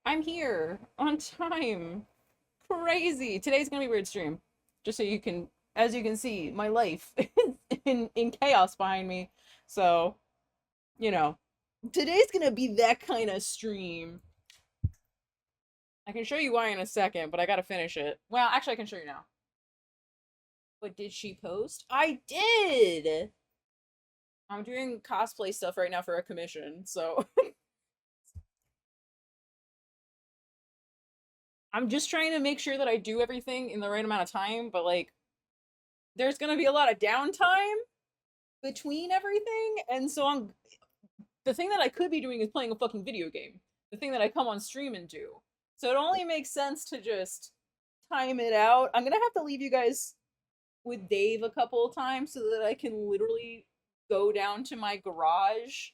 I'm here on time. Crazy. Today's gonna be a weird stream. Just so you can, as you can see, my life is in chaos behind me. So, you know, today's gonna be that kind of stream. I can show you why in a second, but I gotta finish it. Well, actually, I can show you now. But did she post? I did! I'm doing cosplay stuff right now for a commission, so I'm just trying to make sure that I do everything in the right amount of time, but like, there's gonna be a lot of downtime between everything, and so I'm the thing that I could be doing is playing a fucking video game. The thing that I come on stream and do. So it only makes sense to just time it out. I'm gonna have to leave you guys with Dave a couple of times so that I can literally go down to my garage.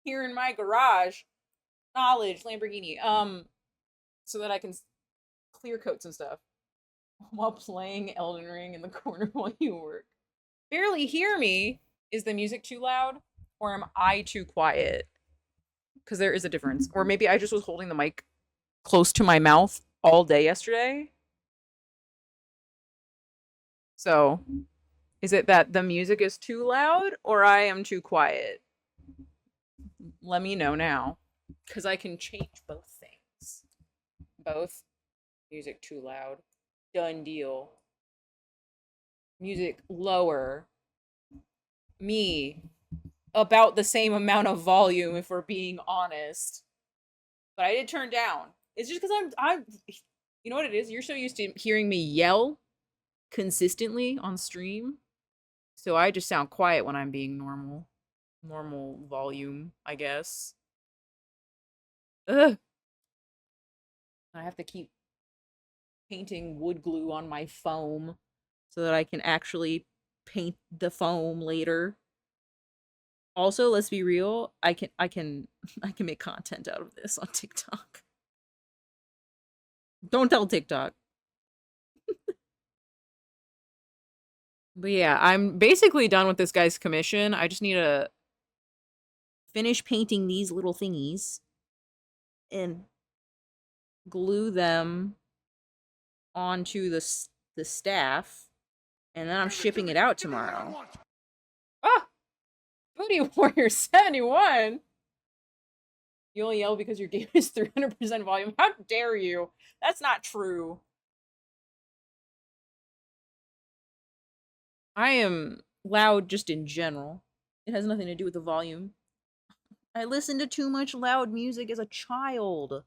Here in my garage, knowledge, Lamborghini. So that I can clear coat some stuff while playing Elden Ring in the corner while you work. Barely hear me. Is the music too loud? Or am I too quiet? Because there is a difference. Or maybe I just was holding the mic close to my mouth all day yesterday. So, is it that the music is too loud or I am too quiet? Let me know now. Because I can change both things. Both. Music too loud. Done deal. Music lower. Me. About the same amount of volume if we're being honest. But I did turn down. It's just because I'm you know what it is? You're so used to hearing me yell consistently on stream. So I just sound quiet when I'm being normal. Normal volume, I guess. Ugh. I have to keep painting wood glue on my foam so that I can actually paint the foam later. Also, let's be real, I can make content out of this on TikTok. Don't tell TikTok. But yeah, I'm basically done with this guy's commission. I just need to finish painting these little thingies and glue them onto the staff, and then I'm shipping it out tomorrow. Ah! Booty Warrior 71! You only yell because your game is 300% volume. How dare you? That's not true. I am loud just in general. It has nothing to do with the volume. I listened to too much loud music as a child.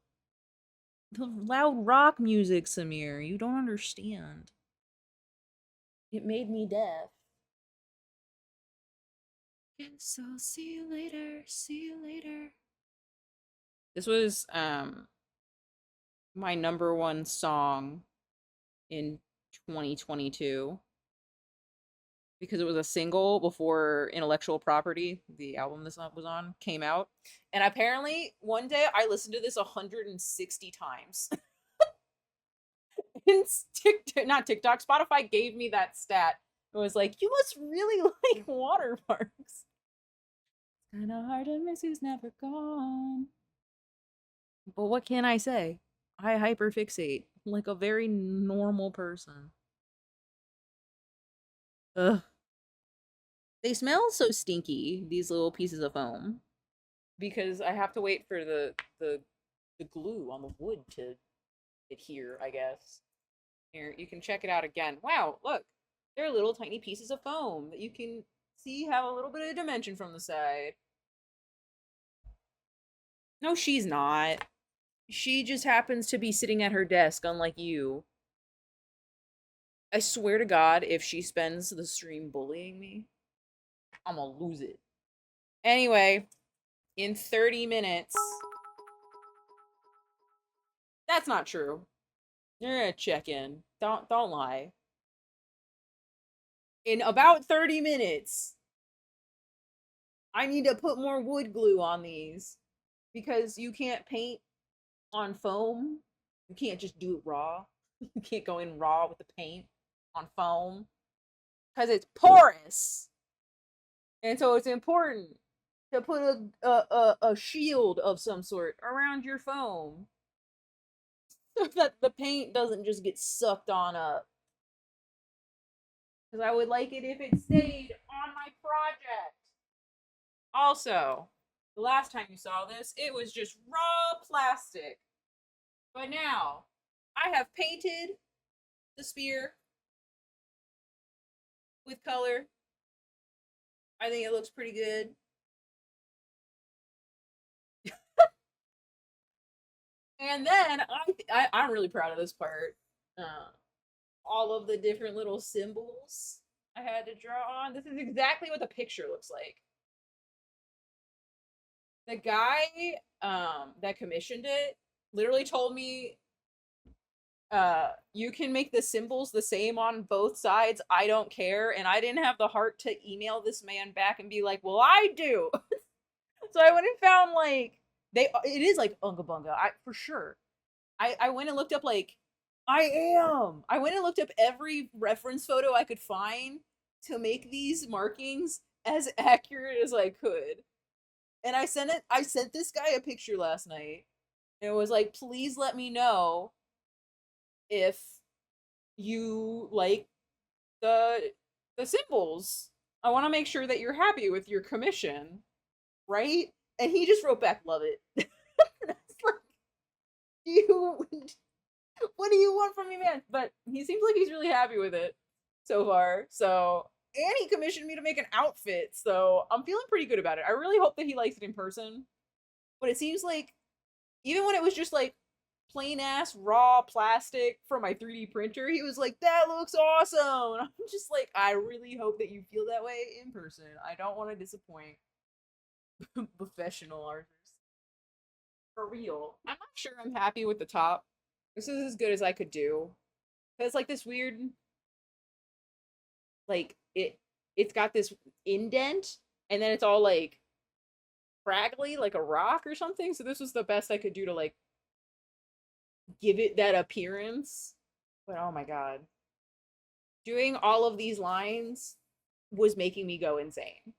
The loud rock music, Samir. You don't understand. It made me deaf. Guess I'll see you later. See you later. This was my number one song in 2022 because it was a single before Intellectual Property, the album this was on, came out. And apparently, one day I listened to this 160 times. And TikTok, not TikTok, Spotify gave me that stat. It was like, you must really like water parks. Kinda hard to miss who's never gone. But what can I say? I hyperfixate like a very normal person. Ugh. They smell so stinky, these little pieces of foam. Because I have to wait for the glue on the wood to adhere, I guess. Here, you can check it out again. Wow, look. They're little tiny pieces of foam that you can see have a little bit of dimension from the side. No, she's not. She just happens to be sitting at her desk, unlike you. I swear to God, if she spends the stream bullying me, I'm gonna lose it. Anyway, in 30 minutes. That's not true. You're gonna check in. Don't lie. In about 30 minutes, I need to put more wood glue on these because you can't paint on foam. You can't just do it raw. You can't go in raw with the paint on foam because it's porous. And so it's important to put a shield of some sort around your foam so that the paint doesn't just get sucked on up. Because I would like it if it stayed on my project. Also, the last time you saw this, it was just raw plastic. But now, I have painted the spear with color. I think it looks pretty good. And then I'm really proud of this part. All of the different little symbols I had to draw on. This is exactly what the picture looks like. The guy that commissioned it literally told me you can make the symbols the same on both sides. I don't care. And I didn't have the heart to email this man back and be like, well, I do. So I went and found like it is like Unga Bunga, for sure. I went and looked up like I went and looked up every reference photo I could find to make these markings as accurate as I could. And I sent this guy a picture last night. And it was like, please let me know if you like the symbols. I want to make sure that you're happy with your commission, right? And he just wrote back, love it. And I was like, what do you want from me, man? But he seems like he's really happy with it so far. So, and he commissioned me to make an outfit, so I'm feeling pretty good about it. I really hope that he likes it in person. But it seems like even when it was just like plain ass raw plastic from my 3D printer, he was like, that looks awesome. And I'm just like, I really hope that you feel that way in person. I don't want to disappoint professional artists. For real. I'm not sure I'm happy with the top. This is as good as I could do. It's like this weird, like it's got this indent, and then it's all like craggly like a rock or something. So this was the best I could do to like give it that appearance. But oh my god, doing all of these lines was making me go insane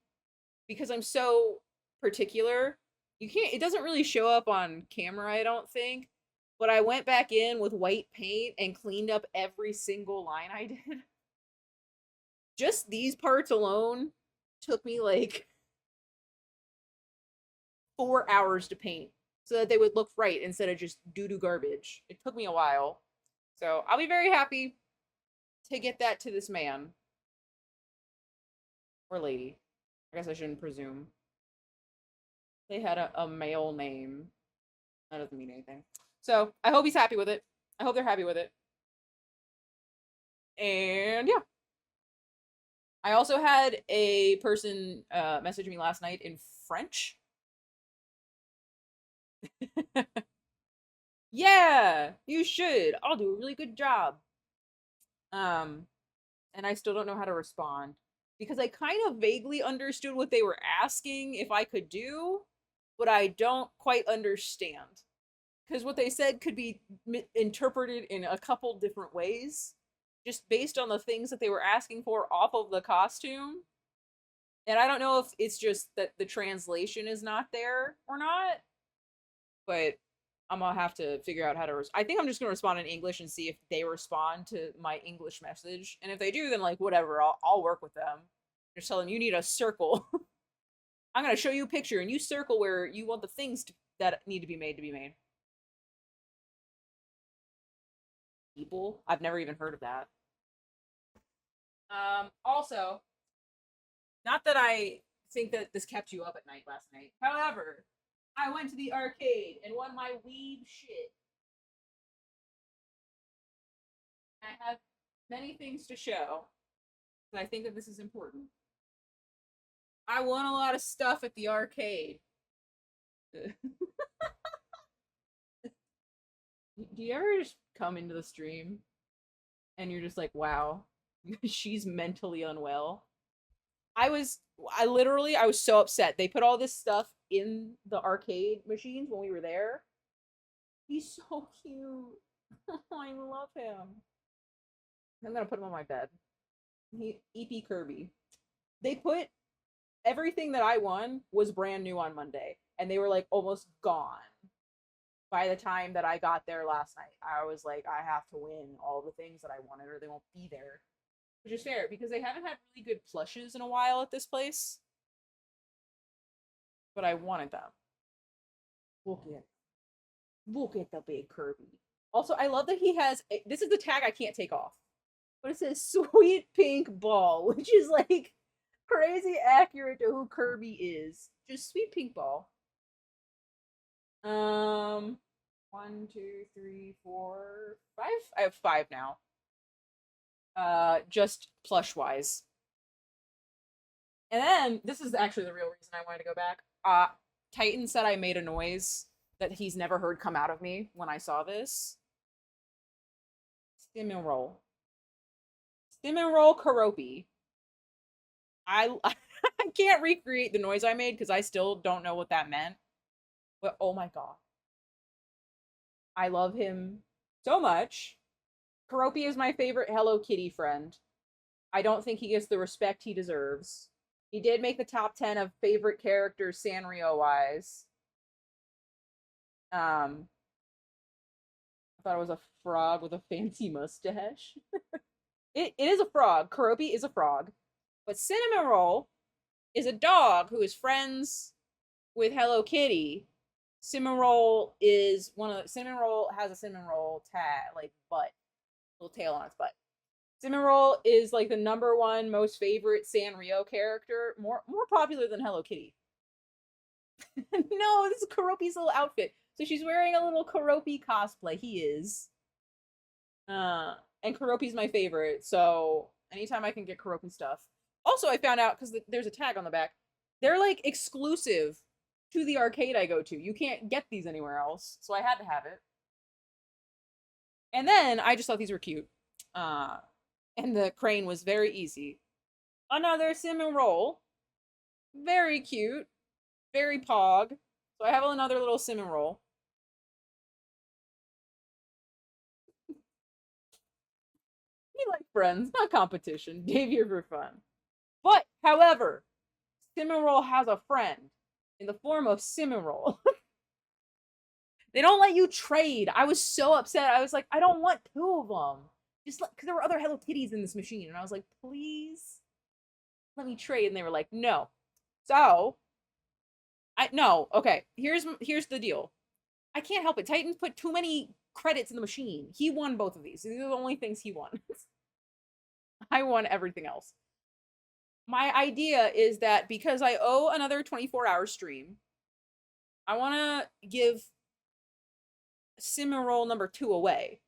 because I'm so particular. It doesn't really show up on camera, I don't think, but I went back in with white paint and cleaned up every single line I did. Just these parts alone took me like 4 hours to paint so that they would look right instead of just doo-doo garbage. It took me a while. So I'll be very happy to get that to this man. Or lady. I guess I shouldn't presume. They had a male name. That doesn't mean anything. So I hope he's happy with it. I hope they're happy with it. And yeah. I also had a person message me last night in French. Yeah, you should. I'll do a really good job. And I still don't know how to respond because I kind of vaguely understood what they were asking if I could do, but I don't quite understand. Because what they said could be interpreted in a couple different ways, just based on the things that they were asking for off of the costume. And I don't know if it's just that the translation is not there or not, but I'm gonna have to figure out how to. I think I'm just gonna respond in English and see if they respond to my English message. And if they do, then like whatever, I'll work with them. Just tell them you need a circle. I'm gonna show you a picture, and you circle where you want the things that need to be made to be made. People, I've never even heard of that. Also, not that I think that this kept you up at night last night. However, I went to the arcade and won my weeb shit. I have many things to show, but I think that this is important. I won a lot of stuff at the arcade. Do you ever just come into the stream and you're just like, wow, she's mentally unwell? I was so upset. They put all this stuff in the arcade machines when we were there. He's so cute. I love him. I'm gonna put him on my bed. EP Kirby. They put everything that I won was brand new on Monday, and they were like almost gone. by the time that I got there last night, I was like, I have to win all the things that I wanted or they won't be there. Which is fair because they haven't had really good plushes in a while at this place. But I wanted them. Look at the big Kirby. Also, I love that he has this is the tag I can't take off. But it says sweet pink ball, which is like crazy accurate to who Kirby is. Just sweet pink ball. 1, 2, 3, 4, 5. I have 5 now. Just plush wise. And then this is actually the real reason I wanted to go back. Titan said I made a noise that he's never heard come out of me when I saw this. Stim and roll. Stim and roll Karopi. I can't recreate the noise I made because I still don't know what that meant. But oh my god. I love him so much. Karopi is my favorite Hello Kitty friend. I don't think he gets the respect he deserves. He did make the top 10 of favorite characters Sanrio-wise. I thought it was a frog with a fancy mustache. It is a frog. Karopi is a frog. But Cinnamon Roll is a dog who is friends with Hello Kitty. Cinnamon Roll is Cinnamon Roll has a Cinnamon Roll tag, like butt, little tail on its butt. Cinnamon Roll is like the #1 most favorite Sanrio character, more popular than Hello Kitty. No, this is Karopi's little outfit. So she's wearing a little Karopi cosplay. He is. And Karopi's my favorite, so anytime I can get Karopi stuff. Also, I found out, because there's a tag on the back, they're like exclusive to the arcade I go to. You can't get these anywhere else, so I had to have it. And then I just thought these were cute. And the crane was very easy. Another Cinnamon Roll. Very cute. Very pog. So I have another little Cinnamon Roll. We like friends, not competition. Dave here for fun. But, however, Cinnamon Roll has a friend in the form of Cinnamon Roll. They don't let you trade. I was so upset. I was like, I don't want 2 of them. Just because there were other Hello Kitties in this machine. And I was like, please let me trade. And they were like, no. So, no. Okay, here's the deal. I can't help it. Titans put too many credits in the machine. He won both of these. These are the only things he won. I won everything else. My idea is that because I owe another 24-hour stream, I want to give Cinnamon Roll #2 away.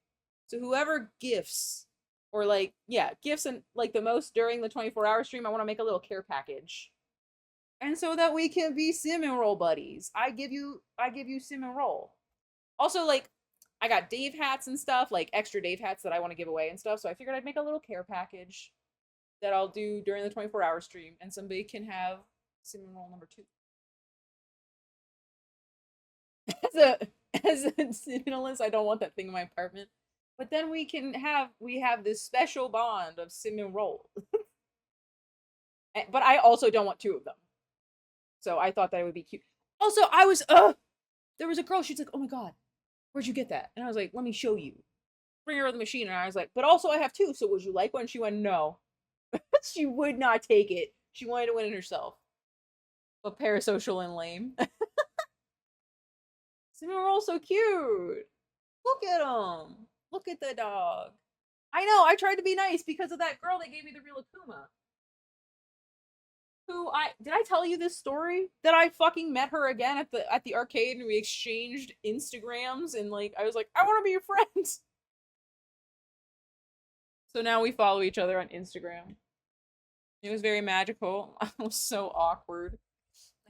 So whoever gifts, or like, yeah, gifts and like the most during the 24-hour stream, I want to make a little care package. And so that we can be Cinnamon Roll buddies. I give you Cinnamon Roll. Also, like, I got Dave hats and stuff, like extra Dave hats that I want to give away and stuff. So I figured I'd make a little care package that I'll do during the 24-hour stream, and somebody can have Cinnamon Roll #2. As a Cinnamon, I don't want that thing in my apartment. But then we have this special bond of Cinnamon Roll. But I also don't want 2 of them. So I thought that it would be cute. Also, there was a girl, she's like, oh my god, where'd you get that? And I was like, let me show you. Bring her to the machine. And I was like, but also I have 2, so would you like one? She went, no. She would not take it. She wanted to win it herself. But parasocial and lame. Cinnamon Roll's so cute. Look at him. Look at the dog. I know, I tried to be nice because of that girl that gave me the real Akuma. Did I tell you this story? That I fucking met her again at the arcade and we exchanged Instagrams and like I was like, I want to be your friend. So now we follow each other on Instagram. It was very magical. I was so awkward.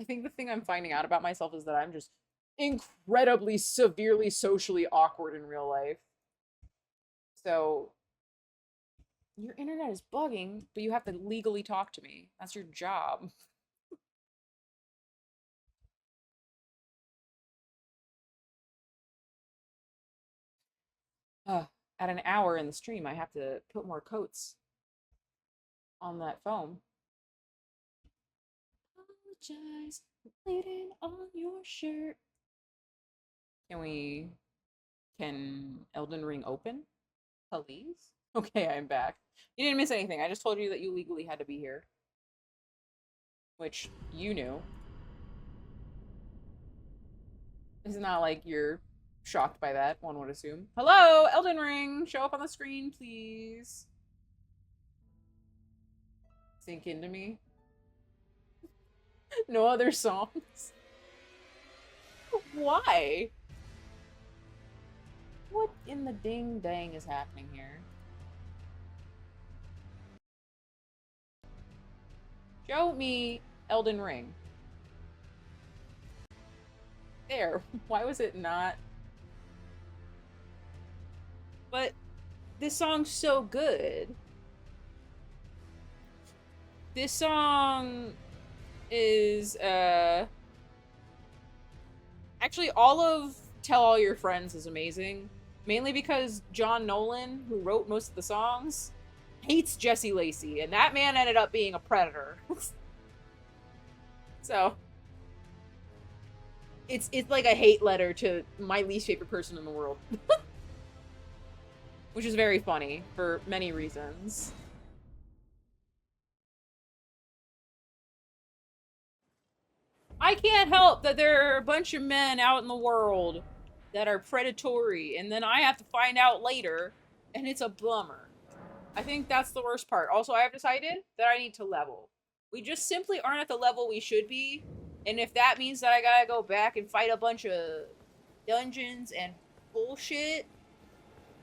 I think the thing I'm finding out about myself is that I'm just incredibly severely socially awkward in real life. So your internet is bugging, but you have to legally talk to me. That's your job. At an hour in the stream, I have to put more coats on that foam. Apologize for bleeding on your shirt. Can Elden Ring open? Please? Okay, I'm back. You didn't miss anything. I just told you that you legally had to be here. Which you knew. It's not like you're shocked by that, one would assume. Hello, Elden Ring! Show up on the screen, please. Sink into me. No other songs. Why? What in the ding dang is happening here? Show me Elden Ring. There. Why was it not? But this song's so good. This song is, actually, all of Tell All Your Friends is amazing. Mainly because John Nolan, who wrote most of the songs, hates Jesse Lacey, and that man ended up being a predator. So, it's like a hate letter to my least favorite person in the world. Which is very funny, for many reasons. I can't help that there are a bunch of men out in the world that are predatory, and then I have to find out later, and it's a bummer. I think that's the worst part. Also, I have decided that I need to level. We just simply aren't at the level we should be, and if that means that I gotta go back and fight a bunch of dungeons and bullshit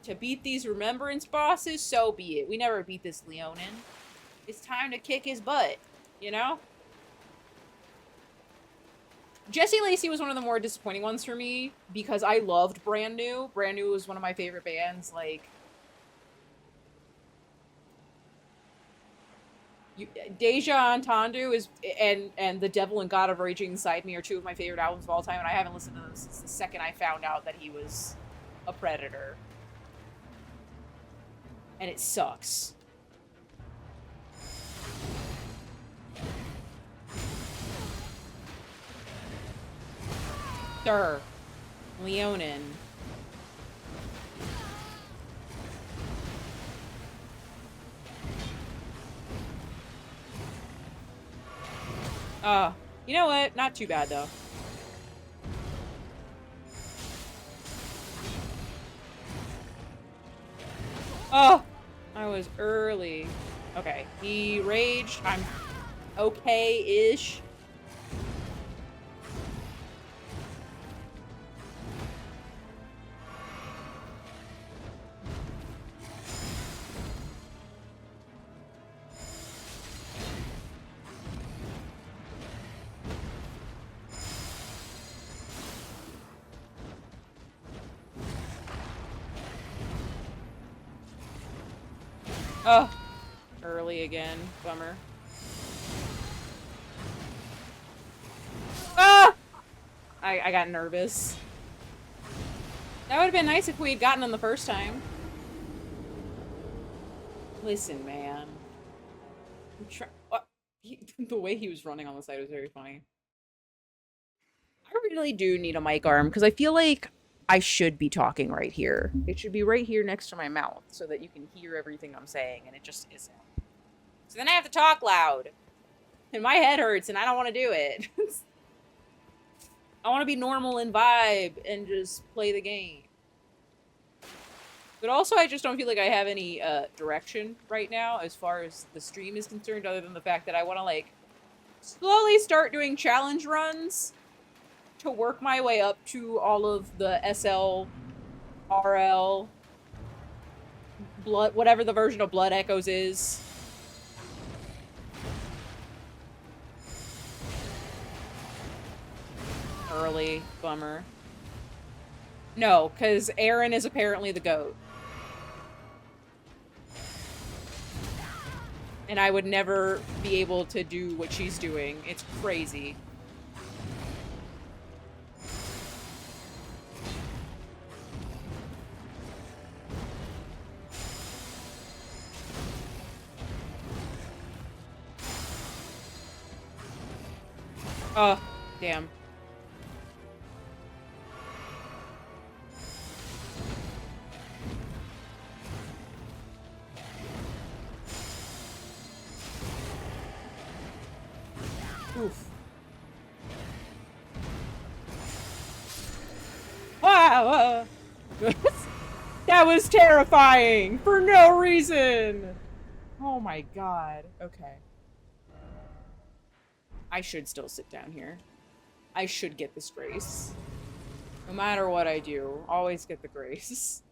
to beat these remembrance bosses, so be it. We never beat this Leonin. It's time to kick his butt, you know? Jesse Lacey was one of the more disappointing ones for me because I loved Brand New. Brand New was one of my favorite bands. Like, Deja Entendu is and The Devil and God of Raging Inside Me are two of my favorite albums of all time, and I haven't listened to them since the second I found out that he was a predator. And it sucks. Sir. Leonin. You know what? Not too bad, though. Oh! I was early. Okay, he raged. I'm okay-ish. Oh, early again. Bummer. Ah! I got nervous. That would have been nice if we had gotten him the first time. Listen, man. What? The way he was running on the side was very funny. I really do need a mic arm because I feel like I should be talking right here. It should be right here next to my mouth so that you can hear everything I'm saying, and it just isn't. So then I have to talk loud. And my head hurts, and I don't want to do it. I want to be normal and vibe and just play the game. But also, I just don't feel like I have any direction right now as far as the stream is concerned, other than the fact that I want to, like, slowly start doing challenge runs to work my way up to all of the SL, RL, Blood, whatever the version of Blood Echoes is. Early. Bummer. No, because Aaron is apparently the GOAT. And I would never be able to do what she's doing. It's crazy. Oh, damn. Oof. Wow! That was terrifying! For no reason! Oh my god. Okay. I should still sit down here. I should get this grace. No matter what I do, always get the grace.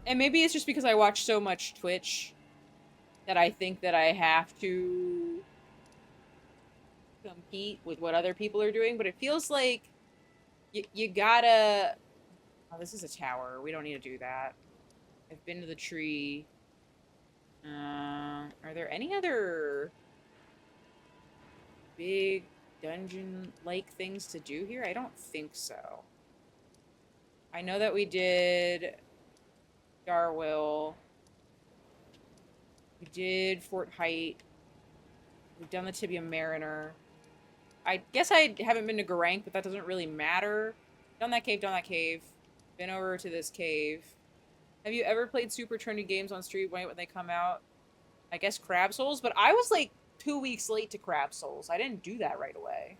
And maybe it's just because I watch so much Twitch that I think that I have to compete with what other people are doing, but it feels like you gotta... Oh, this is a tower. We don't need to do that. I've been to the tree. Are there any other big dungeon-like things to do here? I don't think so. I know that we did Darwill. We did Fort Height. We've done the Tibia Mariner. I guess I haven't been to Garank, but that doesn't really matter. Done that cave. Been over to this cave. Have you ever played super trendy games on stream when they come out? I guess Crab Souls, but I was like 2 weeks late to Crab Souls. I didn't do that right away.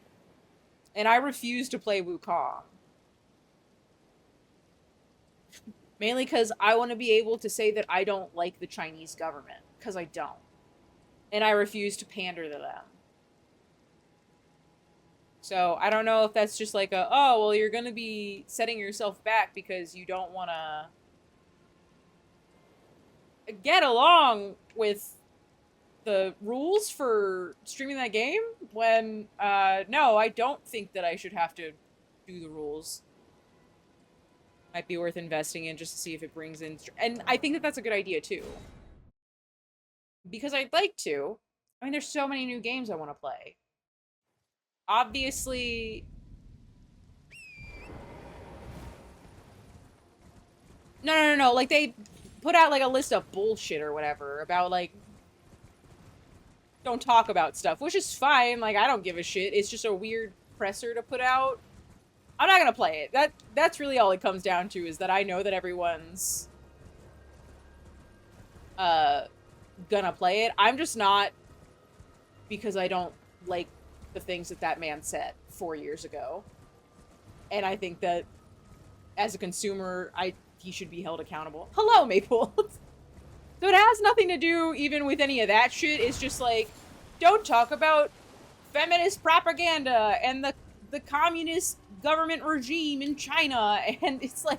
And I refused to play Wukong. Mainly because I want to be able to say that I don't like the Chinese government. Because I don't. And I refuse to pander to them. So, I don't know if that's just like a, oh, well, you're going to be setting yourself back because you don't want to get along with the rules for streaming that game, when, no, I don't think that I should have to do the rules. Might be worth investing in just to see if it brings in... And I think that that's a good idea, too. Because I'd like to. I mean, there's so many new games I want to play. Obviously... No. Like, they put out, like, a list of bullshit or whatever about, like... Don't talk about stuff, which is fine. Like, I don't give a shit. It's just a weird presser to put out. I'm not gonna play it. That's really all it comes down to, is that I know that everyone's gonna play it. I'm just not, because I don't like the things that that man said 4 years ago. And I think that as a consumer, he should be held accountable. Hello, Maple. So it has nothing to do even with any of that shit. It's just like, don't talk about feminist propaganda and the communist government regime in China. And it's like,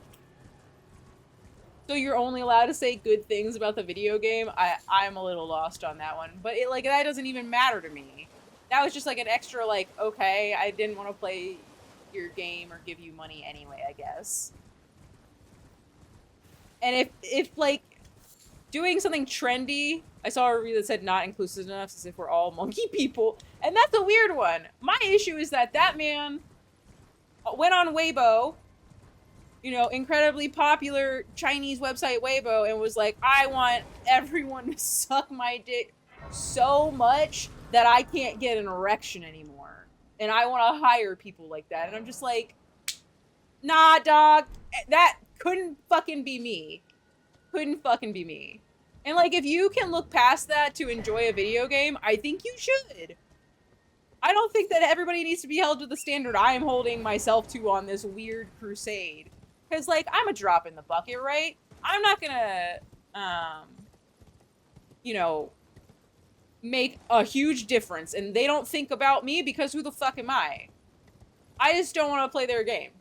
so you're only allowed to say good things about the video game? I'm a little lost on that one. But it, like, that doesn't even matter to me. That was just like an extra, like, okay, I didn't want to play your game or give you money anyway, I guess. And if like, doing something trendy, I saw a review that said not inclusive enough, as if we're all monkey people. And that's a weird one. My issue is that that man went on Weibo, you know, incredibly popular Chinese website Weibo, and was like, I want everyone to suck my dick so much that I can't get an erection anymore. And I want to hire people like that. And I'm just like, nah, dog, that couldn't fucking be me. Couldn't fucking be me. And like, if you can look past that to enjoy a video game, I think you should. I don't think that everybody needs to be held to the standard I am holding myself to on this weird crusade. Because, like, I'm a drop in the bucket, right? I'm not gonna, you know, make a huge difference, and they don't think about me because who the fuck am I? I just don't want to play their game.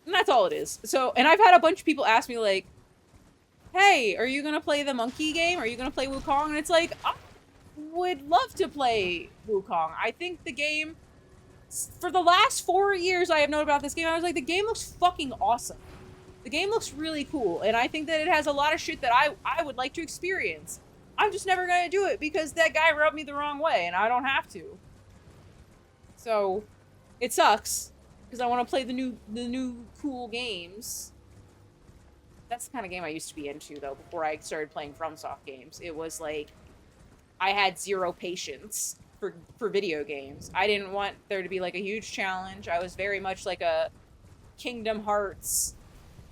And that's all it is. So, and I've had a bunch of people ask me, like, hey, are you gonna play the monkey game? Are you gonna play Wukong? And it's like, I would love to play Wukong. I think the game, for the last 4 years I have known about this game, I was like, the game looks fucking awesome. The game looks really cool, and I think that it has a lot of shit that I would like to experience. I'm just never gonna do it because that guy rubbed me the wrong way, and I don't have to. So, it sucks, because I want to play the new cool games. That's the kind of game I used to be into, though, before I started playing FromSoft games. It was like, I had zero patience for video games. I didn't want there to be, like, a huge challenge. I was very much like a Kingdom Hearts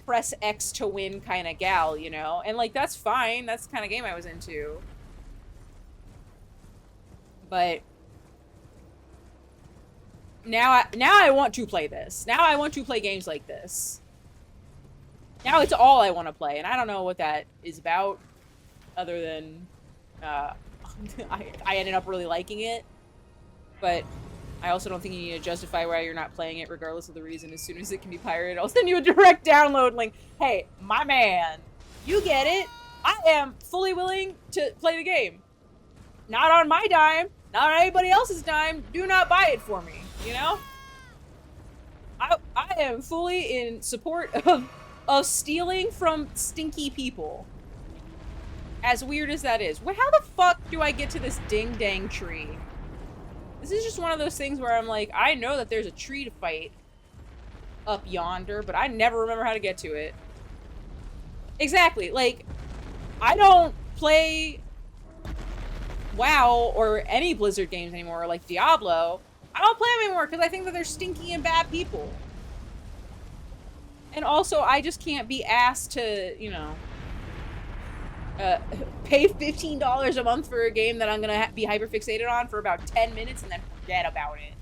press X to win kind of gal, you know? And, like, that's fine. That's the kind of game I was into. But now I want to play this. Now I want to play games like this. Now it's all I want to play, and I don't know what that is about, other than I ended up really liking it. But I also don't think you need to justify why you're not playing it, regardless of the reason. As soon as it can be pirated, I'll send you a direct download link. Hey, my man, you get it. I am fully willing to play the game. Not on my dime, not on anybody else's dime. Do not buy it for me, you know? I am fully in support of stealing from stinky people. As weird as that is. Well, how the fuck do I get to this ding-dang tree? This is just one of those things where I'm like, I know that there's a tree to fight up yonder, but I never remember how to get to it. Exactly. Like, I don't play WoW or any Blizzard games anymore, like Diablo. I don't play them anymore because I think that they're stinky and bad people. And also, I just can't be asked to, you know, pay $15 a month for a game that I'm gonna be hyperfixated on for about 10 minutes and then forget about it.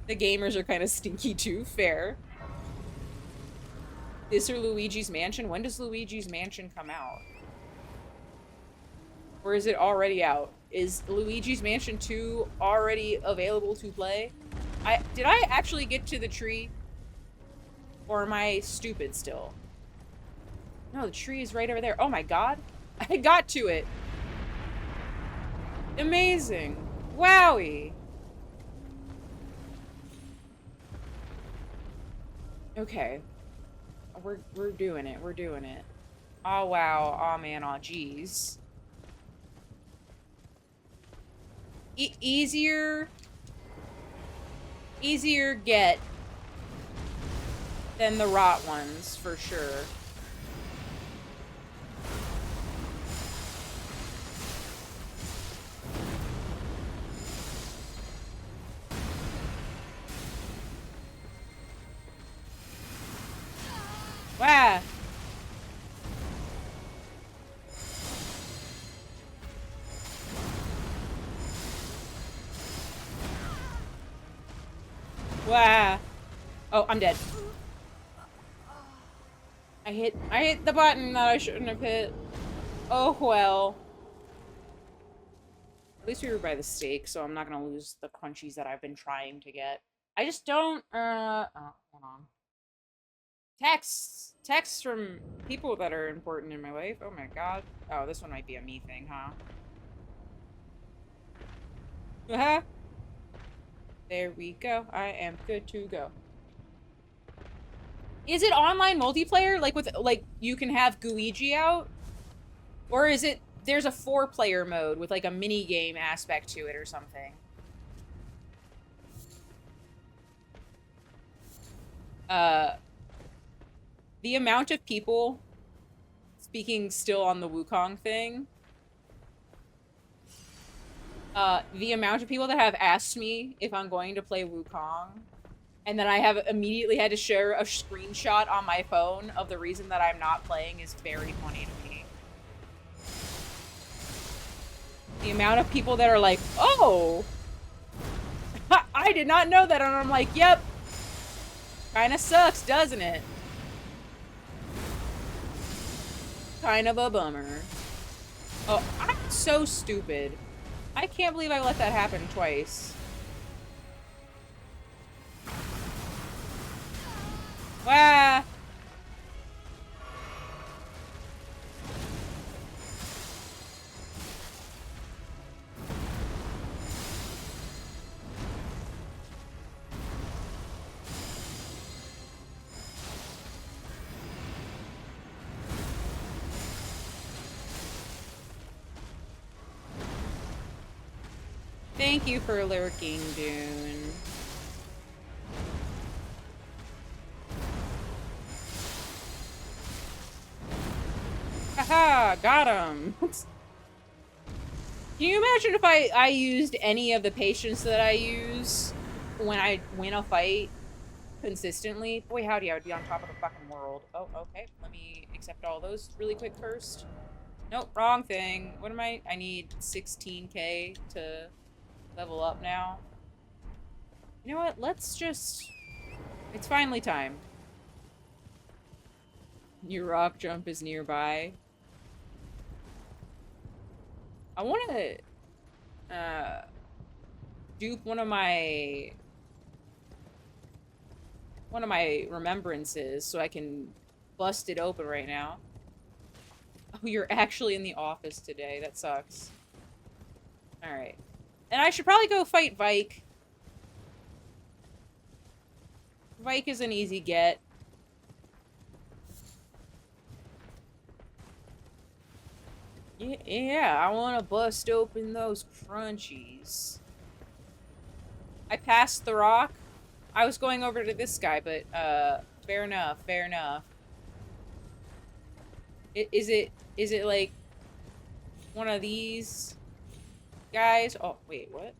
The gamers are kind of stinky too, fair. This or Luigi's Mansion? When does Luigi's Mansion come out? Or is it already out? Is Luigi's Mansion 2 already available to play? Did I actually get to the tree? Or am I stupid still? No, the tree is right over there. Oh my god. I got to it. Amazing. Wowie. Okay. We're doing it. We're doing it. Oh wow. Oh man. Oh geez. Easier get than the rot ones, for sure. Wow. Wow. Oh, I'm dead. I hit the button that I shouldn't have hit. Oh well. At least we were by the stake, so I'm not gonna lose the crunchies that I've been trying to get. I just don't, oh, hold on. Texts from people that are important in my life. Oh my god. Oh, this one might be a me thing, huh? Uh-huh. There we go. I am good to go. Is it online multiplayer? Like with, like, you can have Guigi out? Or is it, there's a 4-player mode with like a mini game aspect to it or something? The amount of people, speaking still on the Wukong thing, the amount of people that have asked me if I'm going to play Wukong, and then I have immediately had to share a screenshot on my phone of the reason that I'm not playing is very funny to me. The amount of people that are like, oh, I did not know that, and I'm like, yep, kinda sucks, doesn't it? Kind of a bummer. Oh, I'm so stupid. I can't believe I let that happen twice. Wah! Thank you for lurking, Dune. Haha, got him. Can you imagine if I used any of the patience that I use when I win a fight? consistently, boy howdy, I would be on top of the fucking world. Oh, okay. Let me accept all those really quick first. Nope, wrong thing. What am I need 16k to level up now. You know what? Let's just... It's finally time. Your rock jump is nearby. I want to dupe one of my remembrances so I can bust it open right now. Oh, you're actually in the office today. That sucks. Alright. And I should probably go fight Vike. Vike is an easy get. Yeah, I want to bust open those crunchies. I passed the rock. I was going over to this guy, but, fair enough, fair enough. Is it like one of these guys? Oh, wait, what?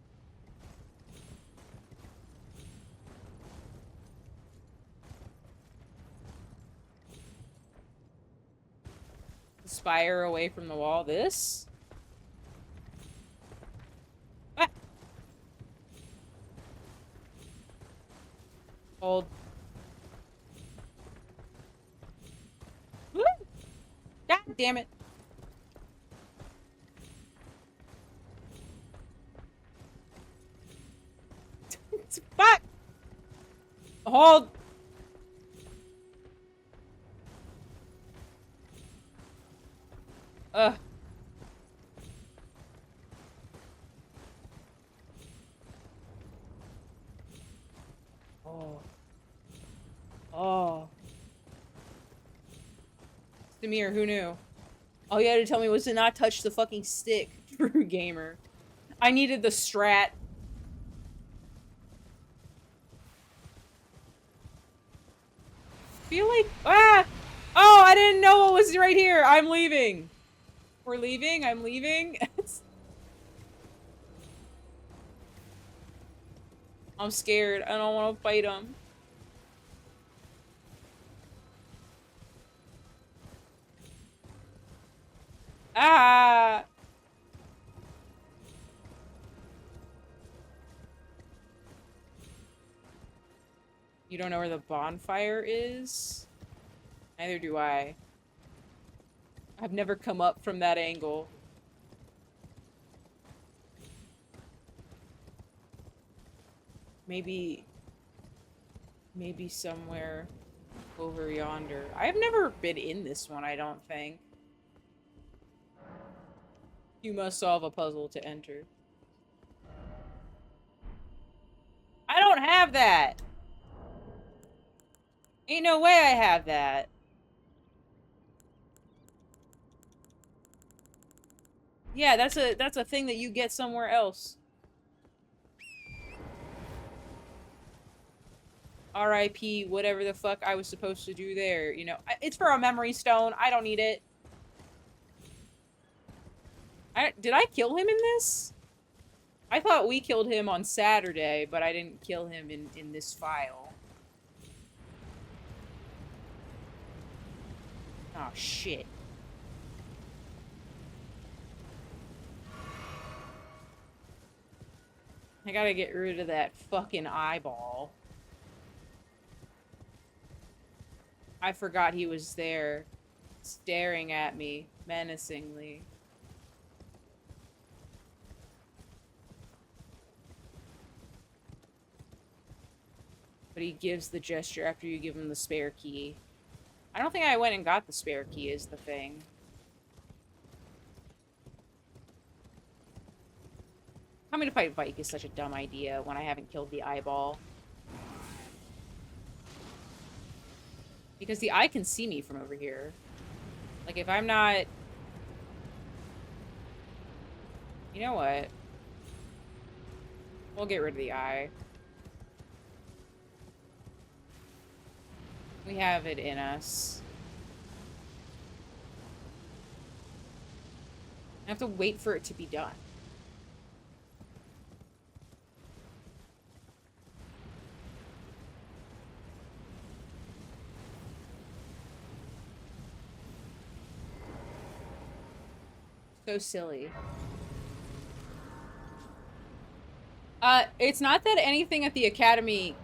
Spire away from the wall. This? Ah! Hold. Woo! God damn it. Fuck! Hold. Ugh. Oh. Oh. Samir, who knew? All you had to tell me was to not touch the fucking stick. True gamer. I needed the strat. Feel like... Ah! Oh, I didn't know what was right here. I'm leaving. We're leaving? I'm leaving? I'm scared. I don't want to fight him. Ah! You don't know where the bonfire is? Neither do I. I've never come up from that angle. Maybe somewhere over yonder. I've never been in this one, I don't think. You must solve a puzzle to enter. I don't have that! Ain't no way I have that. Yeah, that's a thing that you get somewhere else. RIP, whatever the fuck I was supposed to do there, you know. It's for a memory stone. I don't need it. Did I kill him in this? I thought we killed him on Saturday, but I didn't kill him in this file. Oh, shit. I gotta get rid of that fucking eyeball. I forgot he was there, staring at me menacingly. But he gives the gesture after you give him the spare key. I don't think I went and got the spare key is the thing. Coming to fight Vike is such a dumb idea when I haven't killed the eyeball. Because the eye can see me from over here. Like, if I'm not... You know what? We'll get rid of the eye. We have it in us. I have to wait for it to be done. So silly. It's not that anything at the academy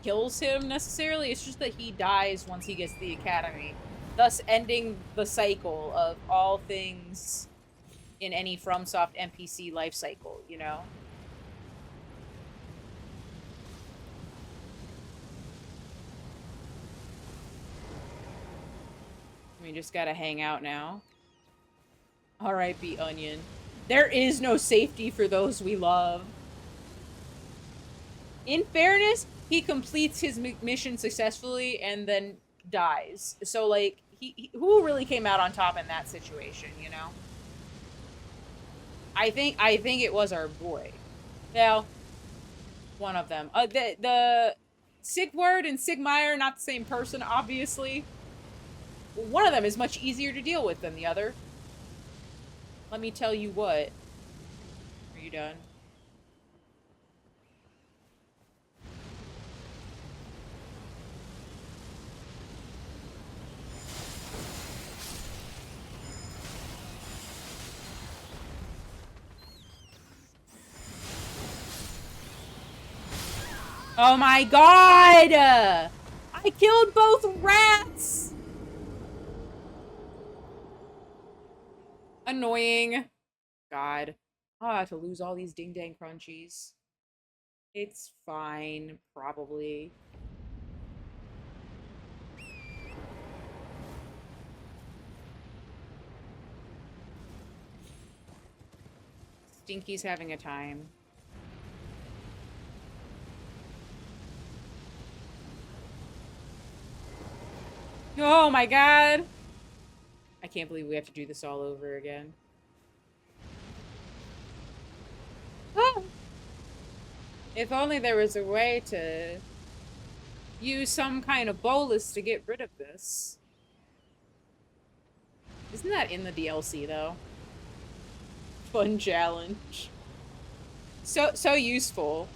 kills him necessarily, it's just that he dies once he gets to the academy, thus ending the cycle of all things in any FromSoft NPC life cycle, you know? We just gotta hang out now. R.I.P. Onion. There is no safety for those we love. In fairness, he completes his mission successfully and then dies. So, like, who really came out on top in that situation, you know? I think it was our boy. Now, one of them. The Sigward and Sigmire, not the same person, obviously. One of them is much easier to deal with than the other. Let me tell you what. Are you done? Oh my god! I killed both rats! Annoying. God. I'll have to lose all these ding-dang crunchies. It's fine, probably. Stinky's having a time. Oh my god! I can't believe we have to do this all over again. Ah. If only there was a way to use some kind of bolus to get rid of this. Isn't that in the DLC, though? Fun challenge. So useful.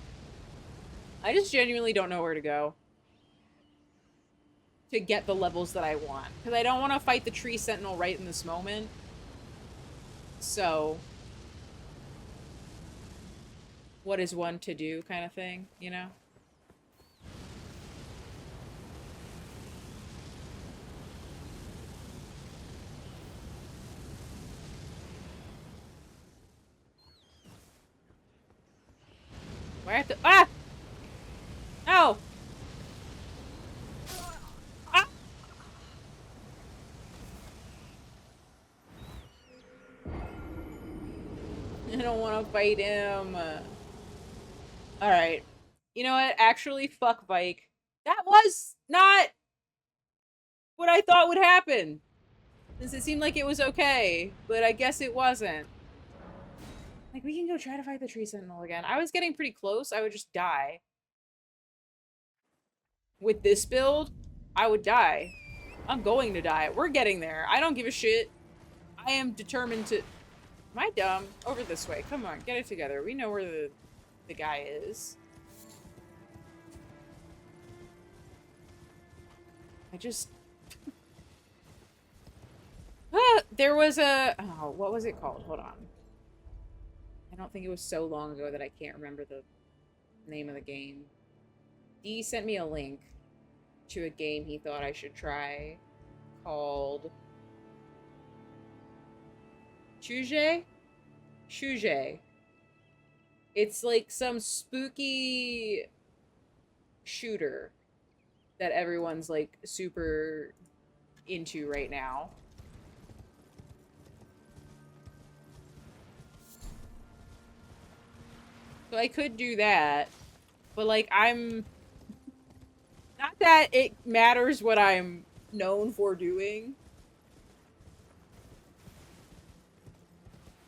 I just genuinely don't know where to go to get the levels that I want. Because I don't want to fight the tree sentinel right in this moment. So, what is one to do kind of thing, you know? Where I have to— ah! No! Ah! I don't want to fight him. Alright. You know what? Actually, fuck Vike. That was not what I thought would happen. Since it seemed like it was okay, but I guess it wasn't. Like, we can go try to fight the tree sentinel again. I was getting pretty close. I would just die. With this build, I would die. I'm going to die. We're getting there. I don't give a shit. I am determined to— Am I dumb? Over this way. Come on, get it together. We know where the guy is. I just— there was a— oh, what was it called? Hold on. I don't think it was so long ago that I can't remember the name of the game. D sent me a link to a game he thought I should try called Shuje? Shuje. It's like some spooky shooter that everyone's like super into right now. So I could do that, but like I'm— not that it matters what I'm known for doing.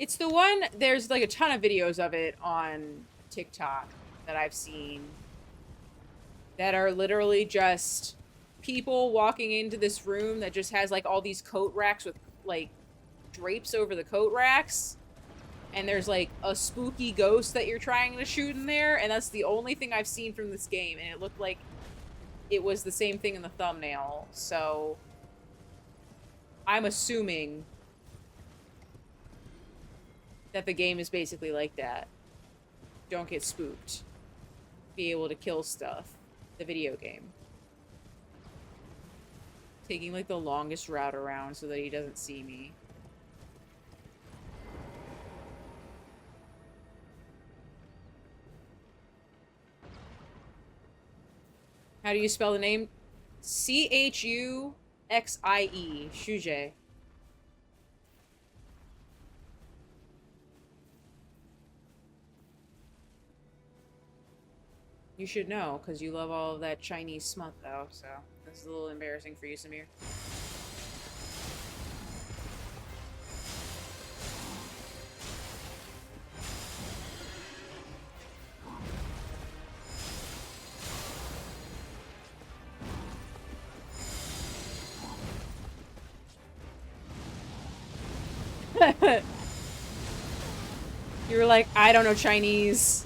It's the one— there's like a ton of videos of it on TikTok that I've seen that are literally just people walking into this room that just has like all these coat racks with like drapes over the coat racks. And there's like a spooky ghost that you're trying to shoot in there. And that's the only thing I've seen from this game. And it looked like it was the same thing in the thumbnail. So I'm assuming That the game is basically like that. Don't get spooked. Be able to kill stuff. The video game. Taking, like, the longest route around so that he doesn't see me. How do you spell the name? Chuxie. Shuje. You should know, because you love all of that Chinese smut, though, so this is a little embarrassing for you, Samir. You were like, I don't know Chinese.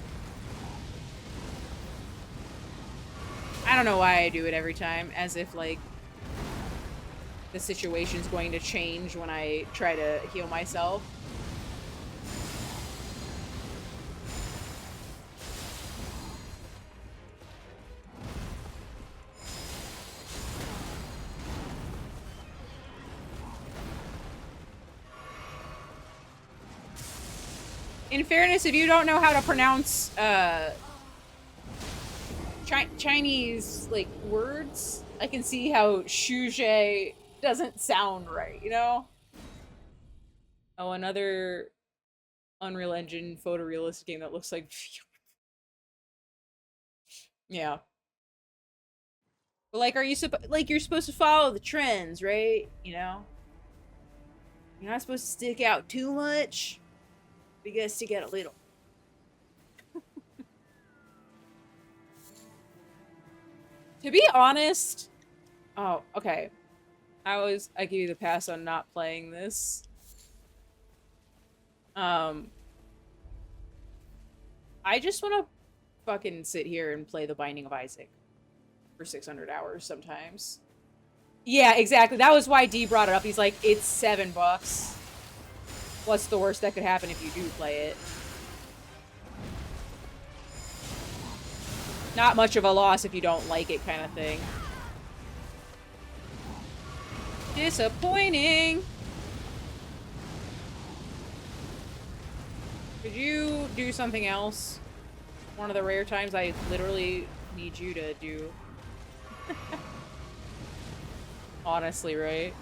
I don't know why I do it every time, as if, like, the situation's going to change when I try to heal myself. In fairness, if you don't know how to pronounce, Chinese, like, words, I can see how Shuje doesn't sound right, you know? Oh, another Unreal Engine photorealistic game that looks like... Yeah. But, like, are you like, you're supposed to follow the trends, right? You know? You're not supposed to stick out too much. But you gotta stick out a little. To be honest... Oh, okay. I give you the pass on not playing this. I just want to fucking sit here and play The Binding of Isaac for 600 hours sometimes. Yeah, exactly. That was why D brought it up. He's like, it's $7. What's the worst that could happen if you do play it? Not much of a loss if you don't like it, kind of thing. Disappointing. Could you do something else? One of the rare times I literally need you to do. Honestly, right?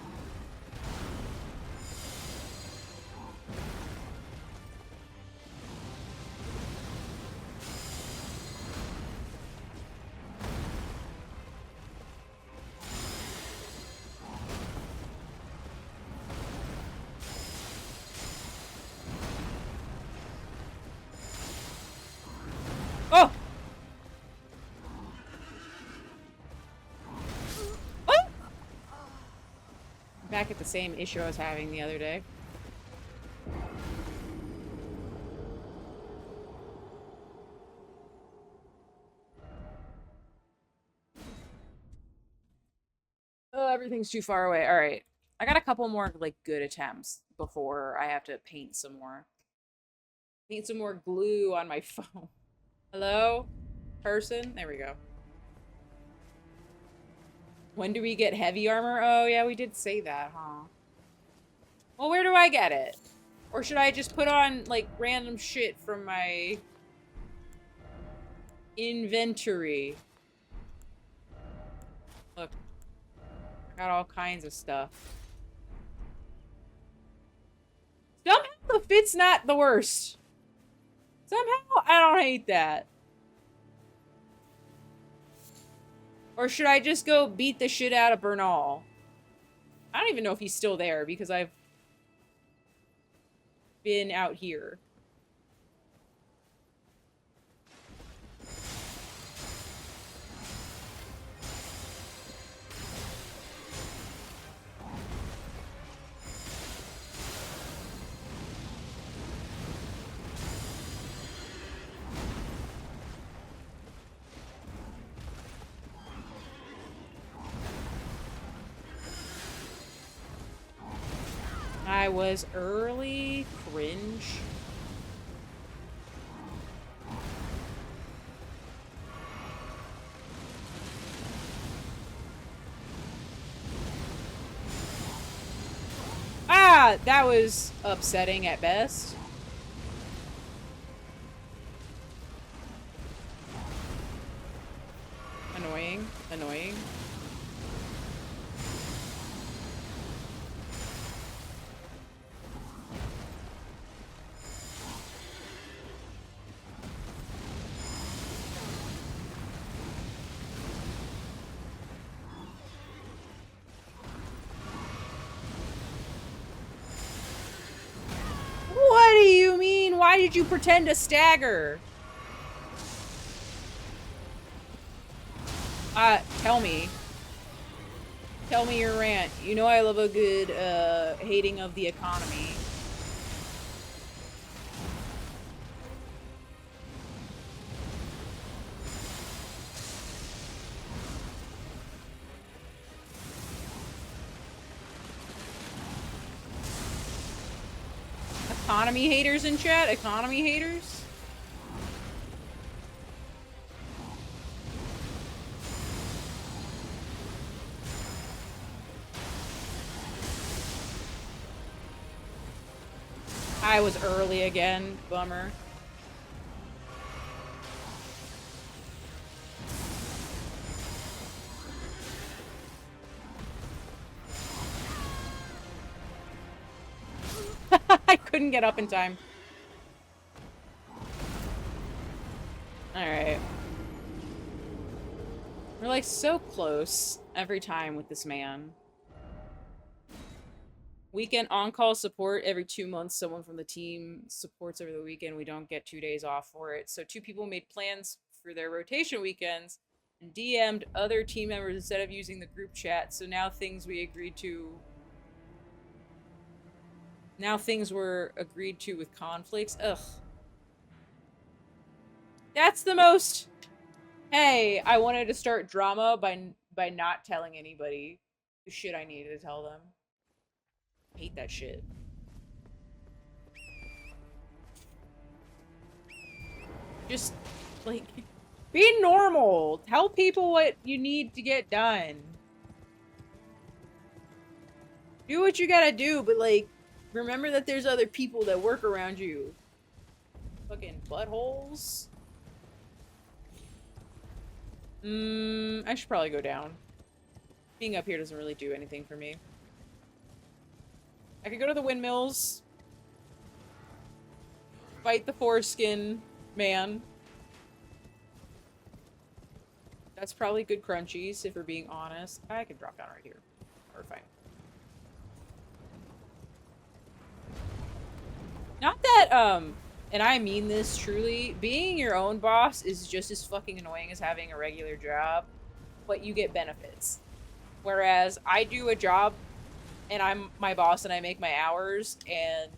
Oh! Oh! Back at the same issue I was having the other day. Oh, everything's too far away. Alright. I got a couple more, like, good attempts before I have to paint some more. Paint some more glue on my phone. Hello? Person? There we go. When do we get heavy armor? Oh, yeah, we did say that, huh? Well, where do I get it? Or should I just put on, like, random shit from my inventory? Look. I got all kinds of stuff. Somehow the fit's not the worst. Somehow I don't hate that. Or should I just go beat the shit out of Bernal? I don't even know if he's still there because I've been out here. I was early. Cringe. That was upsetting at best. Annoying. Annoying. What do you mean? Why did you pretend to stagger? Tell me. Tell me your rant. You know I love a good, hating of the economy. Economy haters in chat? Economy haters? I was early again. Bummer. I couldn't get up in time. Alright. We're like so close every time with this man. Weekend on-call support. Every 2 months, someone from the team supports over the weekend. We don't get 2 days off for it. So 2 people made plans for their rotation weekends and DM'd other team members instead of using the group chat. So now things we agreed to... Now things were agreed to with conflicts. Ugh. That's the most... Hey, I wanted to start drama by not telling anybody the shit I needed to tell them. I hate that shit. Just, like, be normal. Tell people what you need to get done. Do what you gotta do, but, like, remember that there's other people that work around you. Fucking buttholes. I should probably go down. Being up here doesn't really do anything for me. I could go to the windmills. Fight the foreskin man. That's probably good crunchies, if we're being honest. I could drop down right here. Or fine. Not that, and I mean this truly, being your own boss is just as fucking annoying as having a regular job, but you get benefits. Whereas I do a job and I'm my boss and I make my hours and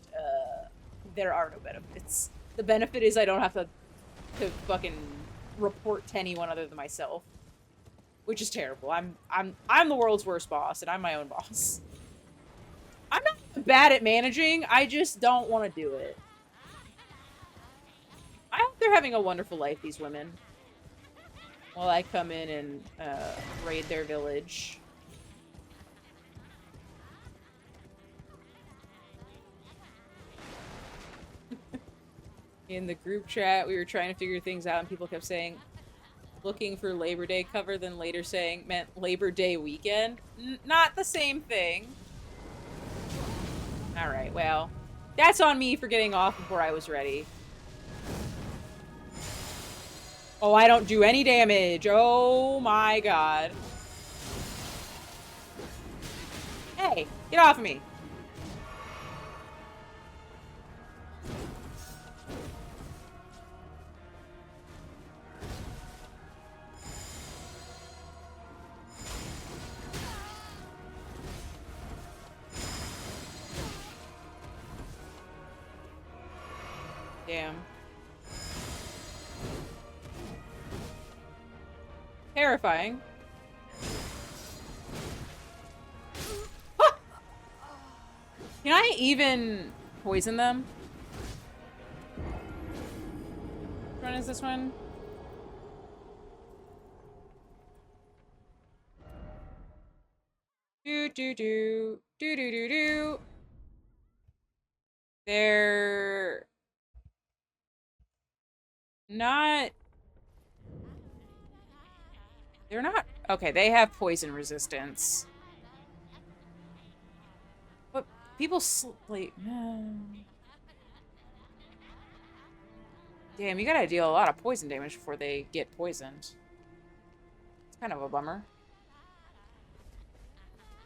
there are no benefits. The benefit is I don't have to fucking report to anyone other than myself, which is terrible. I'm the world's worst boss and I'm my own boss. I'm not bad at managing, I just don't want to do it. I hope they're having a wonderful life, these women. While I come in and raid their village. In the group chat, we were trying to figure things out and people kept saying looking for Labor Day cover, then later saying meant Labor Day weekend. Not the same thing. Alright, well, that's on me for getting off before I was ready. Oh, I don't do any damage. Oh my god. Hey, get off of me. Damn. Terrifying. Ah! Can I even poison them? Which one is this one? Do do do do do do do. They're not... They're not... Okay, they have poison resistance. But people sleep... Damn, you gotta deal a lot of poison damage before they get poisoned. It's kind of a bummer.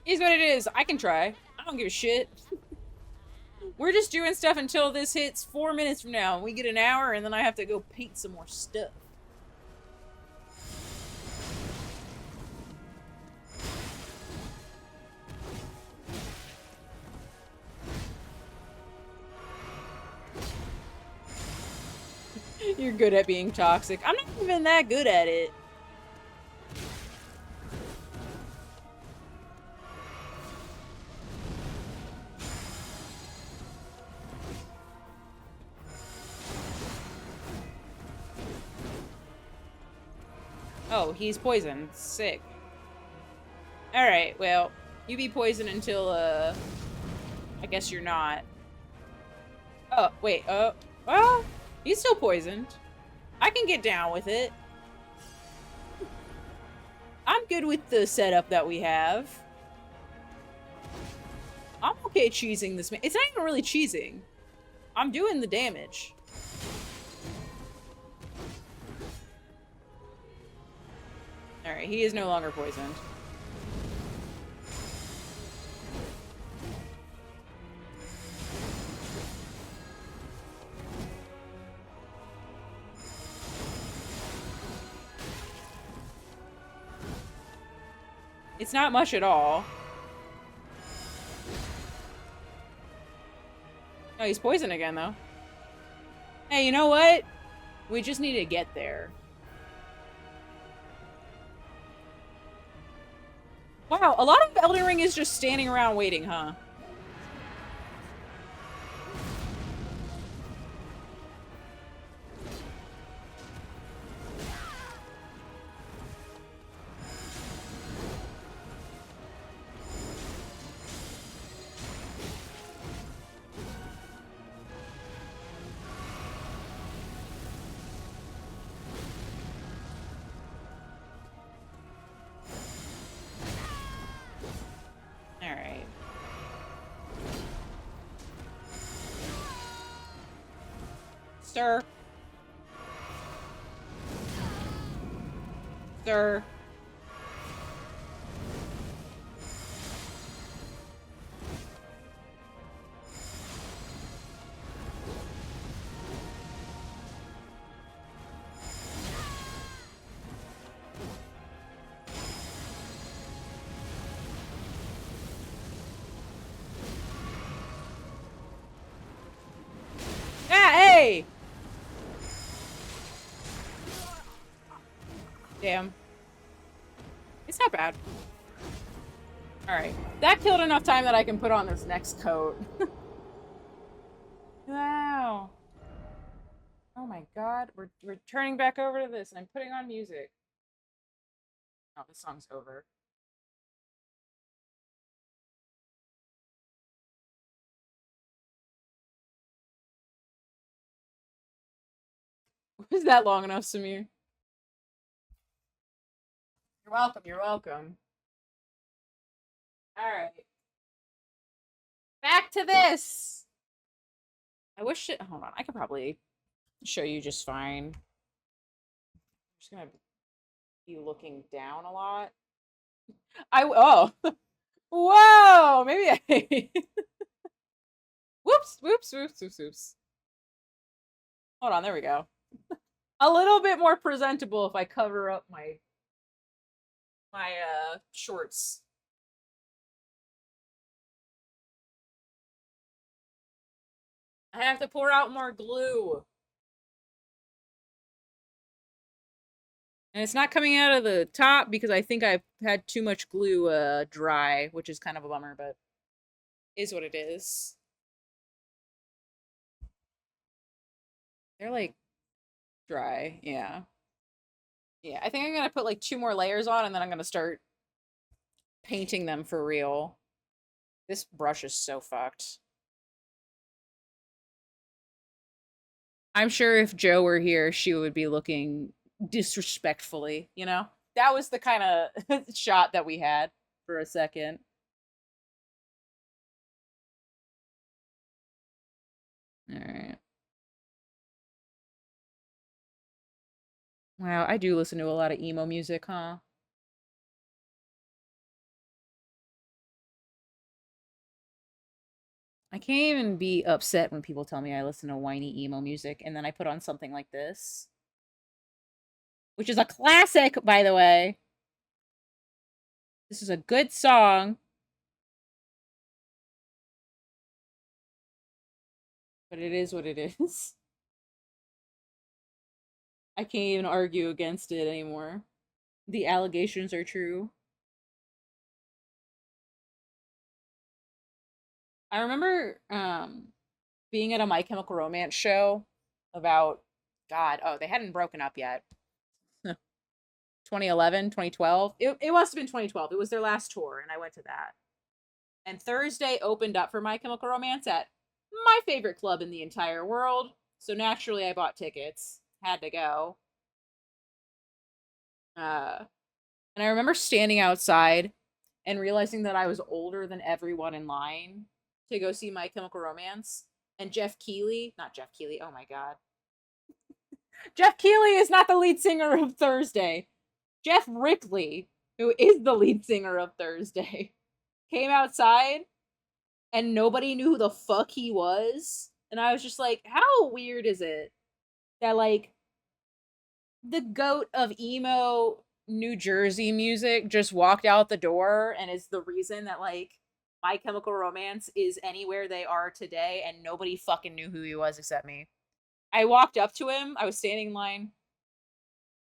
Is what it is. I can try. I don't give a shit. We're just doing stuff until this hits 4 minutes from now. We get an hour, and then I have to go paint some more stuff. You're good at being toxic. I'm not even that good at it. Oh, he's poisoned. Sick. Alright, well, you be poisoned until, I guess you're not. Oh, wait, well, he's still poisoned. I can get down with it. I'm good with the setup that we have. I'm okay cheesing this man. It's not even really cheesing. I'm doing the damage. Alright, he is no longer poisoned. It's not much at all. No, he's poisoned again, though. Hey, you know what? We just need to get there. Wow, a lot of Elden Ring is just standing around waiting, huh? Alright. Sir. Sir. Ah, hey! Damn. It's not bad. Alright. That killed enough time that I can put on this next coat. Wow. Oh my god. We're turning back over to this and I'm putting on music. Oh, this song's over. Was that long enough, Samir? You're welcome, you're welcome. Alright. Back to this! I wish it... Hold on, I could probably show you just fine. I'm just gonna be looking down a lot. Oh! Whoa! Maybe I... Whoops, whoops, whoops, whoops, whoops. Hold on, there we go. A little bit more presentable if I cover up my shorts. I have to pour out more glue. And it's not coming out of the top because I think I've had too much glue dry, which is kind of a bummer, but is what it is. They're like dry, yeah. Yeah, I think I'm gonna put like 2 more layers on and then I'm gonna start painting them for real. This brush is so fucked. I'm sure if Joe were here, she would be looking disrespectfully, you know? That was the kind of shot that we had for a second. All right. Wow, I do listen to a lot of emo music, huh? I can't even be upset when people tell me I listen to whiny emo music and then I put on something like this, which is a classic, by the way. This is a good song, but it is what it is. I can't even argue against it anymore. The allegations are true. I remember being at a My Chemical Romance show about God, oh, they hadn't broken up yet. 2011, 2012. It must have been 2012. It was their last tour, and I went to that. And Thursday opened up for My Chemical Romance at my favorite club in the entire world. So naturally, I bought tickets. Had to go. And I remember standing outside and realizing that I was older than everyone in line to go see My Chemical Romance. And Jeff Keighley, not Jeff Keighley, oh my God. Jeff Keighley is not the lead singer of Thursday. Jeff Rickley, who is the lead singer of Thursday, came outside and nobody knew who the fuck he was. And I was just like, how weird is it that, like, the goat of emo New Jersey music just walked out the door and is the reason that, like, My Chemical Romance is anywhere they are today and nobody fucking knew who he was except me. I walked up to him. I was standing in line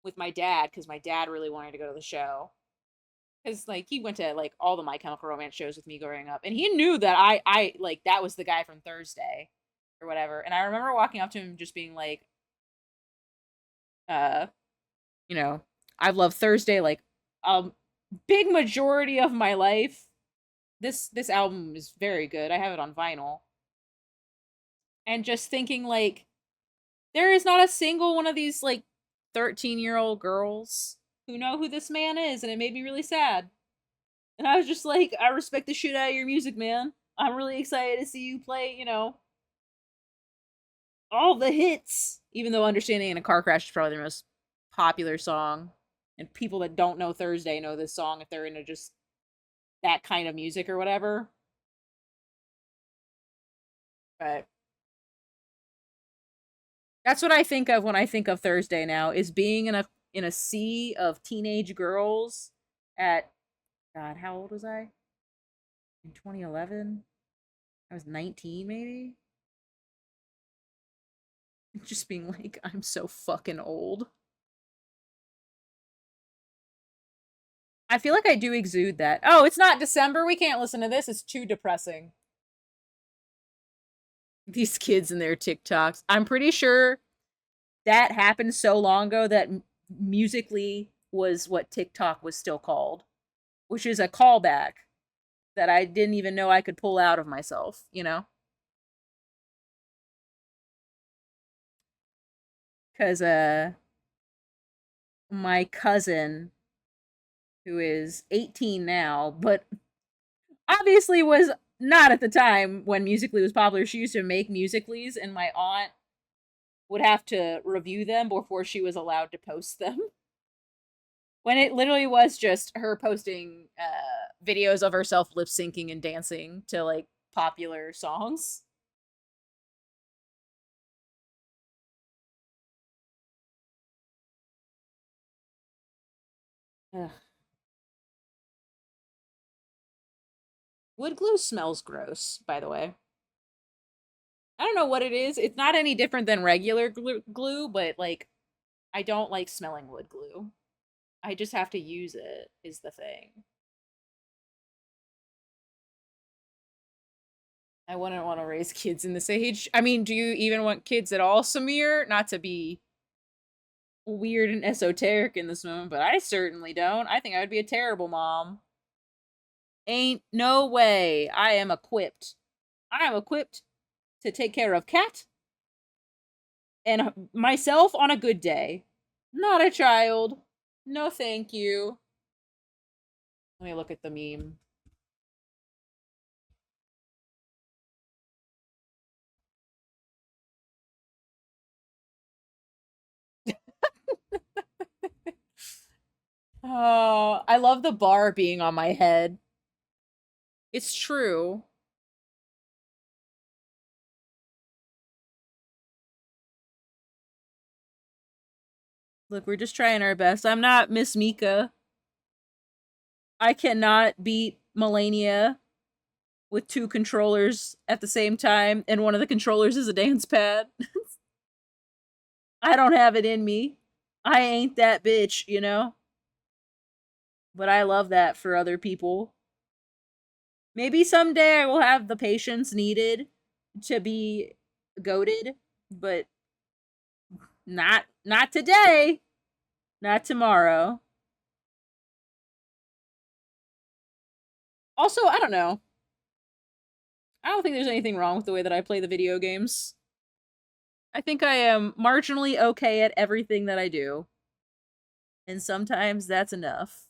with my dad because my dad really wanted to go to the show. Because, like, he went to, like, all the My Chemical Romance shows with me growing up. And he knew that I like, that was the guy from Thursday or whatever. And I remember walking up to him just being like, uh, you know, I've loved Thursday, like, a big majority of my life. This album is very good. I have it on vinyl. And just thinking, like, there is not a single one of these, like, 13-year-old girls who know who this man is. And it made me really sad. And I was just like, I respect the shit out of your music, man. I'm really excited to see you play, you know, all the hits. Even though Understanding in a Car Crash is probably the most popular song. And people that don't know Thursday know this song if they're into just that kind of music or whatever. But that's what I think of when I think of Thursday now, is being in a sea of teenage girls at, God, how old was I? In 2011? I was 19 maybe? Just being like, I'm so fucking old. I feel like I do exude that. Oh, it's not December. We can't listen to this. It's too depressing. These kids and their TikToks. I'm pretty sure that happened so long ago that Musically was what TikTok was still called, which is a callback that I didn't even know I could pull out of myself, you know? Because, my cousin, who is 18 now, but obviously was not at the time when Musically was popular. She used to make Musicallys, and my aunt would have to review them before she was allowed to post them. When it literally was just her posting videos of herself lip syncing and dancing to, like, popular songs. Ugh. Wood glue smells gross, by the way. I don't know what it is. It's not any different than regular glue, but, like, I don't like smelling wood glue. I just have to use it, is the thing. I wouldn't want to raise kids in this age. I mean, do you even want kids at all, Samir? Not to be weird and esoteric in this moment, but I certainly don't. I think I would be a terrible mom. Ain't no way. I am equipped. I am equipped to take care of Cat And myself on a good day. Not a child. No, thank you. Let me look at the meme. Oh, I love the bar being on my head. It's true. Look, we're just trying our best. I'm not Miss Mika. I cannot beat Melania with 2 controllers at the same time, and one of the controllers is a dance pad. I don't have it in me. I ain't that bitch, you know? But I love that for other people. Maybe someday I will have the patience needed to be goated, but not today. Not tomorrow. Also, I don't know. I don't think there's anything wrong with the way that I play the video games. I think I am marginally okay at everything that I do. And sometimes that's enough.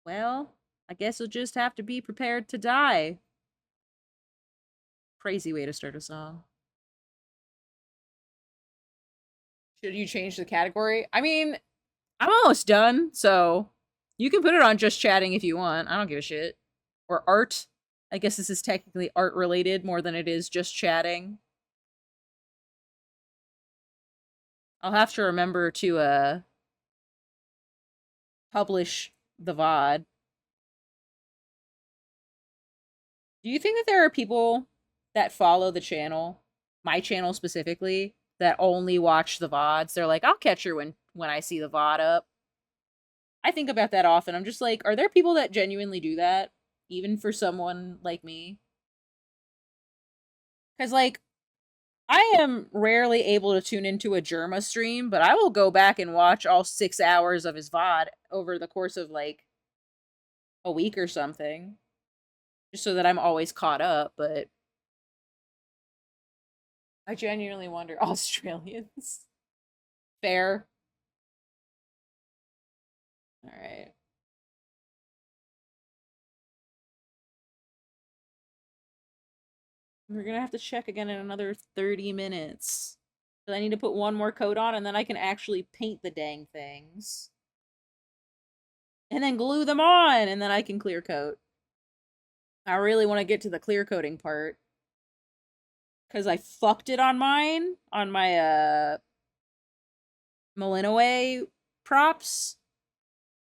Well, I guess you'll just have to be prepared to die. Crazy way to start a song. Should you change the category? I mean, I'm almost done, so you can put it on just chatting if you want. I don't give a shit. Or art. I guess this is technically art related more than it is just chatting. I'll have to remember to publish the VOD. Do you think that there are people that follow the channel, my channel specifically, that only watch the VODs? They're like, I'll catch her when I see the VOD up. I think about that often. I'm just like, are there people that genuinely do that? Even for someone like me? Because, like, I am rarely able to tune into a Germa stream, but I will go back and watch all 6 hours of his VOD over the course of, like, a week or something. Just so that I'm always caught up, but I genuinely wonder. Australians. Fair. Alright. We're gonna have to check again in another 30 minutes. But I need to put one more coat on, and then I can actually paint the dang things. And then glue them on, and then I can clear coat. I really want to get to the clear coating part. Because I fucked it on mine, on my, Malinois props.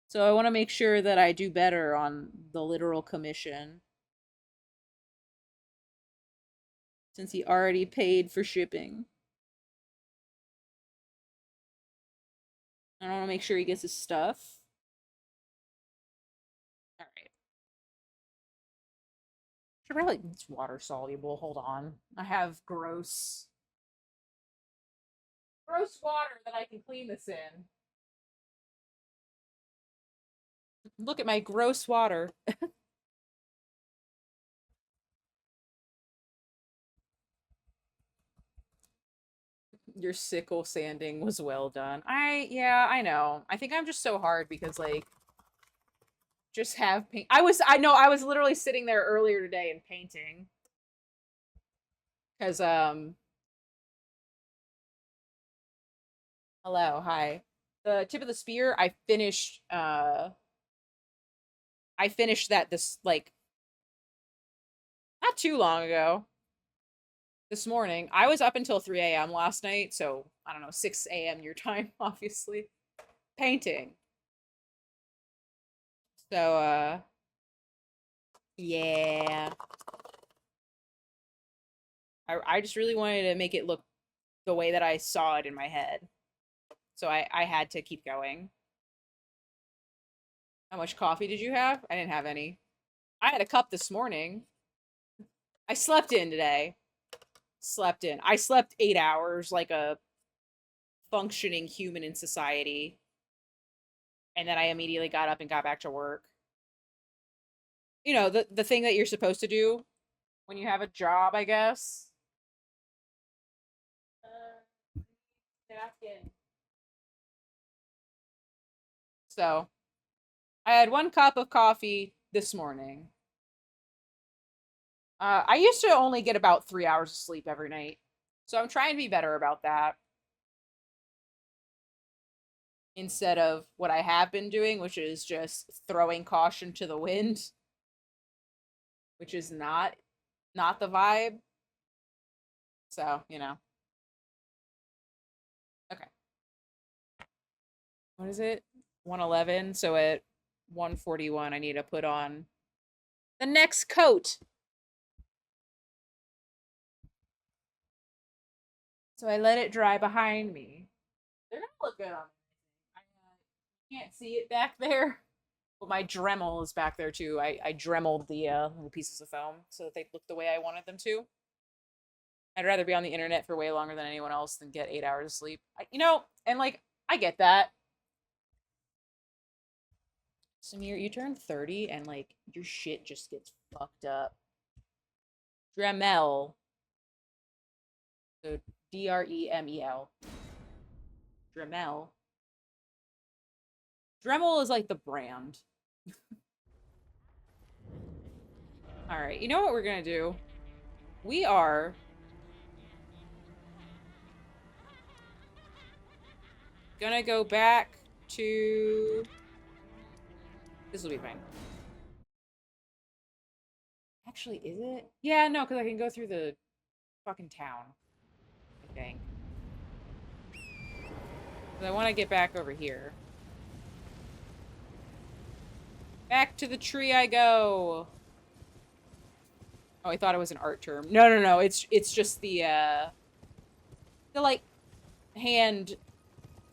So I want to make sure that I do better on the literal commission. Since he already paid for shipping. I want to make sure he gets his stuff. Alright. Should probably, it's water soluble. Hold on. I have gross water that I can clean this in. Look at my gross water. Your sickle sanding was well done. Yeah, I know. I think I'm just so hard because, like, just have paint. I was literally sitting there earlier today and painting. Because, hello, hi. The tip of the spear, I finished that this, like, not too long ago. This morning. I was up until 3 a.m. last night, so, I don't know, 6 a.m. your time, obviously. Painting. So, yeah. I just really wanted to make it look the way that I saw it in my head. So I had to keep going. How much coffee did you have? I didn't have any. I had a cup this morning. I slept in today. Slept in. I slept 8 hours like a functioning human in society. And then I immediately got up and got back to work. You know, the thing that you're supposed to do when you have a job, I guess. back in. So, I had 1 cup of coffee this morning. I used to only get about 3 hours of sleep every night. So I'm trying to be better about that. Instead of what I have been doing, which is just throwing caution to the wind. Which is not the vibe. So, you know. Okay. What is it? 111. So at 141, I need to put on the next coat. So I let it dry behind me. They're gonna look good on me. I can't see it back there. But my Dremel is back there too. I Dremeled the little pieces of foam so that they look the way I wanted them to. I'd rather be on the internet for way longer than anyone else than get 8 hours of sleep. And like, I get that. Samir, you turn 30 and like your shit just gets fucked up. Dremel. So Dremel. Dremel. Dremel is like the brand. Alright, you know what we're gonna do? We are gonna go back to... This will be fine. Actually, is it? Yeah, no, because I can go through the fucking town, I think. But I want to get back over here. Back to the tree I go. Oh, I thought it was an art term. No. It's just the like hand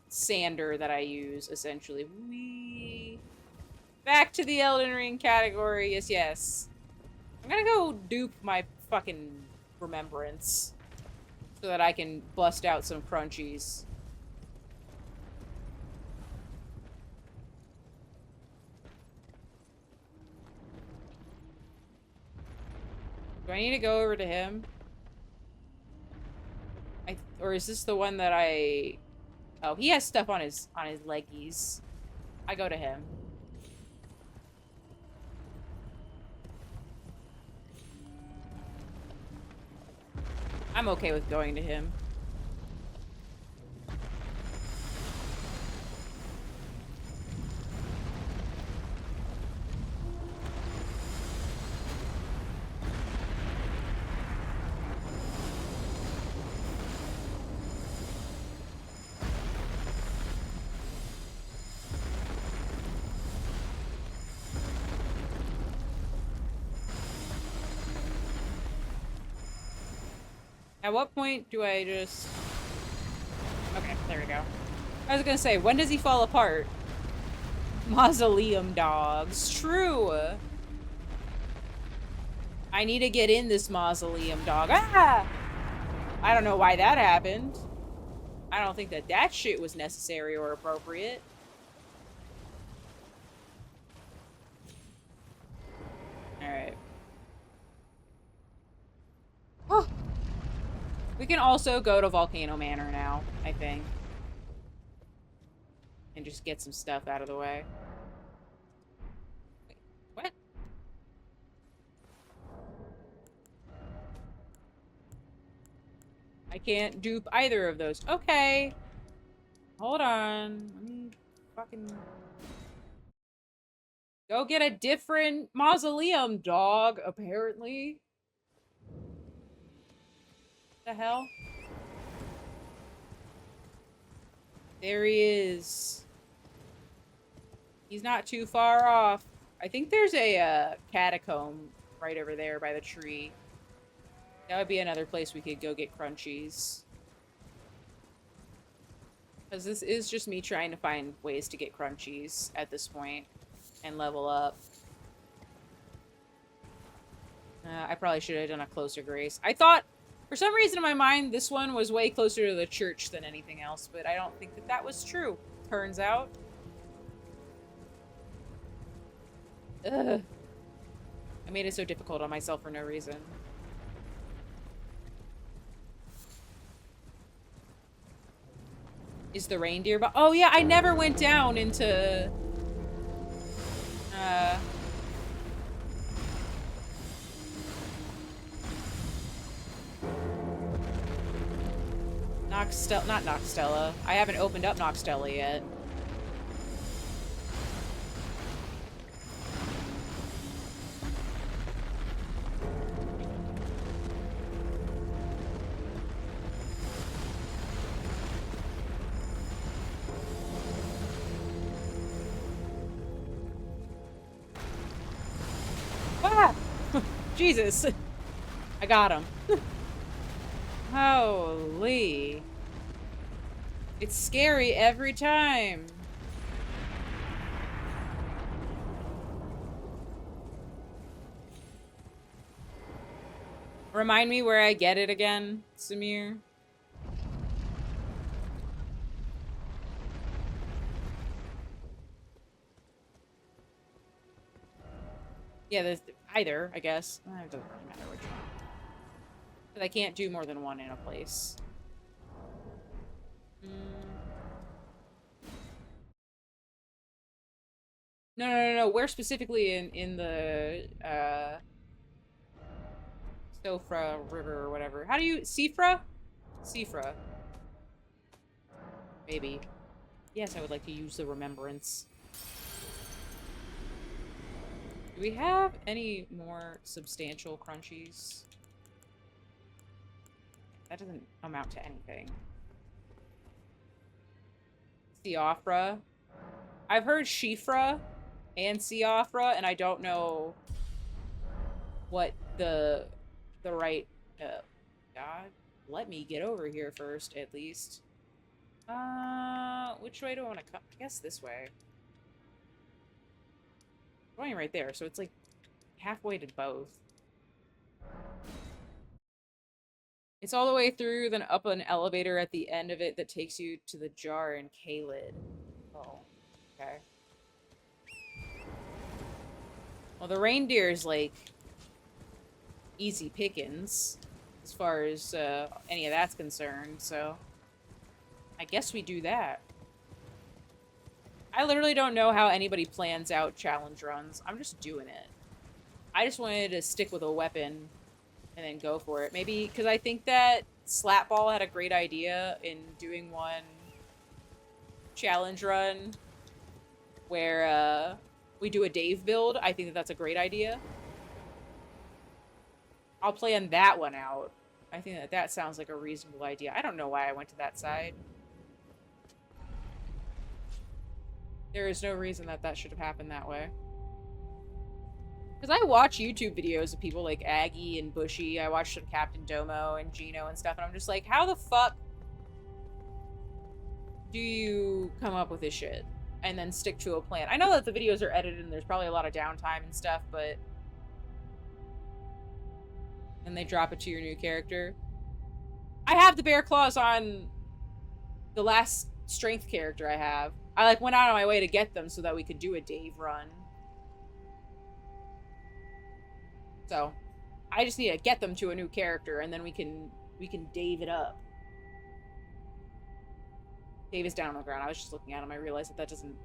sander that I use essentially. Whee. Back to the Elden Ring category. Yes. I'm gonna go dupe my fucking remembrance so that I can bust out some crunchies. Do I need to go over to him? Or is this the one that I... Oh, he has stuff on his leggies. I go to him. I'm okay with going to him. At what point do I just... Okay, there we go. I was gonna say, when does he fall apart? Mausoleum dogs. True! I need to get in this mausoleum dog. Ah! I don't know why that happened. I don't think that shit was necessary or appropriate. Alright. Oh! We can also go to Volcano Manor now, I think. And just get some stuff out of the way. Wait, what? I can't dupe either of those. Okay. Hold on. Let me fucking... Go get a different mausoleum dog, apparently. What the hell? There he is. He's not too far off. I think there's a catacomb right over there by the tree. That would be another place we could go get crunchies. Because this is just me trying to find ways to get crunchies at this point and level up. I probably should have done a closer grace. I thought, for some reason in my mind, this one was way closer to the church than anything else, but I don't think that that was true. Turns out. Ugh. I made it so difficult on myself for no reason. Is the reindeer, but oh yeah, I never went down into not Noxtella. I haven't opened up Noxtella yet. Ah! Jesus. I got him. Holy. It's scary every time. Remind me where I get it again, Samir. Yeah, there's either, I guess. It doesn't really matter which one. But I can't do more than one in a place. No. Where specifically in the Sofra River or whatever? How do you Sifra? Sifra. Maybe. Yes, I would like to use the remembrance. Do we have any more substantial crunchies? That doesn't amount to anything. Siofra. I've heard Shifra and Siofra, and I don't know what the right God, let me get over here first, at least. Which way do I want to come? I guess this way. Going right there, so it's like halfway to both. It's all the way through, then up an elevator at the end of it that takes you to the jar in Kaled. Oh, okay. Well, the reindeer's like easy pickings as far as any of that's concerned, so I guess we do that. I literally don't know how anybody plans out challenge runs. I'm just doing it. I just wanted to stick with a weapon and then go for it. Maybe because I think that Slapball had a great idea in doing one challenge run where we do a Dave build. I think that that's a great idea. I'll plan that one out. I think that that sounds like a reasonable idea. I don't know why I went to that side. There is no reason that that should have happened that way. Because I watch YouTube videos of people like Aggie and Bushy. I watch some Captain Domo and Gino and stuff, and I'm just like, how the fuck do you come up with this shit and then stick to a plan? I know that the videos are edited and there's probably a lot of downtime and stuff, but... And they drop it to your new character. I have the bear claws on the last strength character I have. I like went out of my way to get them so that we could do a Dave run. So, I just need to get them to a new character, and then we can Dave it up. Dave is down on the ground. I was just looking at him. I realized that that doesn't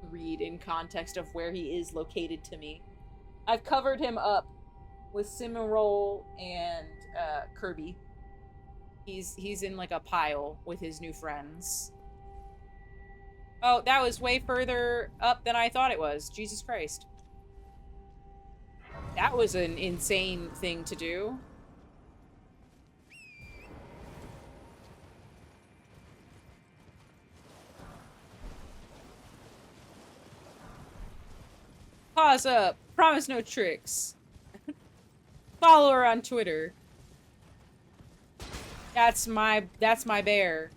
read in context of where he is located to me. I've covered him up with Cimarol and Kirby. He's in like a pile with his new friends. Oh, that was way further up than I thought it was. Jesus Christ. That was an insane thing to do. Pause up. Promise no tricks. Follow her on Twitter. That's my bear.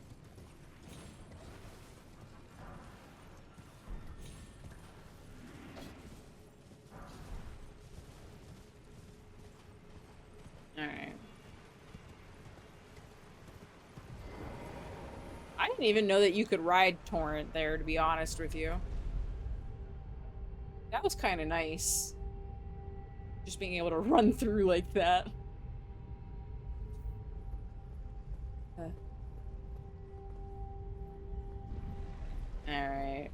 Alright. I didn't even know that you could ride Torrent there, to be honest with you. That was kind of nice. Just being able to run through like that. Alright.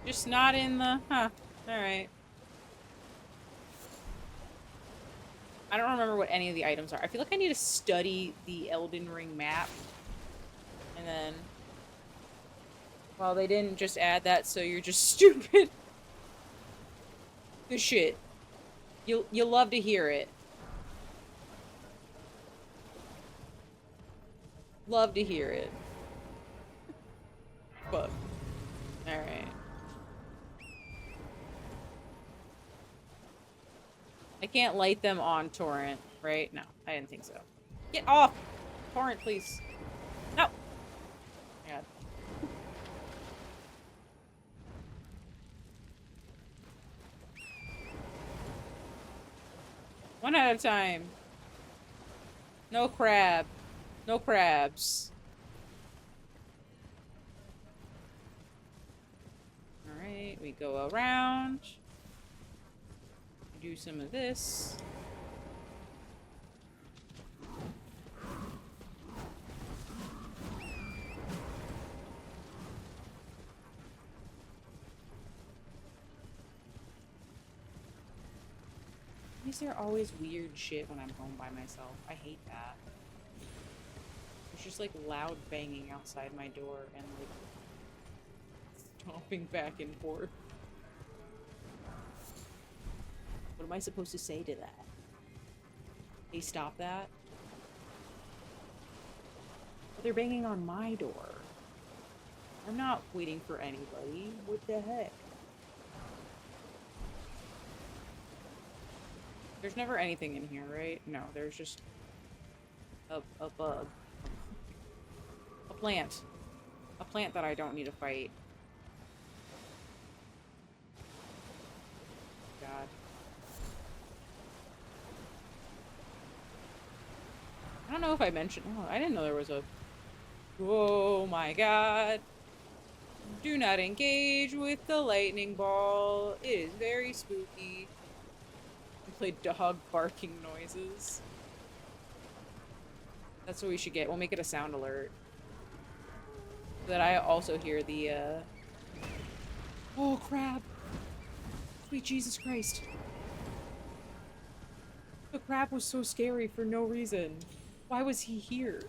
Just not in the... Huh. Alright. I don't remember what any of the items are. I feel like I need to study the Elden Ring map. And then... Well, they didn't just add that, so you're just stupid. Good shit. You'll love to hear it. Love to hear it. Fuck. Alright. I can't light them on torrent, right? No, I didn't think so. Get off! Torrent, please. No! Oh my God. One at a time. No crab. No crabs. Alright, we go around. Do some of this. Why is there always weird shit when I'm home by myself? I hate that. There's just like loud banging outside my door and like stomping back and forth. What am I supposed to say to that? Hey, stop that. But they're banging on my door. I'm not waiting for anybody. What the heck? There's never anything in here, right? No, there's just a bug. A plant. A plant that I don't need to fight. God. I don't know if I mentioned... Oh, I didn't know there was a... Oh my God. Do not engage with the lightning ball. It is very spooky. And play dog barking noises. That's what we should get. We'll make it a sound alert. So that I also hear the, Oh, crab! Sweet Jesus Christ. The crab was so scary for no reason. Why was he here?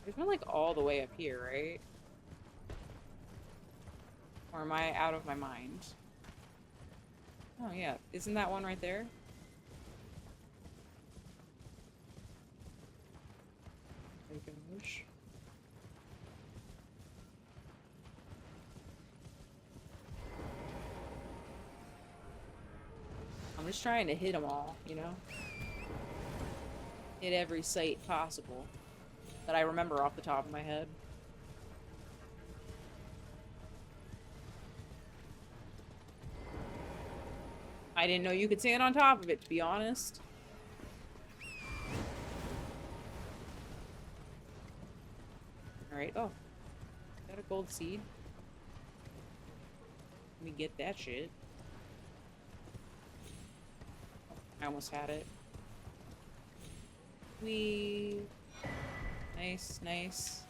There's one, like, all the way up here, right? Or am I out of my mind? Oh, yeah. Isn't that one right there? Oh, gosh. I'm just trying to hit them all, you know? Hit every site possible that I remember off the top of my head. I didn't know you could stand on top of it, to be honest. Alright, oh. Got a gold seed. Let me get that shit. I almost had it. Nice, nice.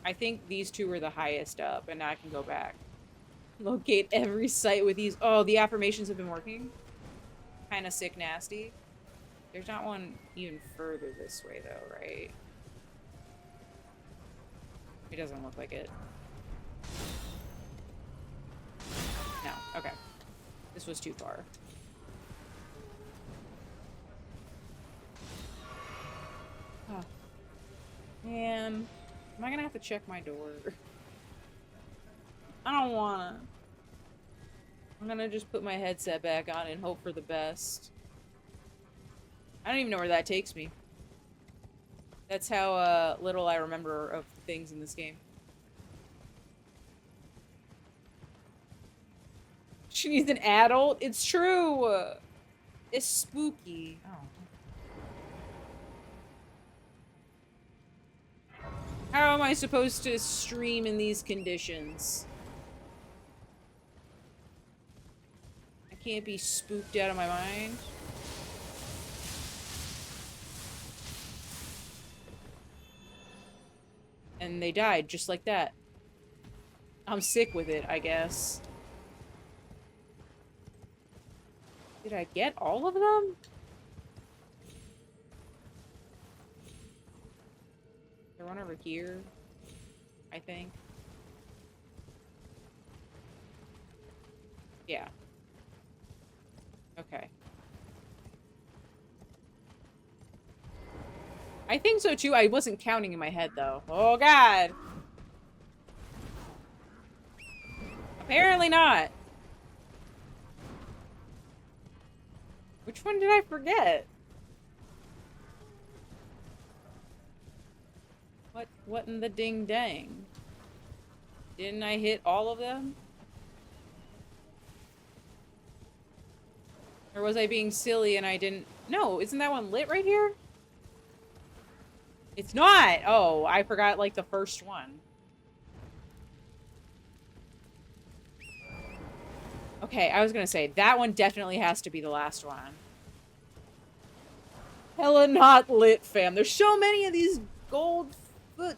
I think these two were the highest up, and now I can go back. Locate every site with these. Oh, the affirmations have been working. Kind of sick nasty. There's not one even further this way, though, right? It doesn't look like it. No, okay. This was too far. Oh. Man, am I gonna have to check my door? I don't wanna. I'm gonna just put my headset back on and hope for the best. I don't even know where that takes me. That's how little I remember of things in this game. She needs an adult? It's true! It's spooky. Oh. How am I supposed to stream in these conditions? I can't be spooked out of my mind. and they died just like that. I'm sick with it, I guess. Did I get all of them? There one over here, I think. Yeah. Okay. I think so too. I wasn't counting in my head though. Oh god. Apparently not. Which one did I forget? What in the ding dang? Didn't I hit all of them? Or was I being silly and I didn't... No, isn't that one lit right here? It's not! Oh, I forgot, like, the first one. Okay, I was gonna say, that one definitely has to be the last one. Hella not lit, fam. There's so many of these gold foot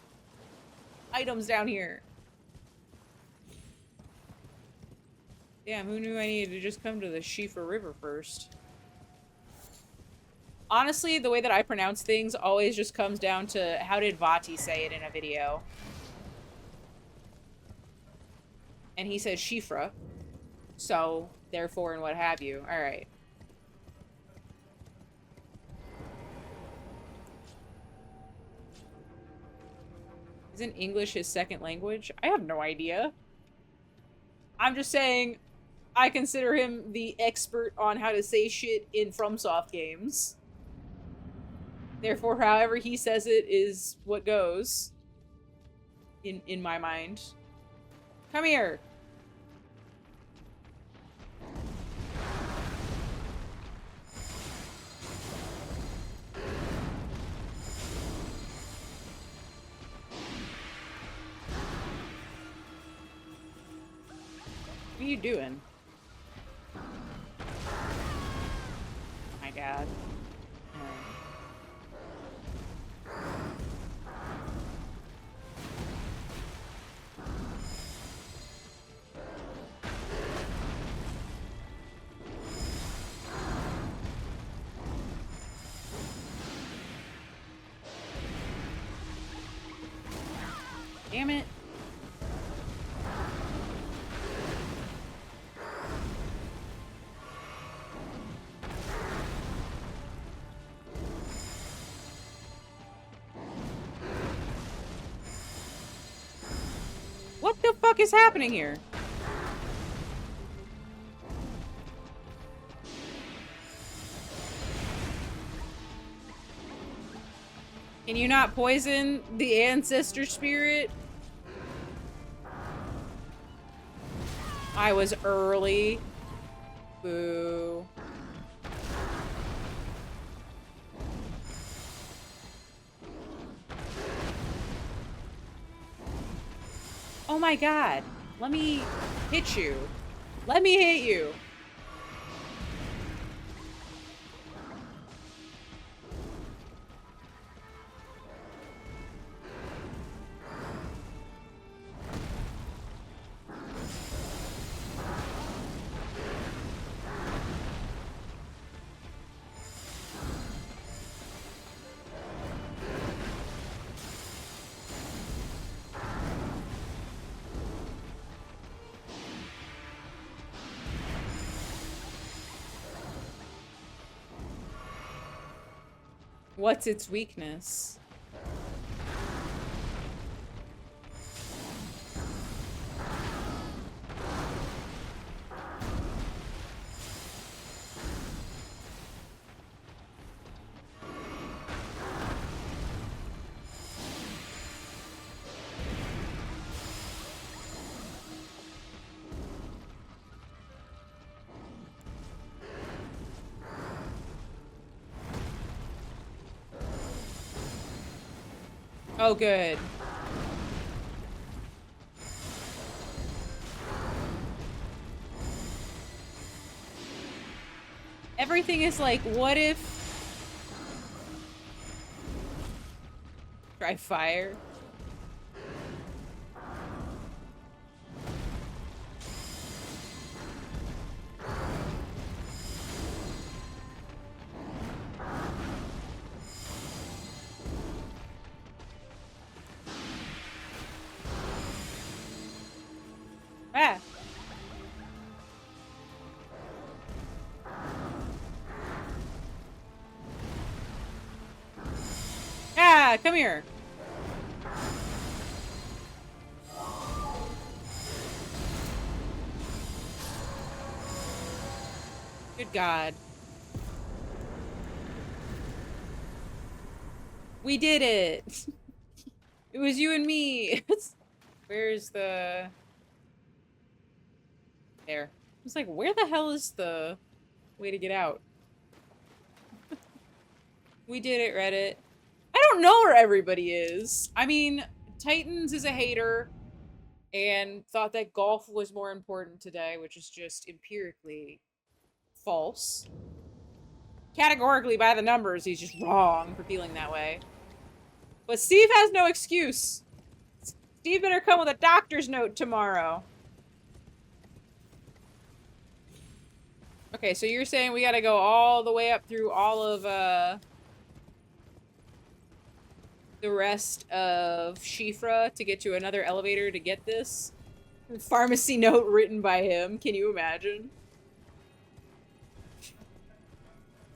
items down here. Damn, who knew I needed to just come to the Shifa River first? Honestly, the way that I pronounce things always just comes down to how did Vati say it in a video. And he says Shifra. So, therefore, and what have you. Alright. Isn't English his second language? I have no idea. I'm just saying, I consider him the expert on how to say shit in FromSoft games. Therefore, however he says it is what goes. In my mind. Come here! What are you doing? My god. Damn it. What the fuck is happening here? Can you not poison the ancestor spirit? I was early. Boo. Oh my god. Let me hit you. Let me hit you. What's its weakness? Oh, good. Everything is like, what if... Try fire? Yeah, come here. Good God. We did it. It was you and me. Where's the... There. It's like, where the hell is the way to get out? We did it, Reddit. I don't know where everybody is. I mean, Titans is a hater and thought that golf was more important today, which is just empirically false. Categorically, by the numbers, he's just wrong for feeling that way. But Steve has no excuse. Steve better come with a doctor's note tomorrow. Okay, so you're saying we gotta go all the way up through all of, the rest of Shifra to get to another elevator to get this? Pharmacy note written by him. Can you imagine?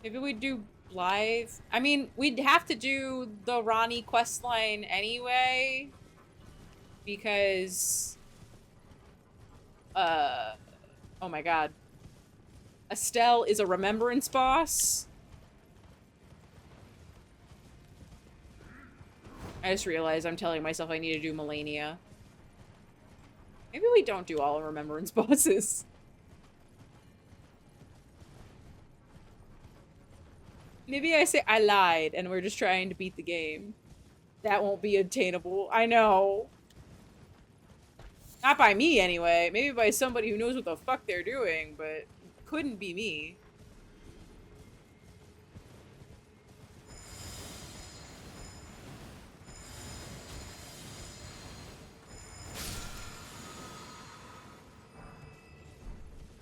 Maybe we'd do Blythe. I mean, we'd have to do the Ronnie questline anyway. Because... oh my god. Estelle is a remembrance boss. I just realized I'm telling myself I need to do Melania. Maybe we don't do all remembrance bosses. Maybe I say I lied and we're just trying to beat the game. That won't be attainable. I know. Not by me anyway. Maybe by somebody who knows what the fuck they're doing, but couldn't be me.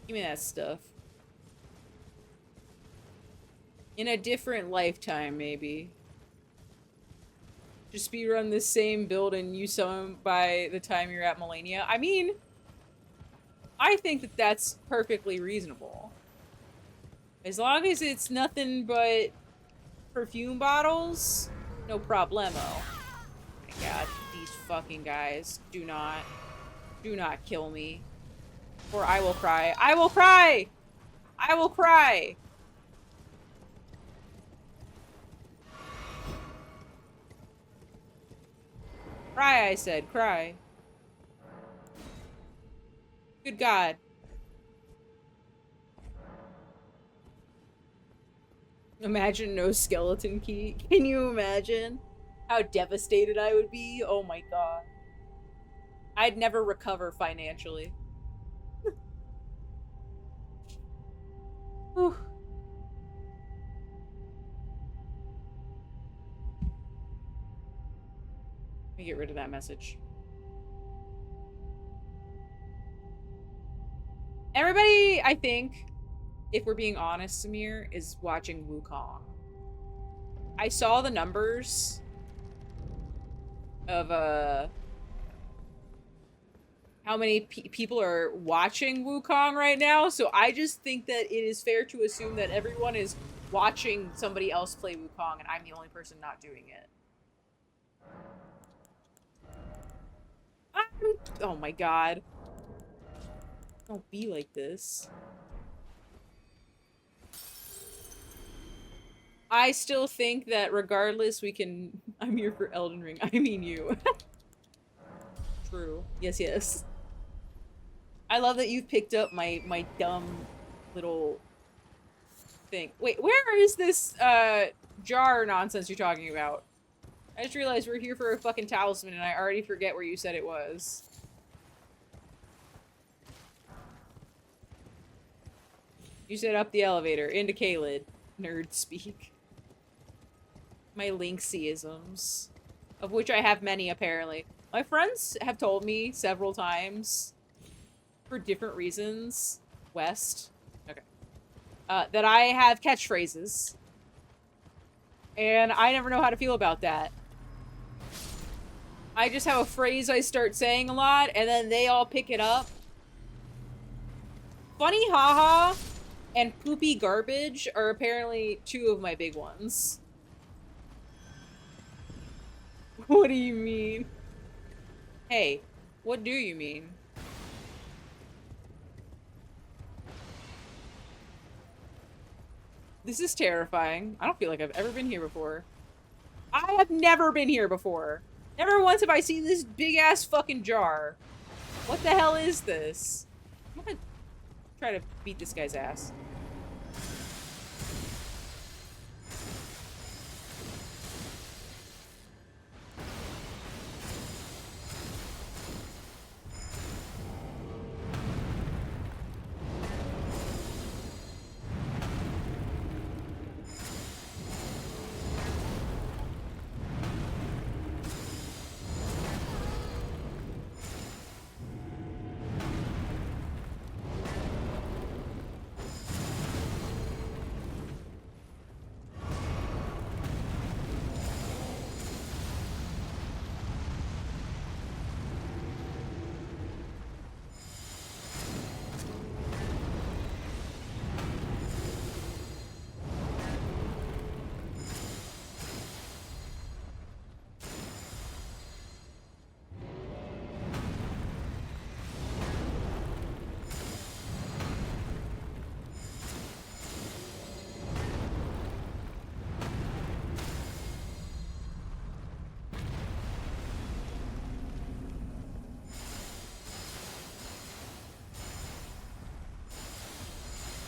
Give me that stuff. In a different lifetime, maybe. Just speedrun the same build and use some by the time you're at Melania. I mean, I think that that's perfectly reasonable. As long as it's nothing but perfume bottles, no problemo. Oh my god, these fucking guys. Do not kill me. Or I will cry. I will cry! I will cry! Cry, I said. Cry. Good God. Imagine no skeleton key. Can you imagine how devastated I would be? Oh my god. I'd never recover financially. Whew. Let me get rid of that message. Everybody, I think, if we're being honest, Samir, is watching Wukong. I saw the numbers of, how many people are watching Wukong right now, so I just think that it is fair to assume that everyone is watching somebody else play Wukong, and I'm the only person not doing it. Oh my god. Don't be like this. I still think that regardless we can... I'm here for Elden Ring. I mean you. True. Yes, yes. I love that you've picked up my dumb little thing. Wait, where is this jar nonsense you're talking about? I just realized we're here for a fucking talisman and I already forget where you said it was. You said up the elevator, into Kaled. Nerd speak. My Lynxiisms. Of which I have many, apparently. My friends have told me several times, for different reasons, West, okay, that I have catchphrases. And I never know how to feel about that. I just have a phrase I start saying a lot, and then they all pick it up. Funny haha and poopy garbage are apparently two of my big ones. What do you mean? Hey, what do you mean? This is terrifying. I don't feel like I've ever been here before. I have never been here before. Never once have I seen this big ass fucking jar. What the hell is this? I'm gonna try to beat this guy's ass.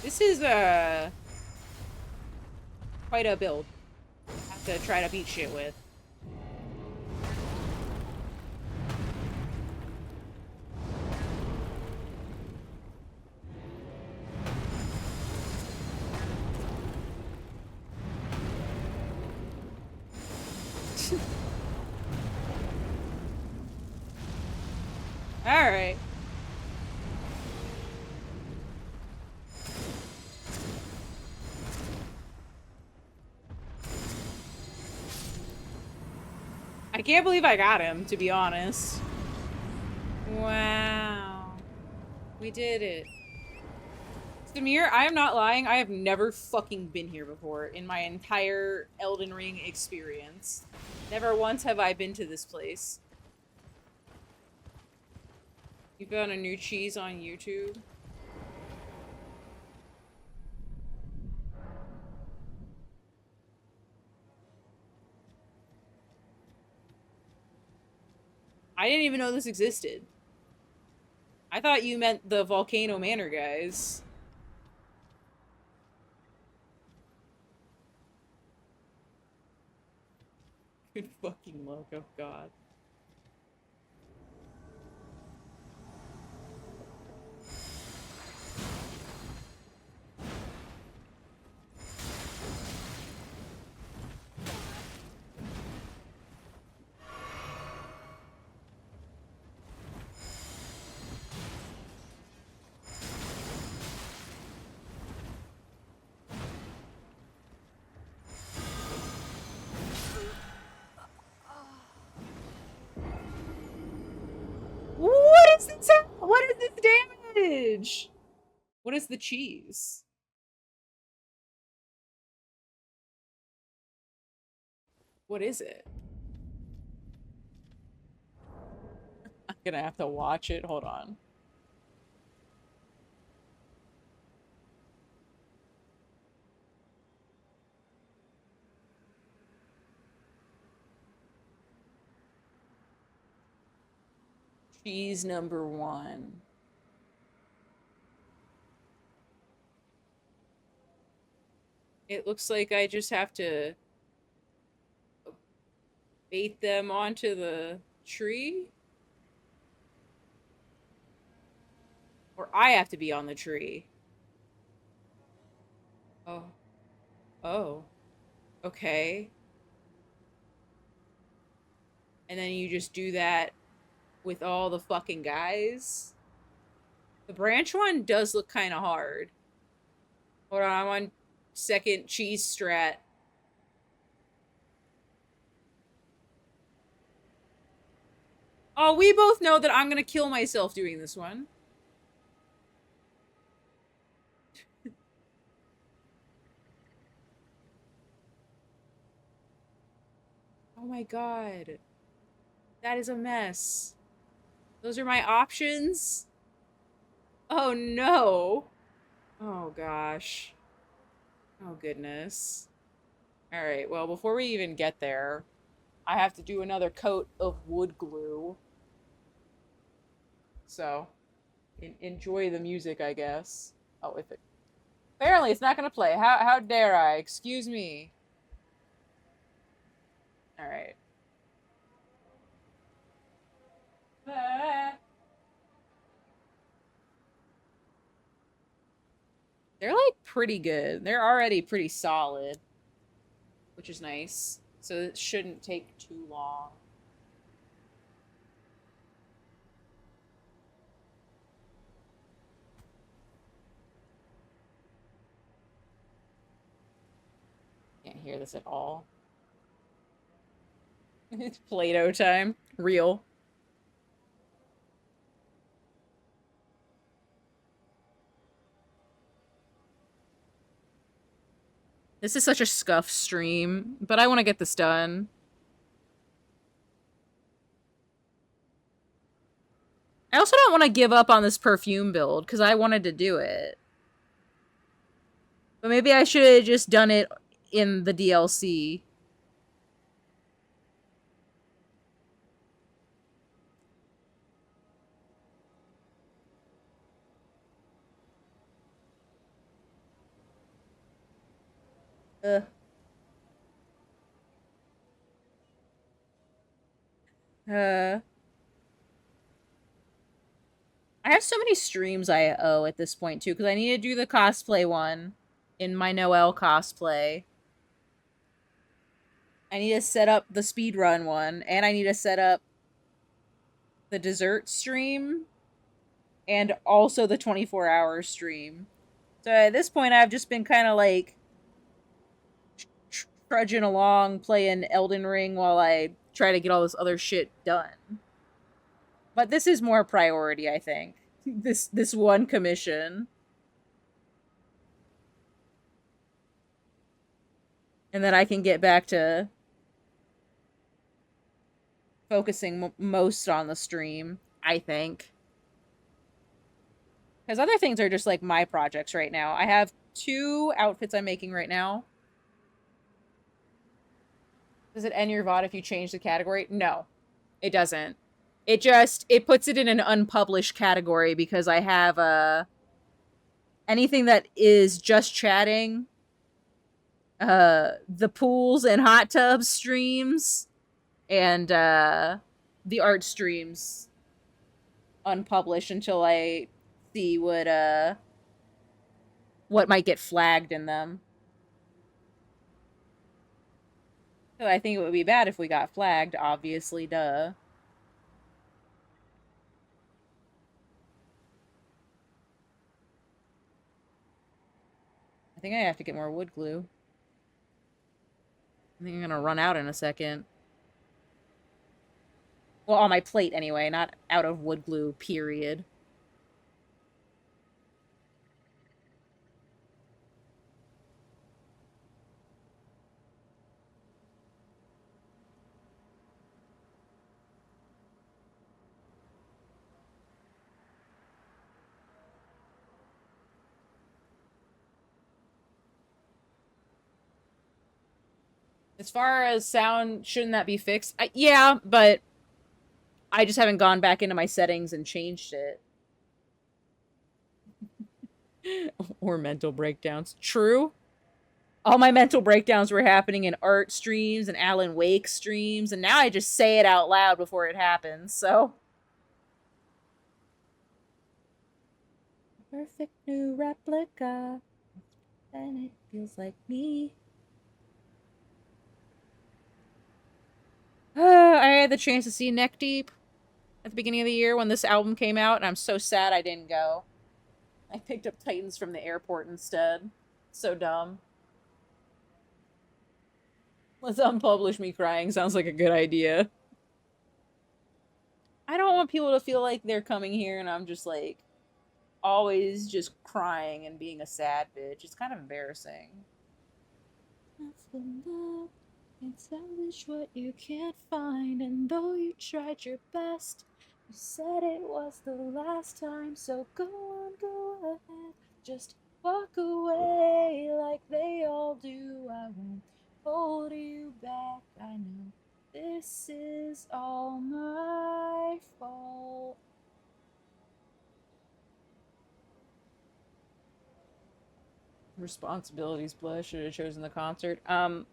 This is quite a build. Have to try to beat shit with. Alright. I can't believe I got him, to be honest. Wow. We did it. Samir, I am not lying. I have never fucking been here before in my entire Elden Ring experience. Never once have I been to this place. You found a new cheese on YouTube? I didn't even know this existed. I thought you meant the Volcano Manor guys. Good fucking luck, oh god. What is this? What is this damage? What is the cheese? What is it? I'm gonna have to watch it. Hold on. Cheese number 1. It looks like I just have to bait them onto the tree? Or I have to be on the tree? Oh. Oh. Okay. And then you just do that with all the fucking guys? The branch one does look kind of hard. Hold on, I'm on second cheese strat. Oh, we both know that I'm gonna kill myself doing this one. Oh my god. That is a mess. Those are my options? Oh no. Oh gosh. Oh goodness. Alright, well, before we even get there, I have to do another coat of wood glue. So, enjoy the music, I guess. Oh, if it... Apparently, it's not gonna play. How dare I? Excuse me. Alright. They're, like, pretty good. They're already pretty solid, which is nice. So it shouldn't take too long. Can't hear this at all. It's Play-Doh time. Real. This is such a scuff stream, but I want to get this done. I also don't want to give up on this perfume build, because I wanted to do it. But maybe I should have just done it in the DLC. Ugh. I have so many streams I owe at this point, too, because I need to do the cosplay one in my Noelle cosplay. I need to set up the speedrun one, and I need to set up the dessert stream, and also the 24-hour stream. So at this point, I've just been kind of, like, trudging along, playing Elden Ring while I try to get all this other shit done. But this is more priority, I think. This one commission. And then I can get back to focusing most on the stream, I think. Because other things are just, like, my projects right now. I have 2 outfits I'm making right now. Does it end your VOD if you change the category? No, it doesn't. It puts it in an unpublished category because I have, anything that is just chatting, the pools and hot tubs streams, and, the art streams unpublished until I see what might get flagged in them. So I think it would be bad if we got flagged, obviously, duh. I think I have to get more wood glue. I think I'm gonna run out in a second. Well, on my plate anyway, not out of wood glue, period. As far as sound, shouldn't that be fixed? Yeah, but I just haven't gone back into my settings and changed it. Or mental breakdowns. True. All my mental breakdowns were happening in art streams and Alan Wake streams, and now I just say it out loud before it happens, so. Perfect new replica. And it feels like me. I had the chance to see Neck Deep at the beginning of the year when this album came out, and I'm so sad I didn't go. I picked up Titans from the airport instead. So dumb. Let's unpublish me crying. Sounds like a good idea. I don't want people to feel like they're coming here and I'm just, like, always just crying and being a sad bitch. It's kind of embarrassing. Can't salvage what you can't find, and though you tried your best, you said it was the last time, so go on, go ahead. Just walk away like they all do. I won't hold you back. I know this is all my fault. Responsibilities, Blush. Should have chosen the concert.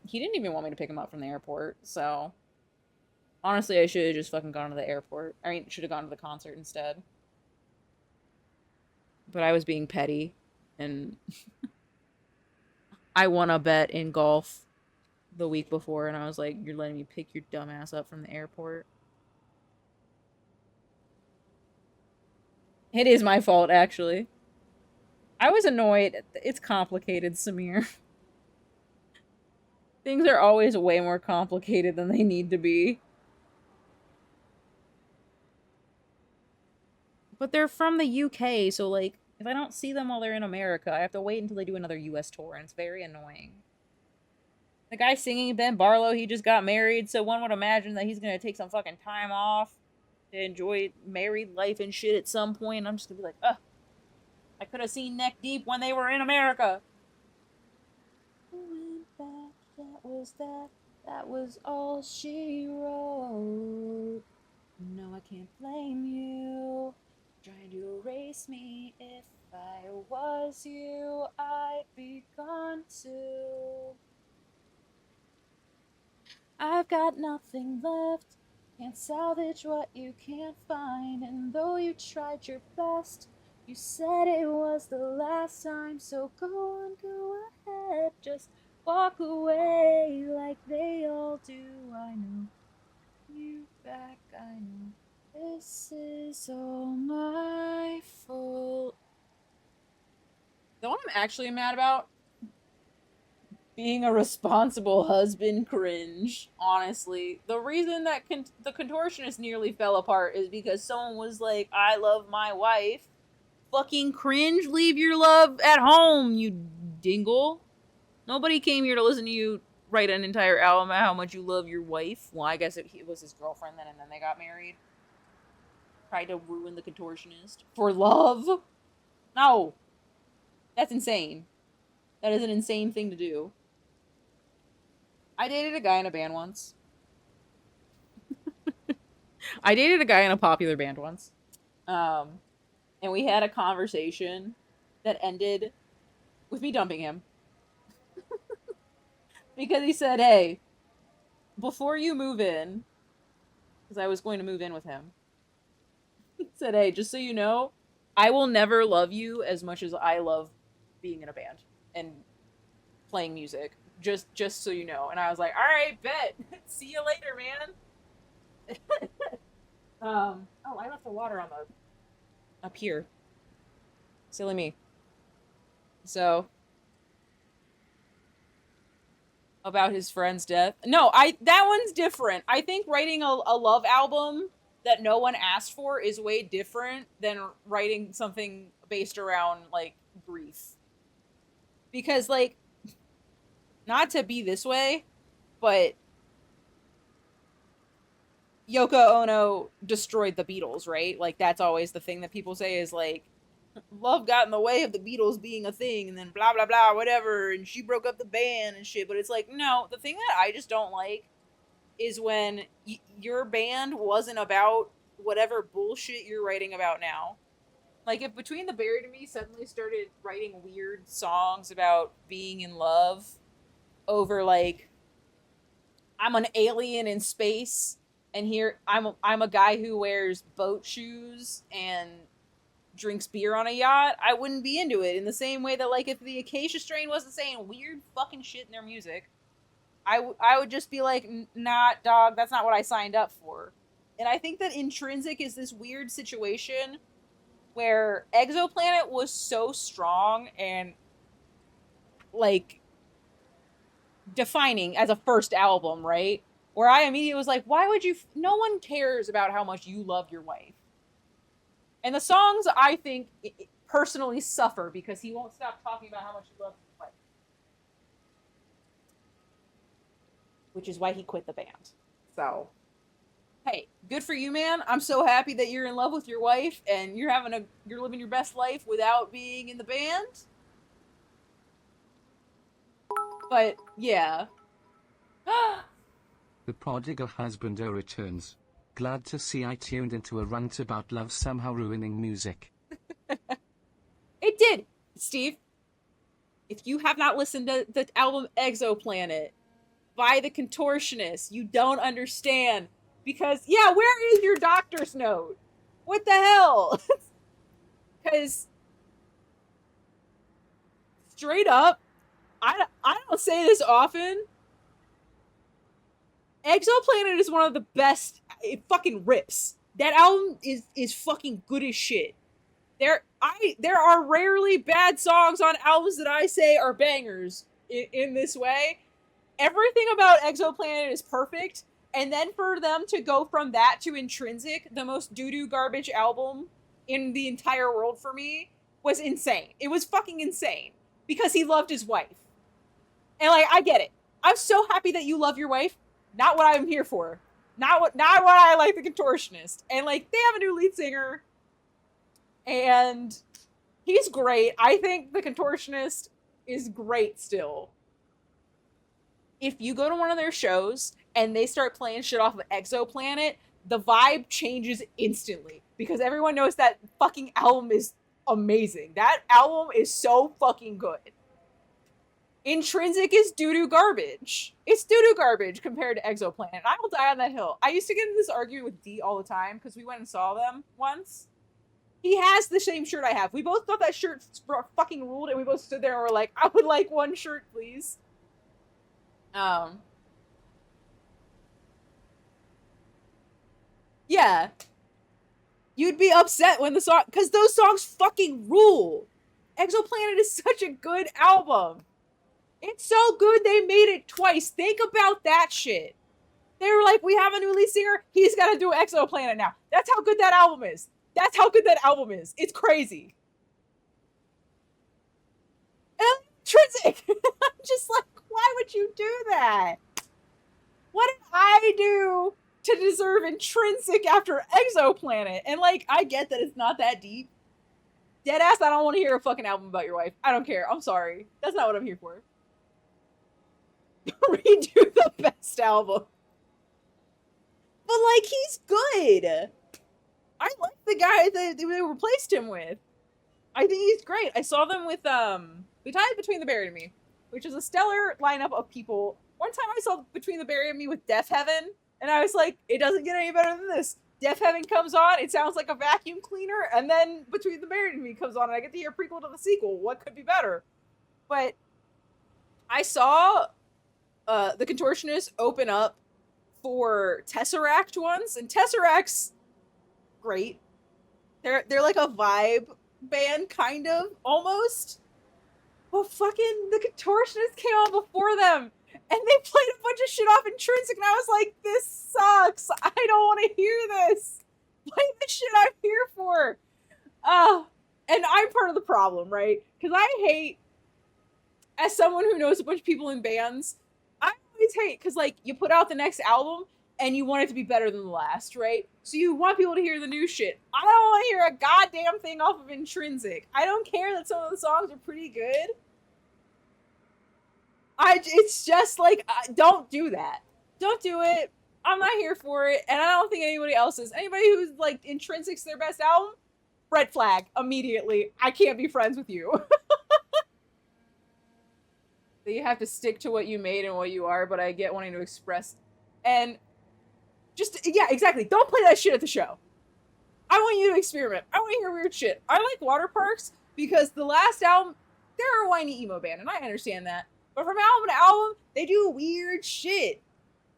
He didn't even want me to pick him up from the airport, so honestly, I should have just fucking gone to the airport. I mean, should have gone to the concert instead. But I was being petty, and I won a bet in golf the week before, and I was like, "You're letting me pick your dumb ass up from the airport." It is my fault, actually. I was annoyed. It's complicated, Samir. Things are always way more complicated than they need to be. But they're from the UK, so like, if I don't see them while they're in America, I have to wait until they do another US tour, and it's very annoying. The guy singing, Ben Barlow, he just got married, so one would imagine that he's gonna take some fucking time off to enjoy married life and shit at some point. I'm just gonna be like, ugh, I could have seen Neck Deep when they were in America. Went back, that was all she wrote. No, I can't blame you, trying to erase me. If I was you, I'd be gone too. I've got nothing left, can't salvage what you can't find, and though you tried your best, you said it was the last time, so go on, go ahead, just walk away like they all do. I know you back, I know this is all my fault. The one I'm actually mad about, being a responsible husband, cringe, honestly. The reason that the contortionist nearly fell apart is because someone was like, I love my wife. Fucking cringe, leave your love at home, you dingle. Nobody came here to listen to you write an entire album about how much you love your wife. Well, I guess it was his girlfriend then, and then they got married. Tried to ruin the contortionist. For love? No. That's insane. That is an insane thing to do. I dated a guy in a band once. I dated a guy in a popular band once. Um, and we had a conversation that ended with me dumping him. Because he said, hey, before you move in, because I was going to move in with him, he said, hey, just so you know, I will never love you as much as I love being in a band and playing music. Just so you know. And I was like, all right, bet. See you later, man. Oh, I left the water on the up here. Silly me. So about his friend's death. No, that one's different. I think writing a love album that no one asked for is way different than writing something based around like grief. Because like, not to be this way, but Yoko Ono destroyed the Beatles, right? Like that's always the thing that people say is like, love got in the way of the Beatles being a thing, and then blah blah blah whatever, and she broke up the band and shit. But it's like, no, the thing that I just don't like is when your band wasn't about whatever bullshit you're writing about now. Like if Between the Buried and Me suddenly started writing weird songs about being in love over like, I'm an alien in space, and here I'm a guy who wears boat shoes and drinks beer on a yacht, I wouldn't be into it. In the same way that like if the Acacia Strain wasn't saying weird fucking shit in their music, I would just be like, nah, dog, that's not what I signed up for. And I think that Intrinsic is this weird situation where Exoplanet was so strong and like defining as a first album, right? Where I immediately was like, why would you? No one cares about how much you love your wife. And the songs, I think, personally suffer because he won't stop talking about how much he loves his wife. which is why he quit the band. So, hey, good for you, man. I'm so happy that you're in love with your wife and you're living your best life without being in the band. But yeah. The prodigal husband returns. Glad to see I tuned into a rant about love somehow ruining music. It did, Steve. If you have not listened to the album Exoplanet by The Contortionist, you don't understand. Because, yeah, where is your doctor's note? What the hell? Because, straight up, I don't say this often. Exoplanet is one of the best. It fucking rips. That album is fucking good as shit. There are rarely bad songs on albums that I say are bangers in this way. Everything about Exoplanet is perfect, and then for them to go from that to Intrinsic, the most doo-doo garbage album in the entire world for me, was insane. It was fucking insane. Because he loved his wife. And like, I get it. I'm so happy that you love your wife. Not what I'm here for. Not what I like The Contortionist. And like, they have a new lead singer. And he's great. I think The Contortionist is great still. If you go to one of their shows and they start playing shit off of Exoplanet, the vibe changes instantly. Because everyone knows that fucking album is amazing. That album is so fucking good. Intrinsic is doo-doo garbage. It's doo-doo garbage compared to Exoplanet. I will die on that hill. I used to get in this argument with D all the time because we went and saw them once. He has the same shirt I have. We both thought that shirt fucking ruled, and we both stood there and were like, I would like one shirt, please. Yeah. You'd be upset when the song, because those songs fucking rule. Exoplanet is such a good album. It's so good they made it twice. Think about that shit. They were like, we have a new lead singer. He's got to do Exoplanet now. That's how good that album is. That's how good that album is. It's crazy. And Intrinsic. I'm just like, why would you do that? What did I do to deserve Intrinsic after Exoplanet? And like, I get that it's not that deep. Deadass, I don't want to hear a fucking album about your wife. I don't care. I'm sorry. That's not what I'm here for. Redo the best album. But like, he's good. I like the guy that they replaced him with. I think he's great. I saw them with The Tie Between the Buried and Me, which is a stellar lineup of people. One time I saw Between the Buried and Me with Death Heaven, and I was like, it doesn't get any better than this. Death Heaven comes on, it sounds like a vacuum cleaner, and then Between the Buried and Me comes on, and I get to hear a prequel to the sequel. What could be better? But I saw The Contortionist open up for Tesseract once, and Tesseract's great. They're like a vibe band, kind of, almost. But fucking The Contortionist came on before them, and they played a bunch of shit off Intrinsic, and I was like, this sucks. I don't want to hear this. Play the shit I'm here for. And I'm part of the problem, right? Because I hate, as someone who knows a bunch of people in bands, I always hate, because like, you put out the next album, and you want it to be better than the last, right? So you want people to hear the new shit. I don't want to hear a goddamn thing off of Intrinsic. I don't care that some of the songs are pretty good. It's just like, don't do that. Don't do it. I'm not here for it, and I don't think anybody else is. Anybody who's like, Intrinsic's their best album, red flag immediately. I can't be friends with you. You have to stick to what you made and what you are, but I get wanting to express. And just, yeah, exactly. Don't play that shit at the show. I want you to experiment. I want to hear weird shit. I like Water Parks because the last album, they're a whiny emo band, and I understand that. But from album to album, they do weird shit.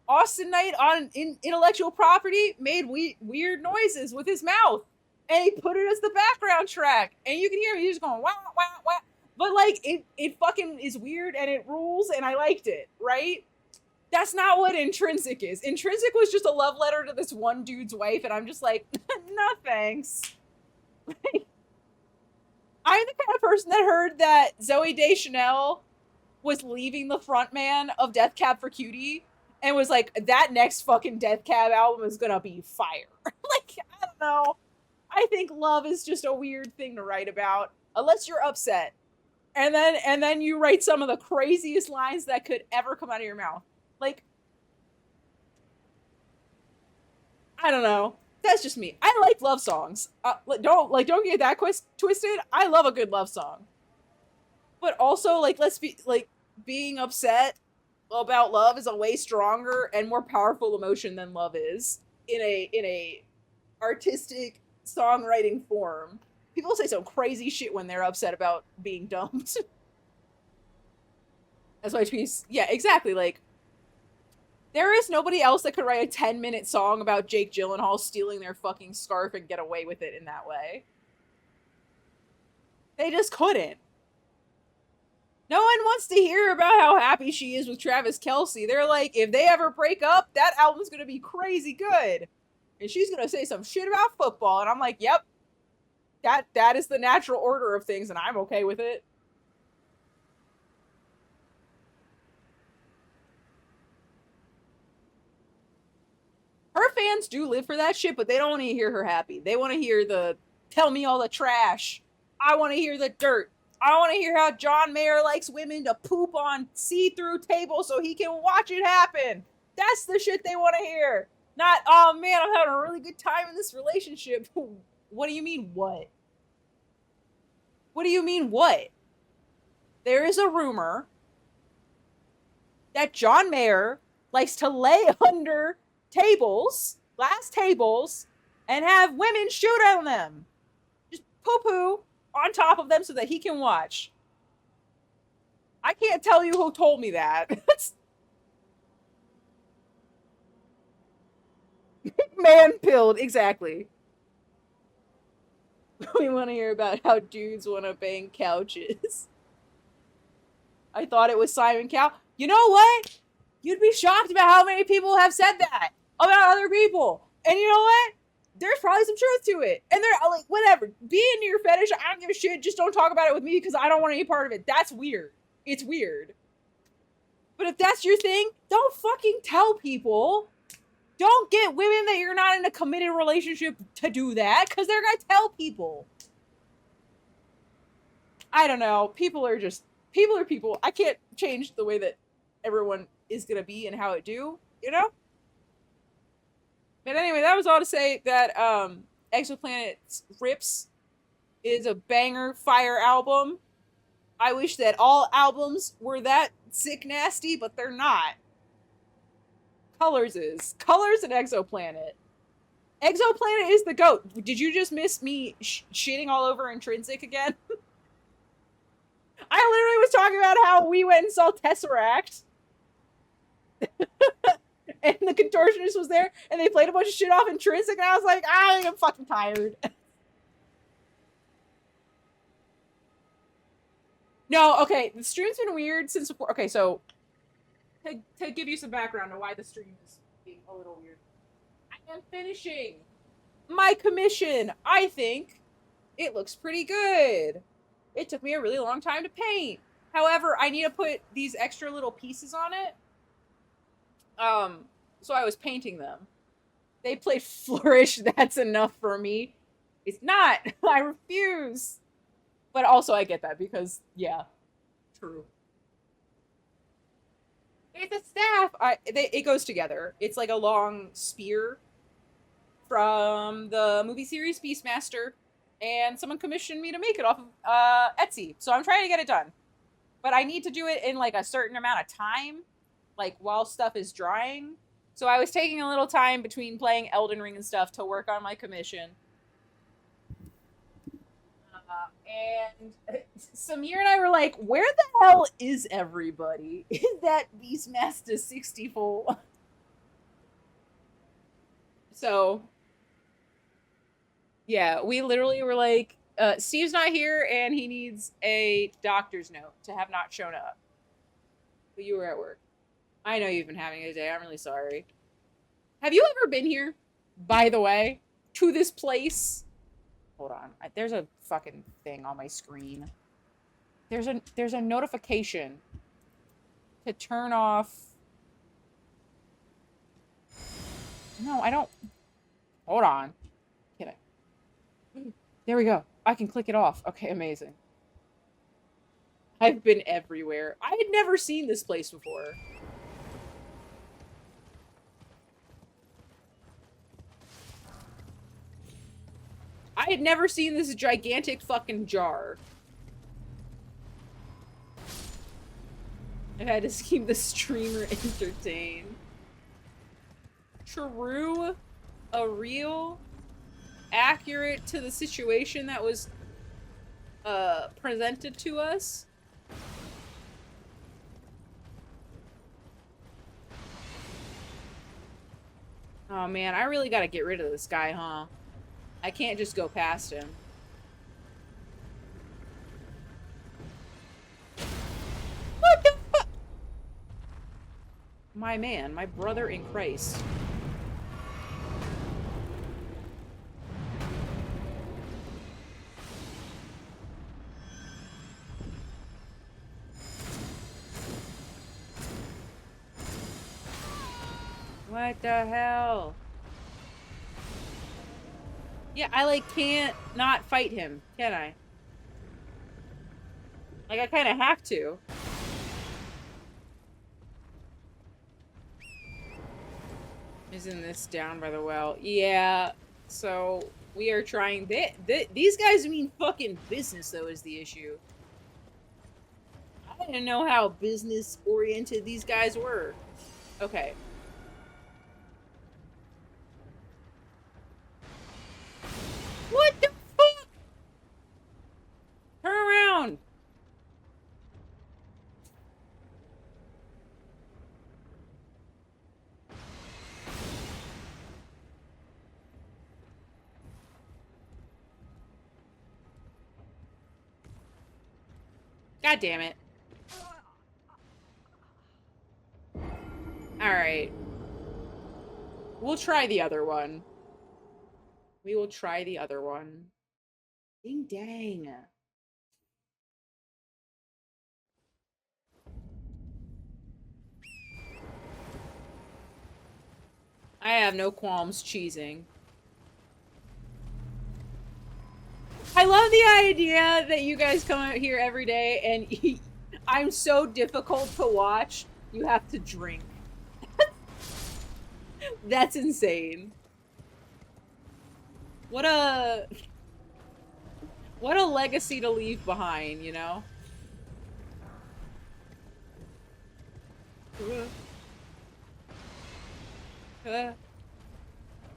Austin Knight on Intellectual Property made weird noises with his mouth. And he put it as the background track. And you can hear him, he's just going, wah, wah, wah. But like, it fucking is weird and it rules, and I liked it, right? That's not what Intrinsic is. Intrinsic was just a love letter to this one dude's wife, and I'm just like, no thanks. I'm the kind of person that heard that Zooey Deschanel was leaving the frontman of Death Cab for Cutie, and was like, that next fucking Death Cab album is gonna be fire. Like, I don't know. I think love is just a weird thing to write about, unless you're upset. And then you write some of the craziest lines that could ever come out of your mouth. Like, I don't know. That's just me. I like love songs. Don't get that twisted. I love a good love song. But also, like, let's be like, being upset about love is a way stronger and more powerful emotion than love is in a artistic songwriting form. People say some crazy shit when they're upset about being dumped. That's why tweets. Yeah, exactly. Like, there is nobody else that could write a 10-minute song about Jake Gyllenhaal stealing their fucking scarf and get away with it in that way. They just couldn't. No one wants to hear about how happy she is with Travis Kelce. They're like, if they ever break up, that album's gonna be crazy good. And she's gonna say some shit about football. And I'm like, yep. That is the natural order of things, and I'm okay with it. Her fans do live for that shit, but they don't want to hear her happy. They want to hear the tell me all the trash. I want to hear the dirt. I want to hear how John Mayer likes women to poop on see-through tables so he can watch it happen. That's the shit they want to hear. Not, oh man, I'm having a really good time in this relationship. What do you mean, what? What do you mean, what? There is a rumor that John Mayer likes to lay under tables, glass tables, and have women shoot on them. Just poo-poo on top of them so that he can watch. I can't tell you who told me that. Man-pilled, exactly. We want to hear about how dudes want to bang couches. I thought it was Simon Cowell. You know what? You'd be shocked about how many people have said that about other people. And you know what? There's probably some truth to it. And they're like, whatever. Be into your fetish. I don't give a shit. Just don't talk about it with me because I don't want any part of it. That's weird. It's weird. But if that's your thing, don't fucking tell people. Don't get women that you're not in a committed relationship to do that because they're going to tell people. I don't know. People are people. I can't change the way that everyone is going to be and how it do, you know? But anyway, that was all to say that Exoplanet Rips is a banger fire album. I wish that all albums were that sick nasty, but they're not. Colors is. Colors and Exoplanet. Exoplanet is the GOAT. Did you just miss me shitting all over Intrinsic again? I literally was talking about how we went and saw Tesseract. And the Contortionist was there, and they played a bunch of shit off Intrinsic, and I was like, I am fucking tired. No, okay, the stream's been weird since before. Okay, so to give you some background on why the stream is being a little weird. I am finishing my commission. I think it looks pretty good. It took me a really long time to paint. However, I need to put these extra little pieces on it. So I was painting them. They played Flourish. That's enough for me. It's not. I refuse. But also I get that because, yeah, true. It's a staff. It goes together. It's like a long spear from the movie series Beastmaster, and someone commissioned me to make it off of Etsy. So I'm trying to get it done. But I need to do it in like a certain amount of time, like while stuff is drying. So I was taking a little time between playing Elden Ring and stuff to work on my commission. And Samir and I were like, where the hell is everybody? Is that Beastmaster 64? So, yeah, we literally were like, Steve's not here and he needs a doctor's note to have not shown up. But you were at work. I know you've been having a day. I'm really sorry. Have you ever been here, by the way, to this place? Hold on. There's a fucking thing on my screen. There's a notification to turn off No, I don't. Hold on. Can I? There we go. I can click it off. Okay, amazing. I've been everywhere. I had never seen this place before. I had never seen this gigantic fucking jar. I've had to keep the streamer entertained. True, a real, accurate to the situation that was presented to us. Oh man, I really gotta get rid of this guy, huh? I can't just go past him. What the fuck? My man, my brother in Christ. What the hell? Yeah, I like can't not fight him, can I? Like I kind of have to. Isn't this down by the well? Yeah. So we are trying. These guys mean fucking business, though, is the issue. I didn't know how business oriented these guys were. Okay. What the fuck? Turn around. God damn it. Alright. We'll try the other one. We will try the other one. Ding dang. I have no qualms cheesing. I love the idea that you guys come out here every day and I'm so difficult to watch, you have to drink. That's insane. What a legacy to leave behind, you know?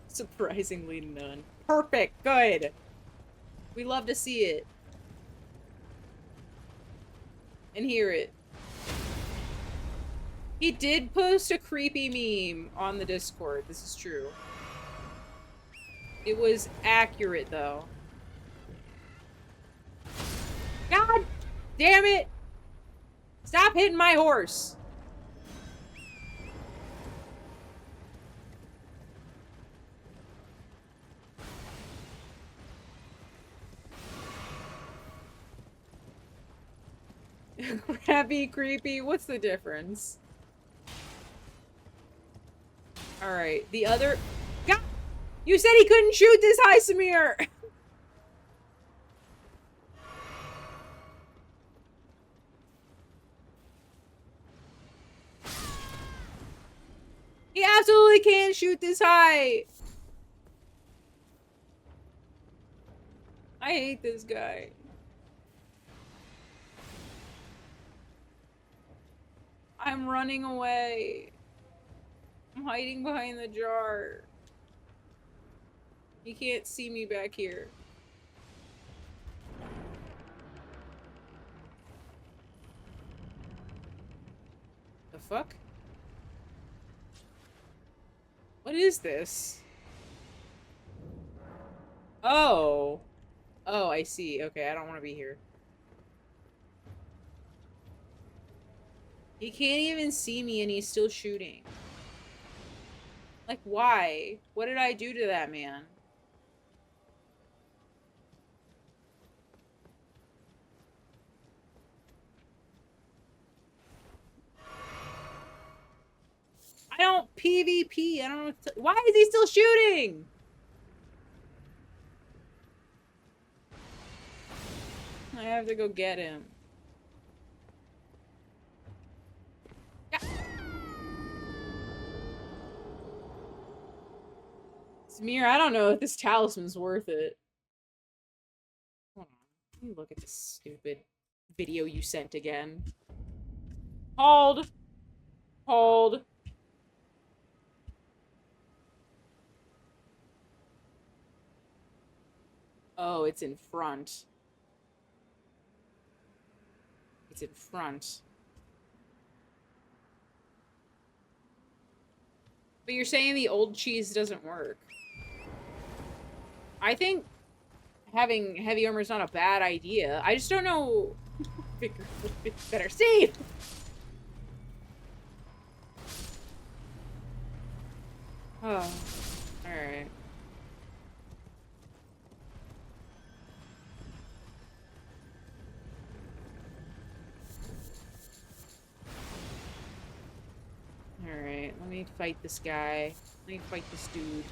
Surprisingly none. Perfect, good. We love to see it. And hear it. He did post a creepy meme on the Discord, this is true. It was accurate, though. God damn it! Stop hitting my horse! Crappy, creepy, what's the difference? Alright, the other... God! You said he couldn't shoot this high, Samir! He absolutely can't shoot this high! I hate this guy. I'm running away. I'm hiding behind the jar. He can't see me back here. The fuck? What is this? Oh. Oh, I see. Okay, I don't want to be here. He can't even see me and he's still shooting. Like, why? What did I do to that man? I don't PvP. I don't know what to... Why is he still shooting? I have to go get him. Yeah. Samir, I don't know if this talisman's worth it. Hold on. Let me look at this stupid video you sent again. Hold. Hold. Oh, it's in front. It's in front. But you're saying the old cheese doesn't work. I think having heavy armor is not a bad idea. I just don't know. Better save. Oh, all right. All right. Let me fight this guy. Let me fight this dude.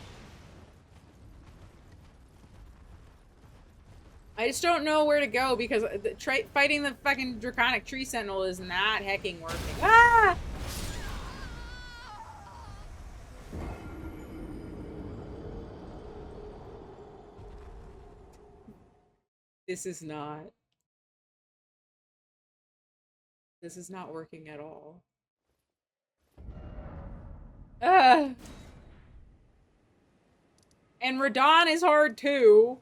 I just don't know where to go because fighting the fucking draconic tree sentinel is not hecking working. Ah! This is not. This is not working at all. Ah! And Radon is hard too.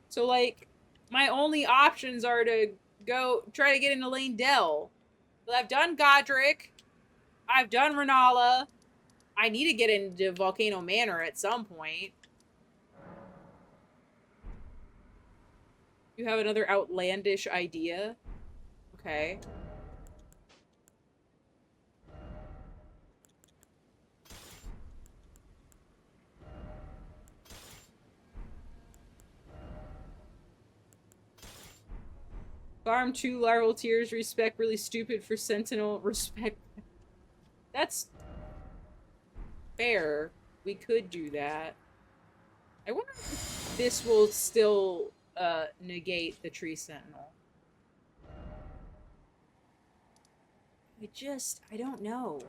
So like, my only options are to go try to get into Lane Dell. But I've done Godric. I've done Renala. I need to get into Volcano Manor at some point. You have another outlandish idea? Okay. Farm 2 larval tears, respect really stupid for Sentinel, respect. That's fair. We could do that. I wonder if this will still negate the tree sentinel. I don't know.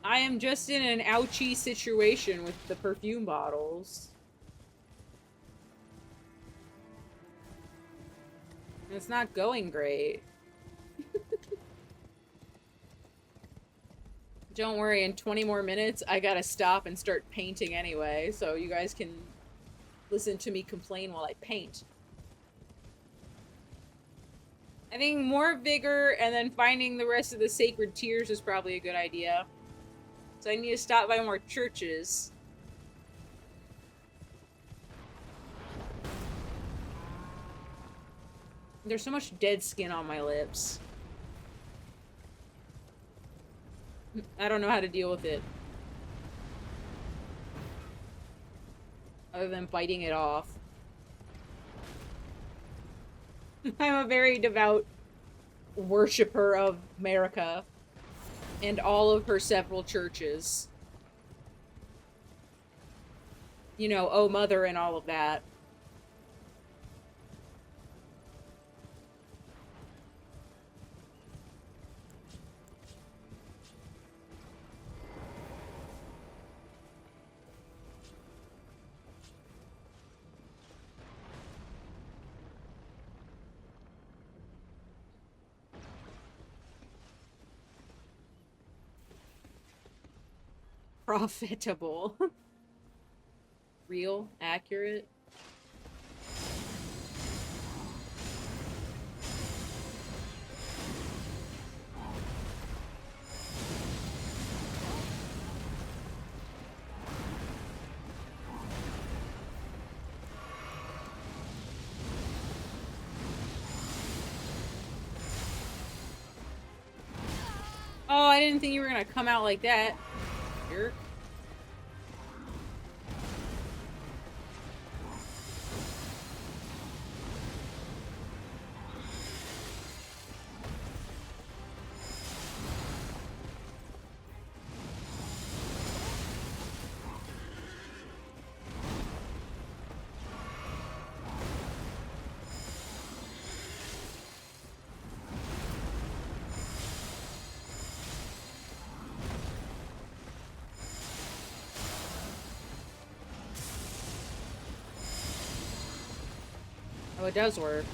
I am just in an ouchy situation with the perfume bottles. It's not going great. Don't worry, in 20 more minutes, I gotta stop and start painting anyway, so you guys can listen to me complain while I paint. I think more vigor and then finding the rest of the sacred tears is probably a good idea. So I need to stop by more churches. There's so much dead skin on my lips. I don't know how to deal with it. Other than biting it off. I'm a very devout worshipper of America and all of her several churches. You know, Oh Mother and all of that. Profitable. Real, accurate. Oh, I didn't think you were gonna come out like that. Jerk. Oh, it does work.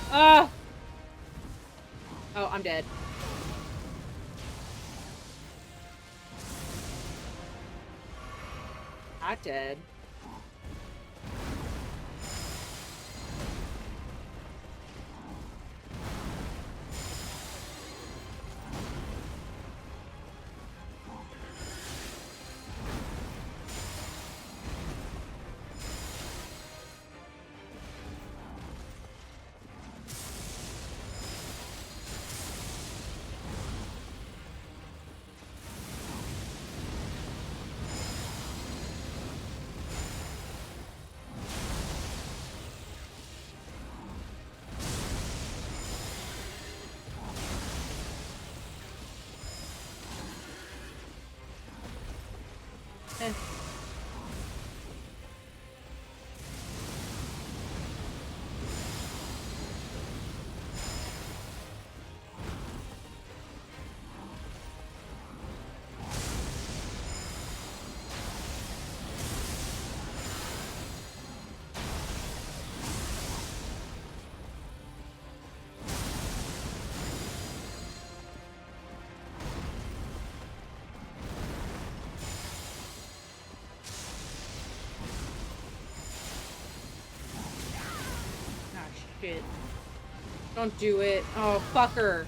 Ah! Oh, I'm dead. Not dead. Eh. Ah, shit. Don't do it. Oh, fucker.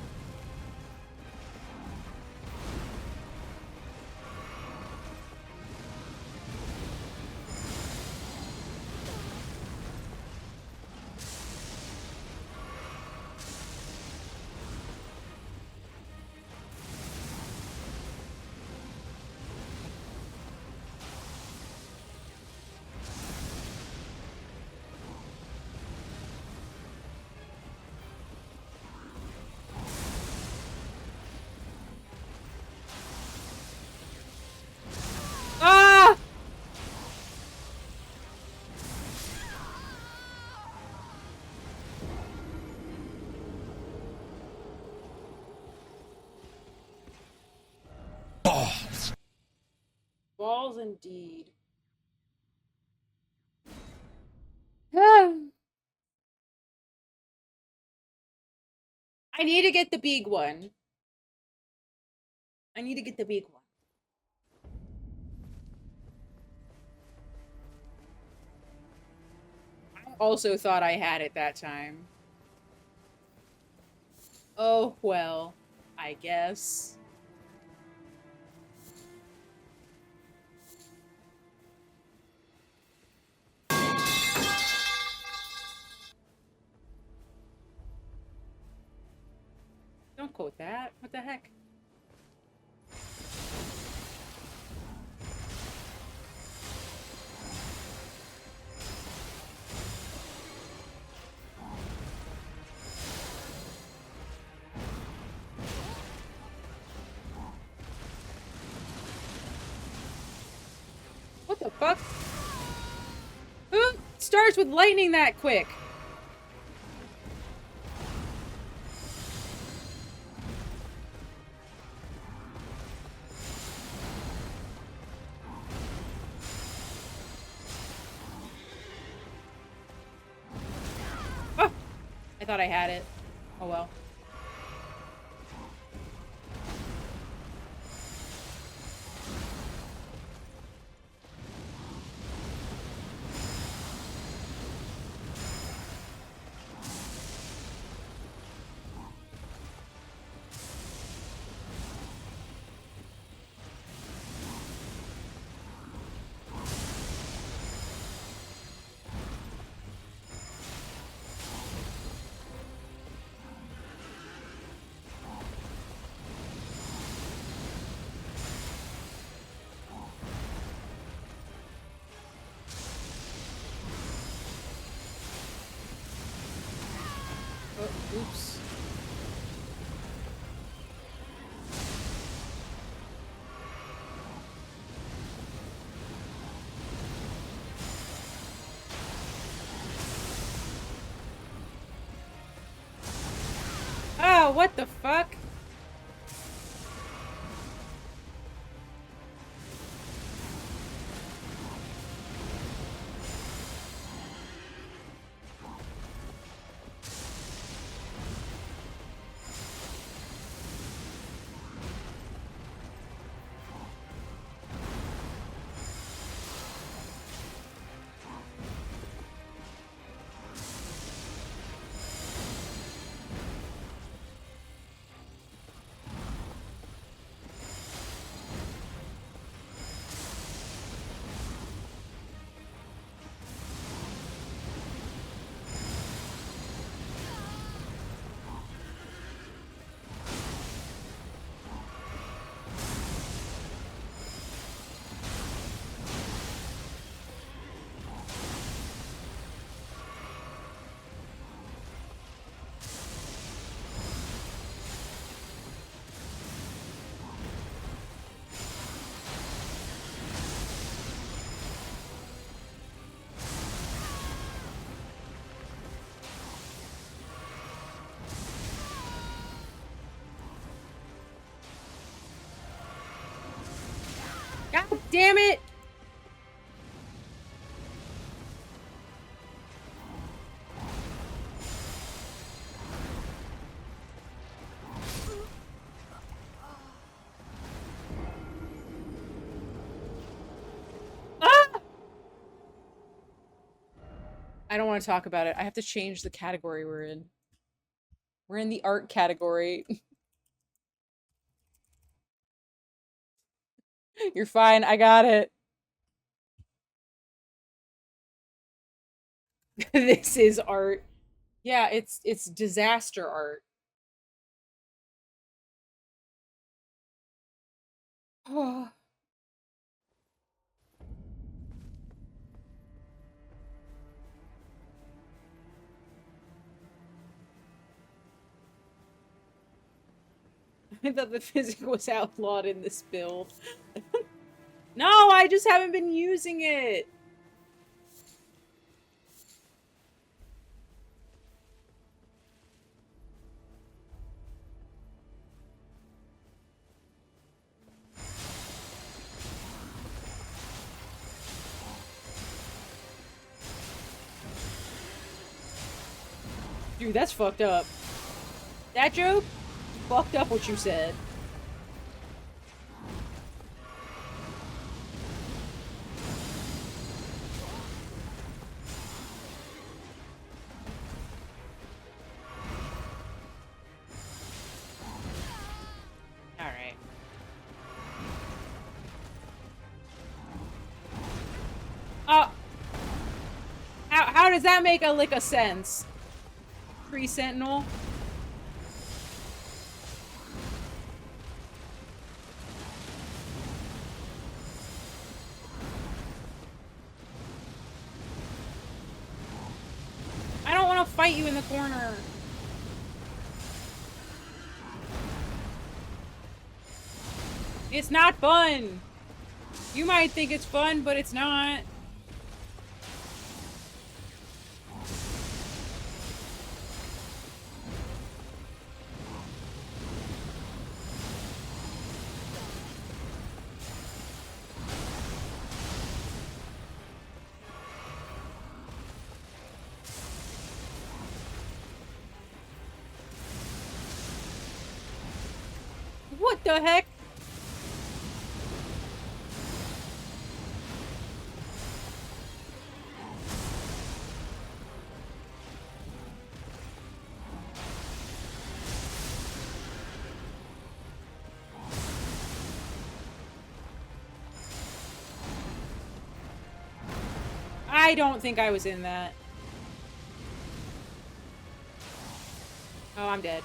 Ah! Balls indeed. I need to get the big one. I need to get the big one. I also thought I had it that time. Oh, well, I guess. Don't quote that. What the heck? What the fuck? Who starts with lightning that quick? Oh, I thought I had it. Oh well. Oops. Oh, what the fuck? God damn it! Ah! I don't want to talk about it. I have to change the category we're in. We're in the art category. You're fine. I got it. This is art. Yeah, it's disaster art. Oh. I thought the physic was outlawed in this build. No, I just haven't been using it. Dude, that's fucked up. That joke? Fucked up what you said. Alright. How does that make a lick of sense? Pre-sentinel? I don't want to fight you in the corner. It's not fun. You might think it's fun, but it's not. What the heck? I don't think I was in that. Oh, I'm dead.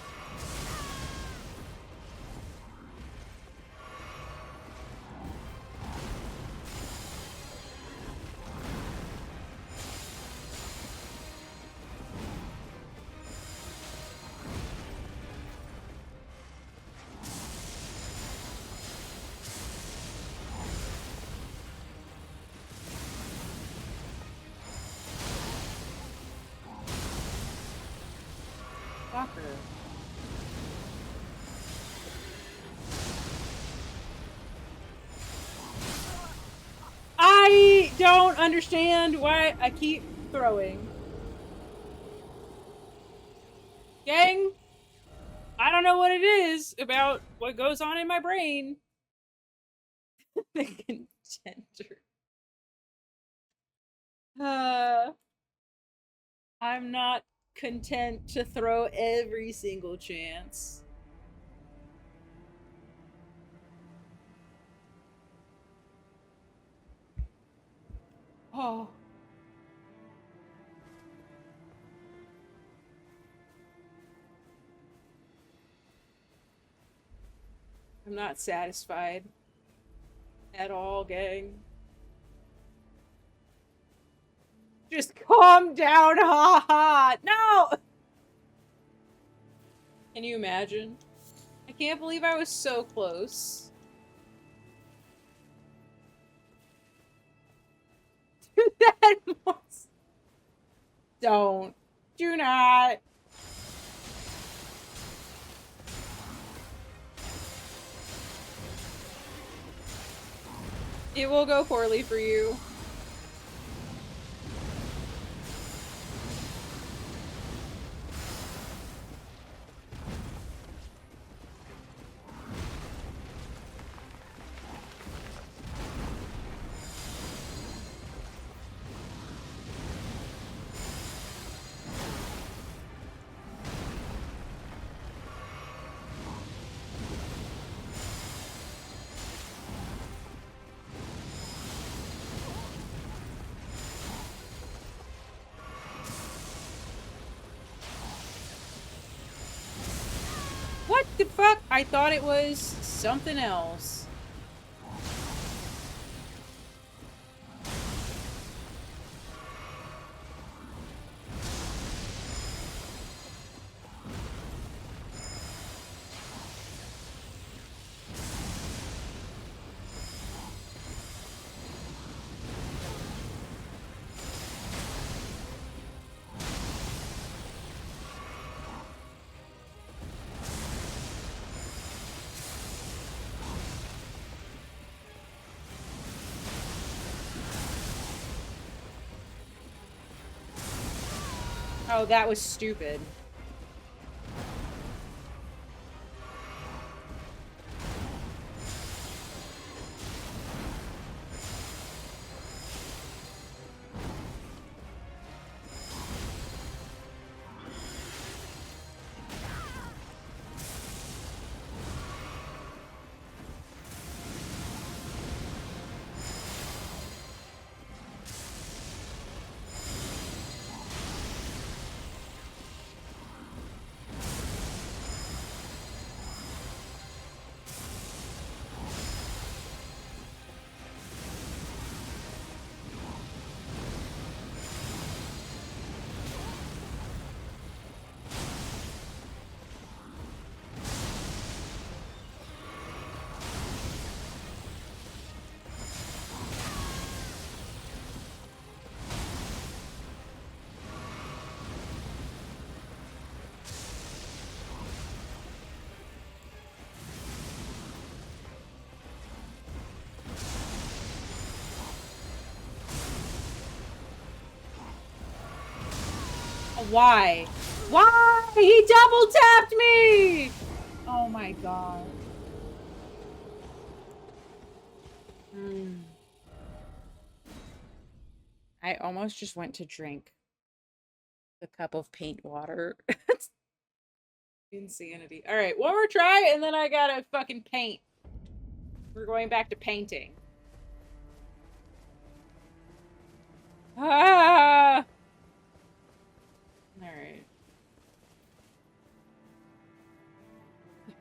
Shocker. I don't understand why I keep throwing. Gang, I don't know what it is about what goes on in my brain. The contender. I'm not content to throw every single chance. Oh. I'm not satisfied at all, gang. Just calm down, ha ha! No! Can you imagine? I can't believe I was so close. Do that once. Don't. Do not. It will go poorly for you. What the fuck? I thought it was something else. Oh, that was stupid. Why? Why? He double tapped me! Oh my god. I almost just went to drink the cup of paint water. Insanity. Alright, one more try and then I gotta fucking paint. We're going back to painting. Ah! Alright.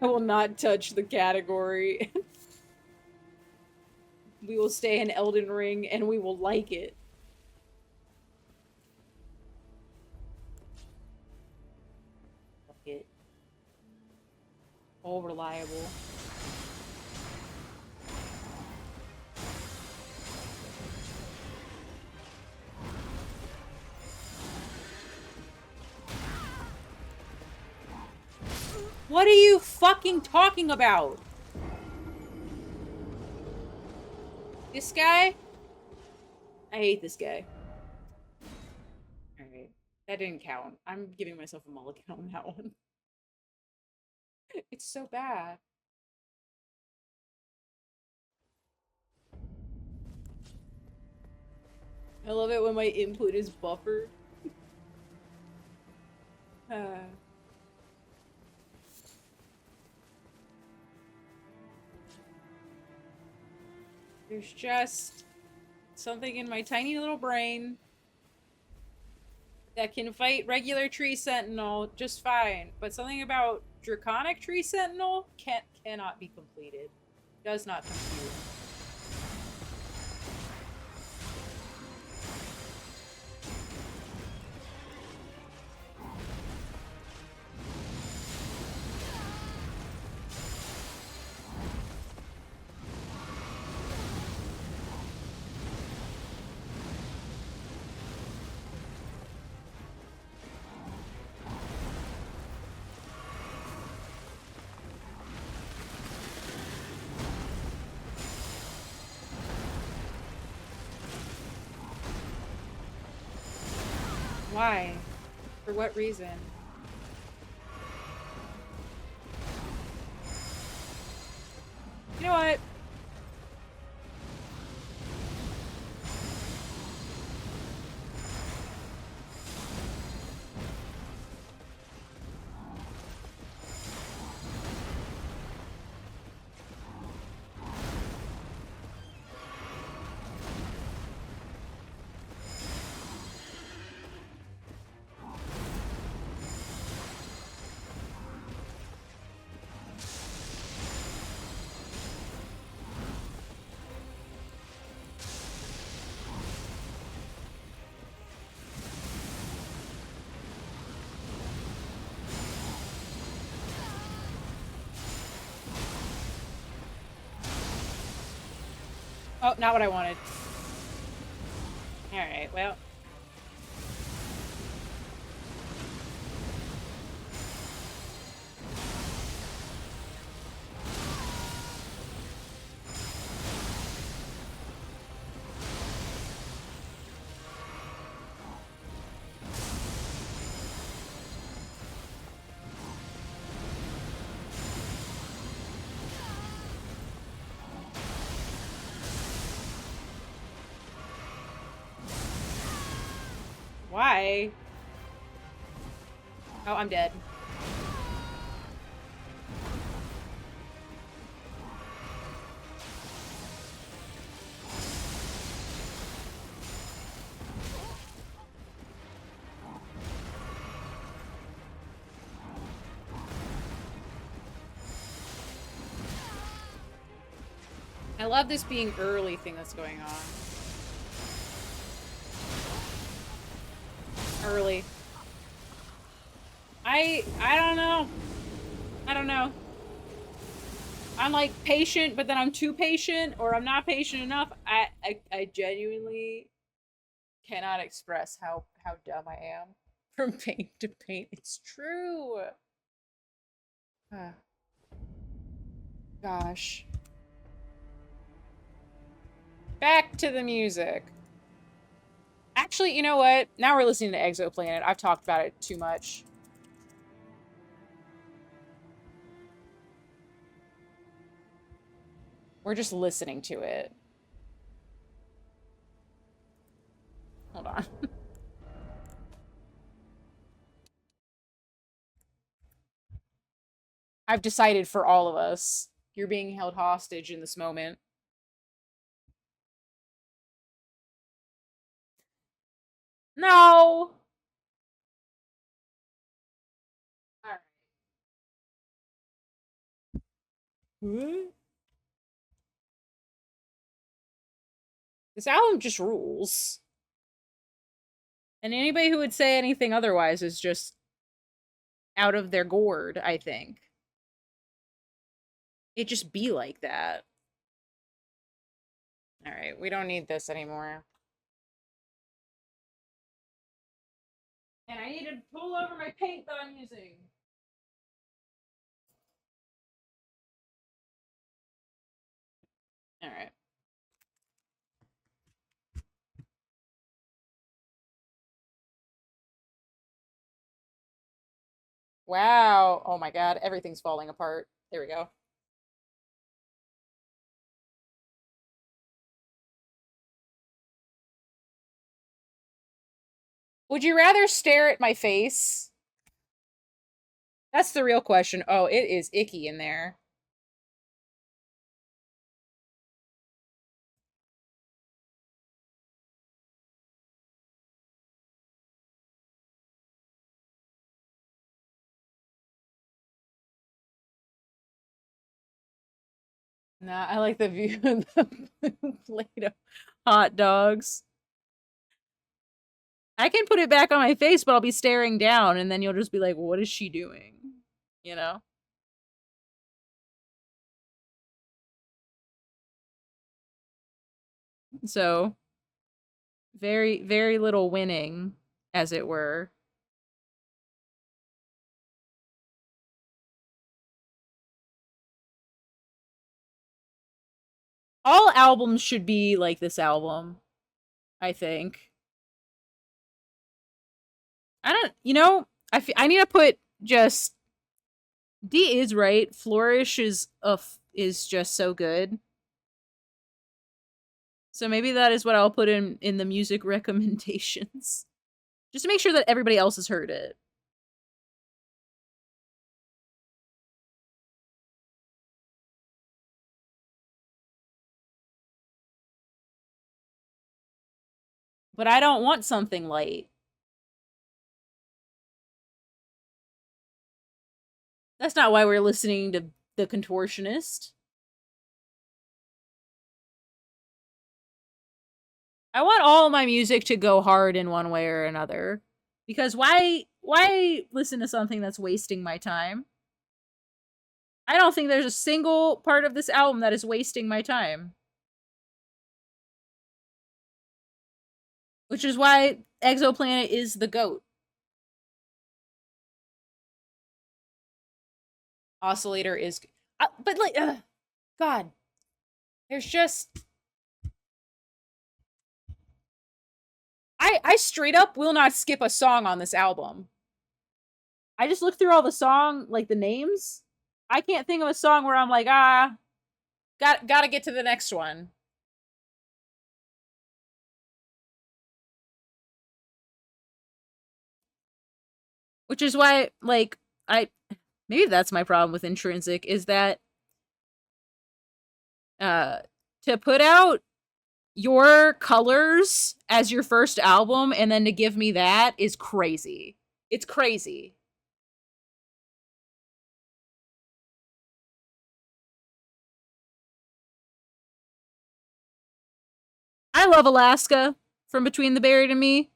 I will not touch the category. We will stay in Elden Ring and we will like it. Fuck it. All reliable. What are you fucking talking about? This guy? I hate this guy. Alright. That didn't count. I'm giving myself a mulligan on that one. It's so bad. I love it when my input is buffered. There's just something in my tiny little brain that can fight regular tree sentinel just fine, but something about draconic tree sentinel cannot be completed. Does not compute. Why? For what reason? You know what? Oh, not what I wanted. Alright, well. Why? Oh, I'm dead. I love this being early thing that's going on. Early. I don't know. I don't know. I'm like patient, but then I'm too patient, or I'm not patient enough. I genuinely cannot express how dumb I am from paint to paint. It's true. Gosh. Back to the music. Actually, you know what? Now we're listening to Exoplanet. I've talked about it too much. We're just listening to it. Hold on. I've decided for all of us. You're being held hostage in this moment. No! Alright. What? This album just rules. And anybody who would say anything otherwise is just out of their gourd, I think. It just be like that. Alright, we don't need this anymore. And I need to pull over my paint that I'm using. All right. Wow. Oh my god, everything's falling apart. There we go. Would you rather stare at my face? That's the real question. Oh, it is icky in there. Nah, I like the view of the plate of hot dogs. I can put it back on my face, but I'll be staring down, and then you'll just be like, what is she doing? You know? So, very, very little winning, as it were. All albums should be like this album, I think. I don't, you know, I need to put just D is right. Flourish is just so good. So maybe that is what I'll put in the music recommendations. Just to make sure that everybody else has heard it. But I don't want something light. That's not why we're listening to The Contortionist. I want all my music to go hard in one way or another. Because why listen to something that's wasting my time? I don't think there's a single part of this album that is wasting my time. Which is why Exoplanet is the GOAT. Oscillator is... but like... God. There's just... I straight up will not skip a song on this album. I just look through all the song, like the names. I can't think of a song where I'm like, gotta get to the next one. Which is why, like, maybe that's my problem with Intrinsic, is that to put out your colors as your first album and then to give me that is crazy. It's crazy. I love Alaska from Between the Buried and Me.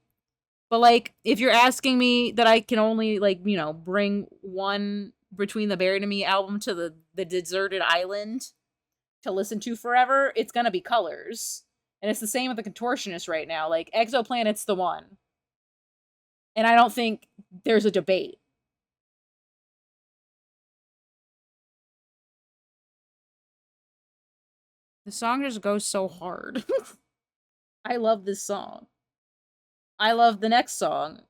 But, like, if you're asking me that I can only, like, you know, bring one Between the Buried and Me album to the deserted island to listen to forever, it's gonna be Colors. And it's the same with The Contortionist right now. Like, Exoplanet's the one. And I don't think there's a debate. The song just goes so hard. I love this song. I love the next song.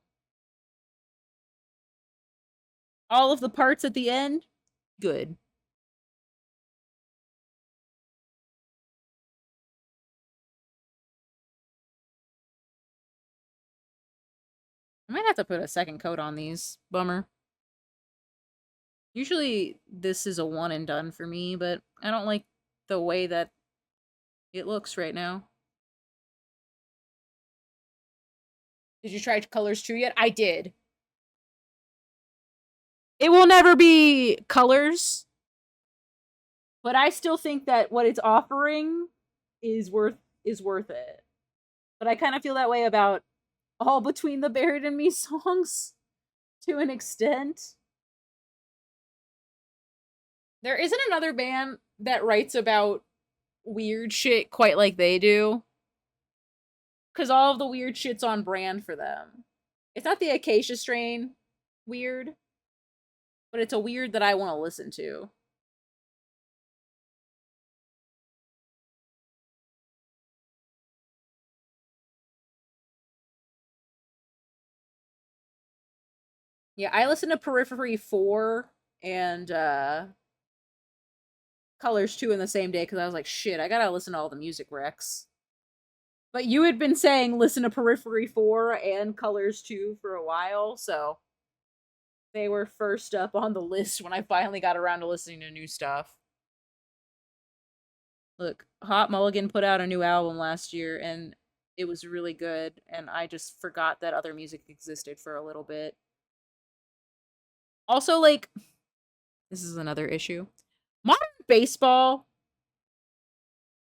All of the parts at the end, good. I might have to put a second coat on these. Bummer. Usually this is a one and done for me, but I don't like the way that it looks right now. Did you try Colors True yet? I did. It will never be Colors, but I still think that what it's offering is worth it. But I kind of feel that way about all Between the Buried and Me songs to an extent. There isn't another band that writes about weird shit quite like they do. Because all of the weird shit's on brand for them. It's not the Acacia Strain weird, but it's a weird that I want to listen to. Yeah, I listened to Periphery 4 and Colors 2 in the same day because I was like, shit, I gotta listen to all the music recs. But you had been saying listen to Periphery 4 and Colors 2 for a while, so they were first up on the list when I finally got around to listening to new stuff. Look, Hot Mulligan put out a new album last year and it was really good, and I just forgot that other music existed for a little bit. Also, like, this is another issue. Modern Baseball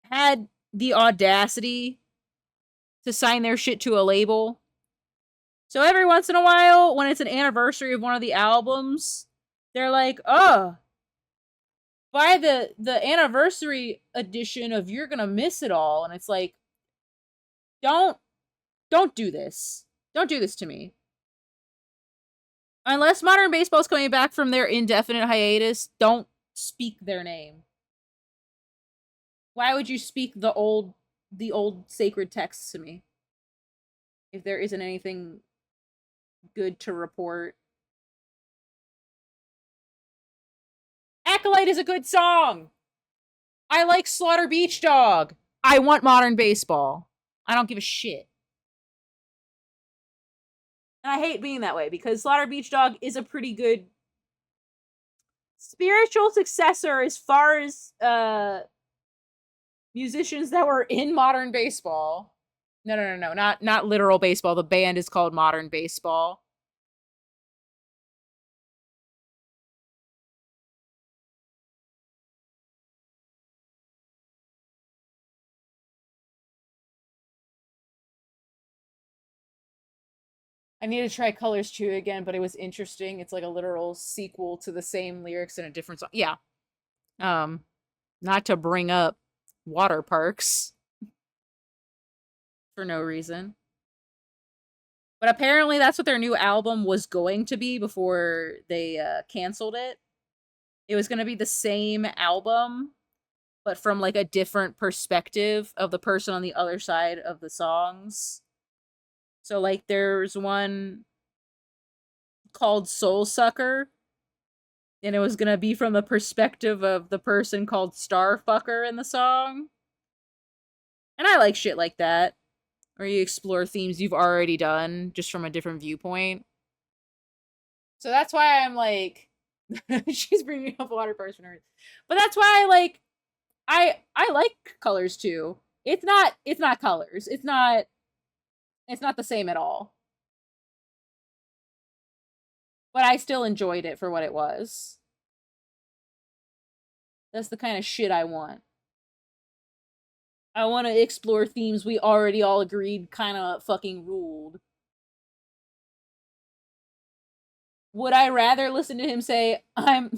had the audacity to sign their shit to a label. So every once in a while, when it's an anniversary of one of the albums, they're like, oh, buy the anniversary edition of You're Gonna Miss It All. And it's like, don't do this. Don't do this to me. Unless Modern Baseball is coming back from their indefinite hiatus, don't speak their name. Why would you speak the old sacred texts to me if there isn't anything good to report? Acolyte is a good song. I like Slaughter Beach Dog. I want Modern Baseball. I don't give a shit. And I hate being that way because Slaughter Beach Dog is a pretty good spiritual successor as far as musicians that were in Modern Baseball. No, not literal baseball. The band is called Modern Baseball. I need to try Colors 2 again, but it was interesting. It's like a literal sequel to the same lyrics in a different song. Yeah. Not to bring up water parks for no reason. But apparently that's what their new album was going to be before they canceled it. It was going to be the same album, but from like a different perspective of the person on the other side of the songs. So like there's one called Soul Sucker, and it was going to be from the perspective of the person called Starfucker in the song. And I like shit like that, where you explore themes you've already done just from a different viewpoint. So that's why I'm like, she's bringing up water parks for no reason. But that's why I like Colors 2. It's not Colors. It's not the same at all. But I still enjoyed it for what it was. That's the kind of shit I want. I want to explore themes we already all agreed kind of fucking ruled. Would I rather listen to him say, I'm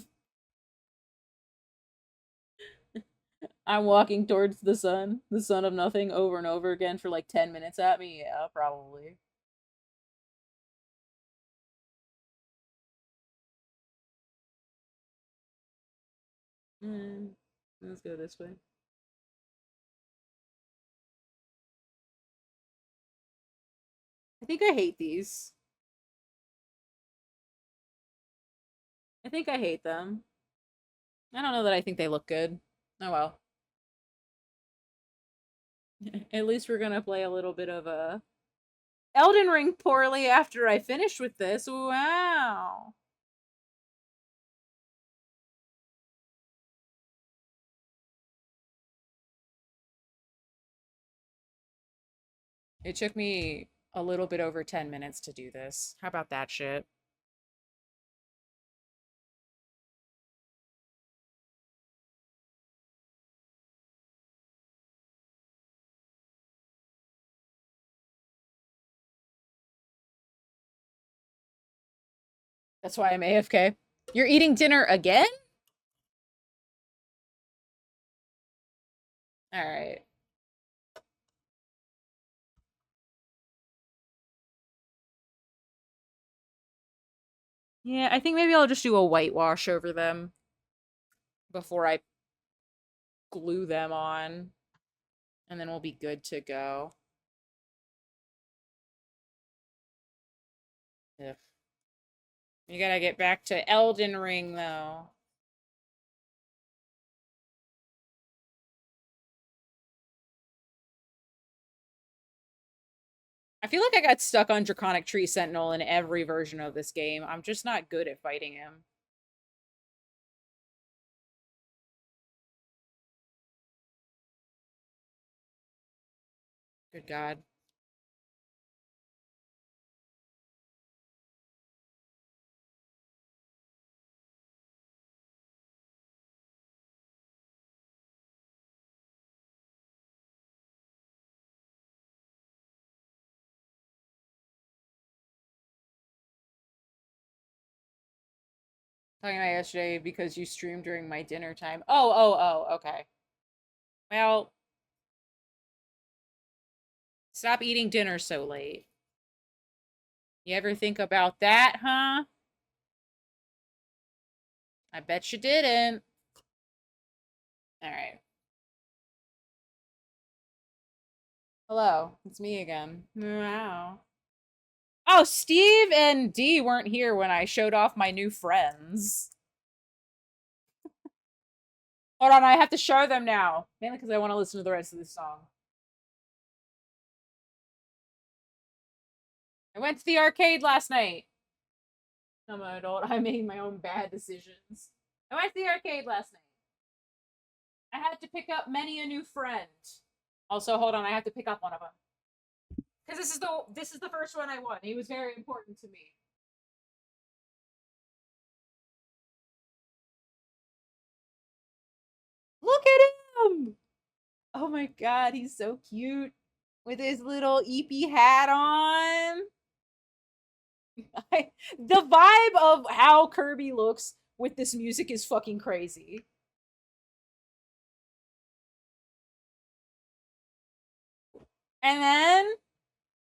walking towards the sun of nothing over and over again for like 10 minutes at me? Yeah, probably. Let's go this way. I think I hate these. I think I hate them. I don't know that I think they look good. Oh well. At least we're gonna play a little bit of a Elden Ring poorly after I finish with this. Wow. It took me a little bit over 10 minutes to do this. How about that shit? That's why I'm AFK. You're eating dinner again? Alright. Yeah, I think maybe I'll just do a whitewash over them before I glue them on. And then we'll be good to go. Ugh. You gotta get back to Elden Ring, though. I feel like I got stuck on Draconic Tree Sentinel in every version of this game. I'm just not good at fighting him. Good God. Talking about yesterday because you streamed during my dinner time. Oh, okay. Well, stop eating dinner so late. You ever think about that, huh? I bet you didn't. Alright. Hello, it's me again. Wow. Oh, Steve and Dee weren't here when I showed off my new friends. Hold on, I have to show them now. Mainly because I want to listen to the rest of this song. I went to the arcade last night. I'm an adult. I made my own bad decisions. I went to the arcade last night. I had to pick up many a new friend. Also, hold on, I have to pick up one of them. Because this is the first one I won. He was very important to me. Look at him! Oh my god, he's so cute. With his little Eepy hat on. The vibe of how Kirby looks with this music is fucking crazy. And then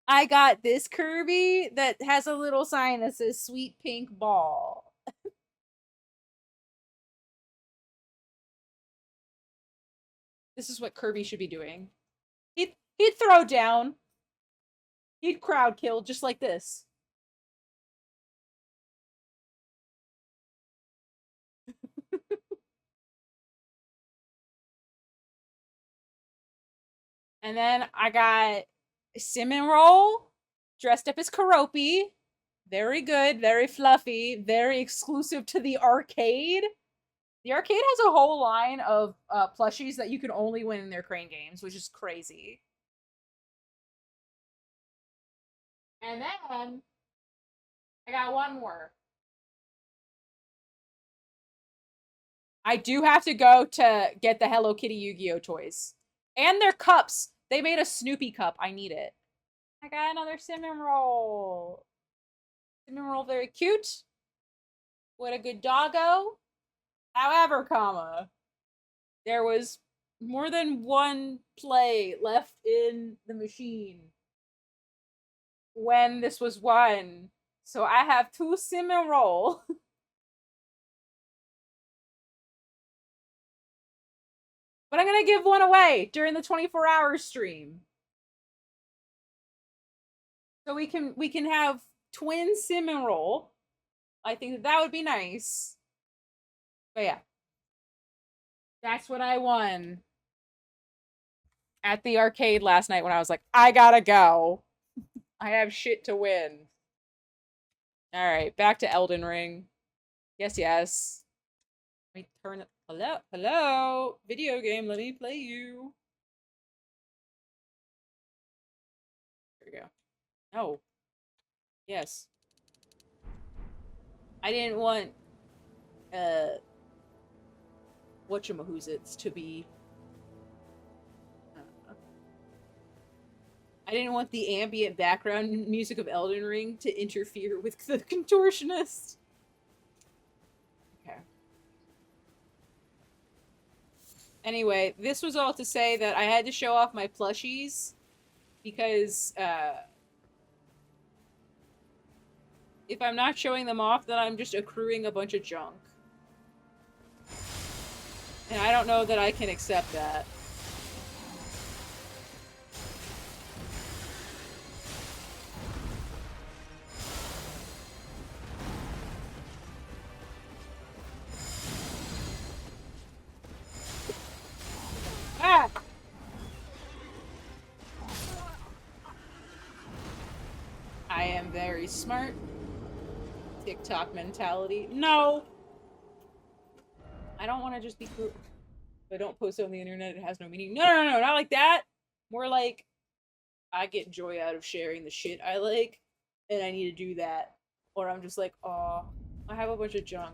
I got this Kirby that has a little sign that says sweet pink ball. This is what Kirby should be doing. He'd throw down. He'd crowd kill just like this. And then I got Cinnamon Roll dressed up as Karopi. Very good, very fluffy, very exclusive to the arcade. The arcade has a whole line of plushies that you can only win in their crane games, which is crazy. And then I got one more. I do have to go to get the Hello Kitty Yu-Gi-Oh toys. And their cups. They made a Snoopy cup. I need it. I got another cinnamon roll. Cinnamon roll, very cute. What a good doggo. However, comma, there was more than one play left in the machine when this was won. So I have 2 cinnamon roll. But I'm gonna give one away during the 24-hour stream. So we can have twin cinnamon roll. I think that would be nice. But yeah. That's what I won at the arcade last night when I was like, I gotta go. I have shit to win. Alright, back to Elden Ring. Yes, yes. Let me turn it. Hello, hello. Video game, let me play you. There we go. Oh. Yes. I didn't want whatchamahoots to be I didn't want the ambient background music of Elden Ring to interfere with the contortionist. Okay. Anyway, this was all to say that I had to show off my plushies because if I'm not showing them off, then I'm just accruing a bunch of junk. And I don't know that I can accept that. Very smart. TikTok mentality. No! I don't want to just be cool. If I don't post it on the internet, it has no meaning. No, no, no, not like that. More like, I get joy out of sharing the shit I like, and I need to do that. Or I'm just like, aw, I have a bunch of junk.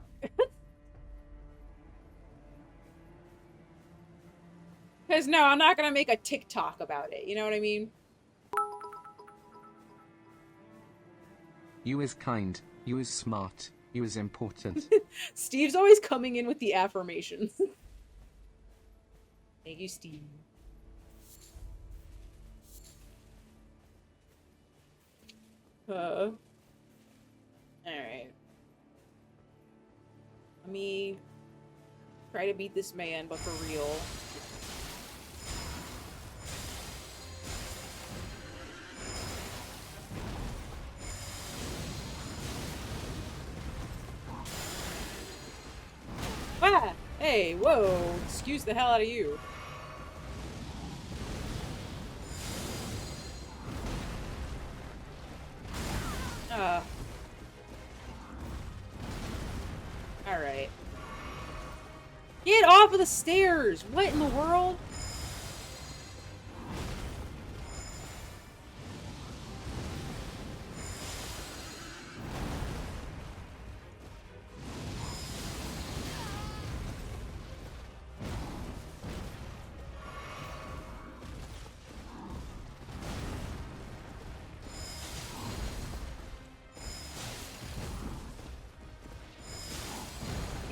Because no, I'm not gonna make a TikTok about it. You know what I mean? You is kind. You is smart. You is important. Steve's always coming in with the affirmations. Thank you, Steve. Alright. Let me try to beat this man, but for real. Ah! Hey, whoa! Excuse the hell out of you. Alright. Get off of the stairs! What in the world?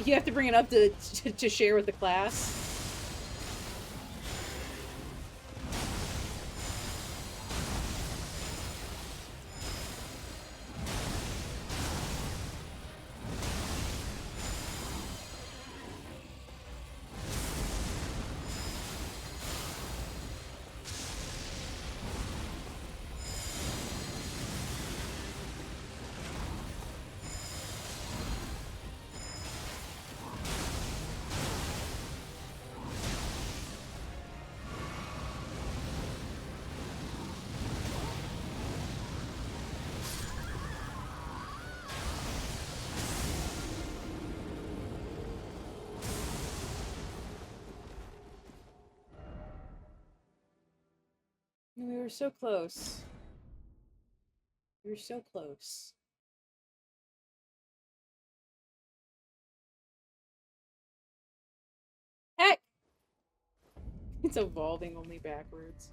You have to bring it up to share with the class. We were so close. We were so close. Heck! It's evolving only backwards.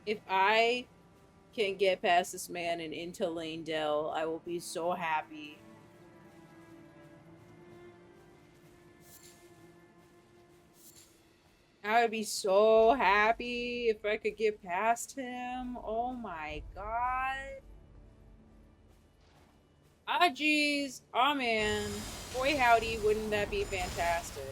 If I can get past this man and into Lane Dell, I will be so happy. I would be so happy if I could get past him. Oh my god. Ah, geez. Oh, man. Boy, howdy, wouldn't that be fantastic?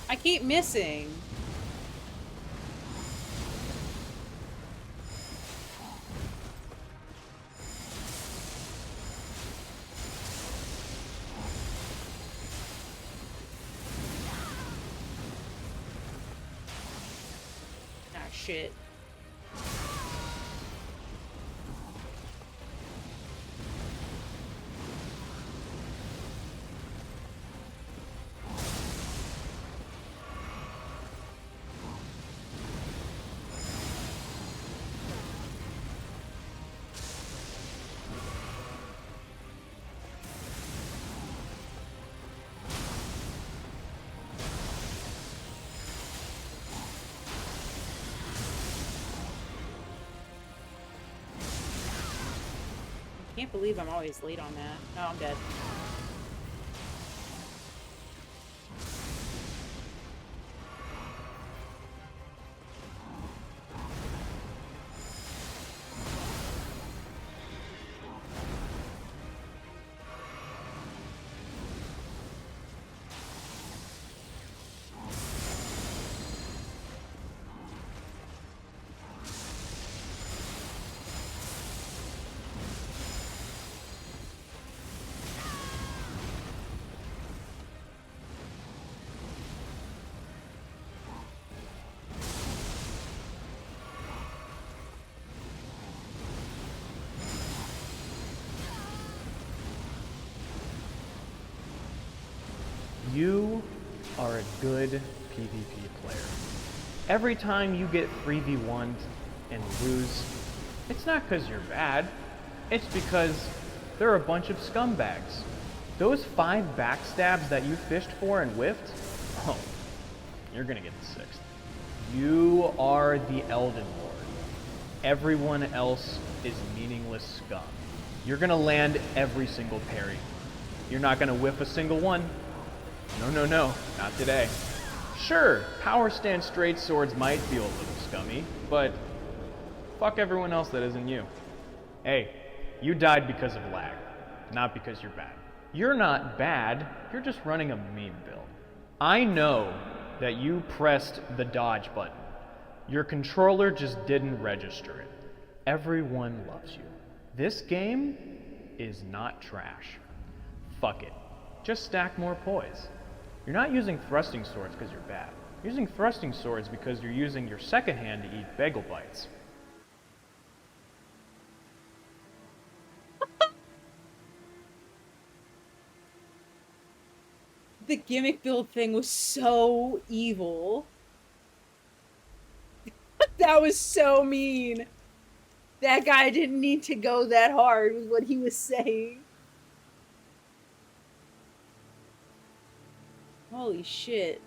I keep missing. Ah, shit. Can't believe I'm always late on that. Oh, I'm dead. You are a good PvP player. Every time you get 3v1'd and lose, it's not because you're bad, it's because they're a bunch of scumbags. Those 5 backstabs that you fished for and whiffed, oh, you're gonna get the 6th. You are the Elden Lord. Everyone else is meaningless scum. You're gonna land every single parry. You're not gonna whiff a single one. No, not today. Sure, power stance straight swords might feel a little scummy, but fuck everyone else that isn't you. Hey, you died because of lag, not because you're bad. You're not bad, you're just running a meme build. I know that you pressed the dodge button. Your controller just didn't register it. Everyone loves you. This game is not trash. Fuck it. Just stack more poise. You're not using thrusting swords because you're bad. You're using thrusting swords because you're using your second hand to eat bagel bites. The gimmick build thing was so evil. That was so mean. That guy didn't need to go that hard with what he was saying. Holy shit.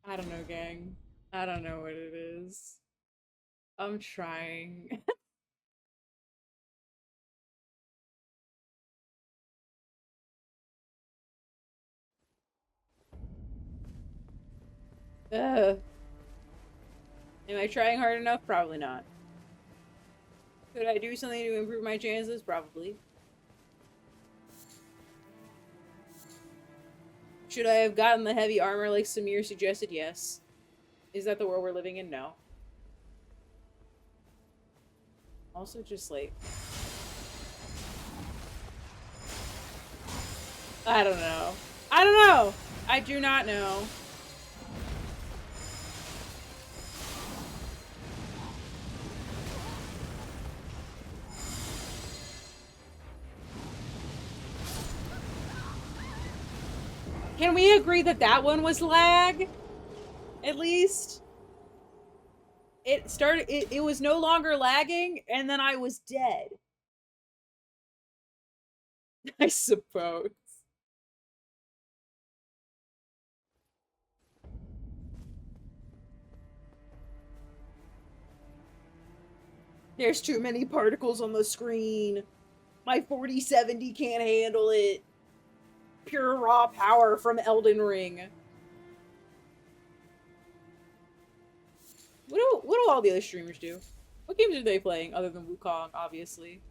I don't know, gang. I don't know what it is. I'm trying. Ugh. Am I trying hard enough? Probably not. Could I do something to improve my chances? Probably. Should I have gotten the heavy armor like Samir suggested? Yes. Is that the world we're living in? No. Also, just like... I don't know. I don't know! I do not know. Can we agree that that one was lag? At least? it was no longer lagging, and then I was dead. I suppose. There's too many particles on the screen. My 4070 can't handle it. Pure raw power from Elden Ring. What do all the other streamers do? What games are they playing other than Wukong, obviously?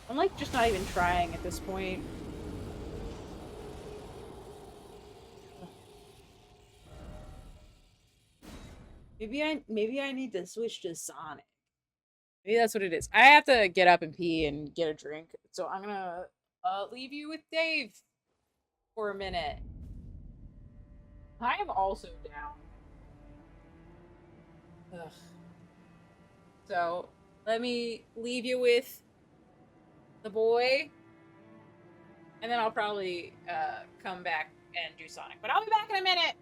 I'm like just not even trying at this point. Maybe I need to switch to Sonic. Maybe that's what it is. I have to get up and pee and get a drink. So I'm gonna leave you with Dave for a minute. I am also down. Ugh. So let me leave you with the boy, and then I'll probably come back and do Sonic. But I'll be back in a minute.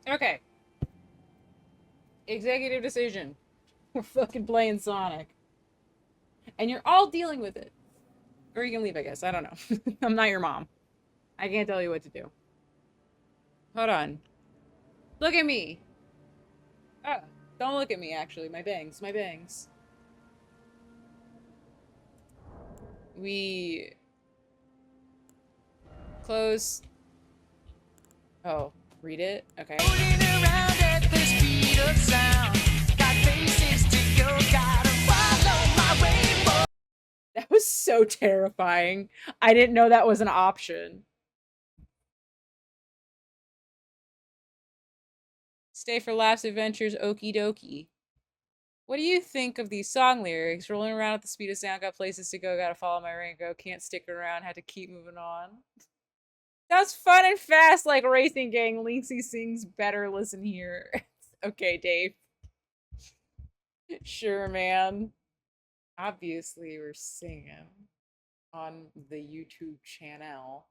Okay. Executive decision. We're fucking playing Sonic. And you're all dealing with it. Or you can leave, I guess. I don't know. I'm not your mom. I can't tell you what to do. Hold on. Look at me. Ah, don't look at me, actually. My bangs. My bangs. We... Close... Oh, read it? Okay. That was so terrifying. I didn't know that was an option. Stay for laughs, adventures, okie dokie. What do you think of these song lyrics? Rolling around at the speed of sound, got places to go, gotta follow my rainbow, can't stick around, had to keep moving on. That's fun and fast like Racing Gang. Lynxie sings better. Listen here. Okay, Dave. Sure, man. Obviously, we're singing on the YouTube channel.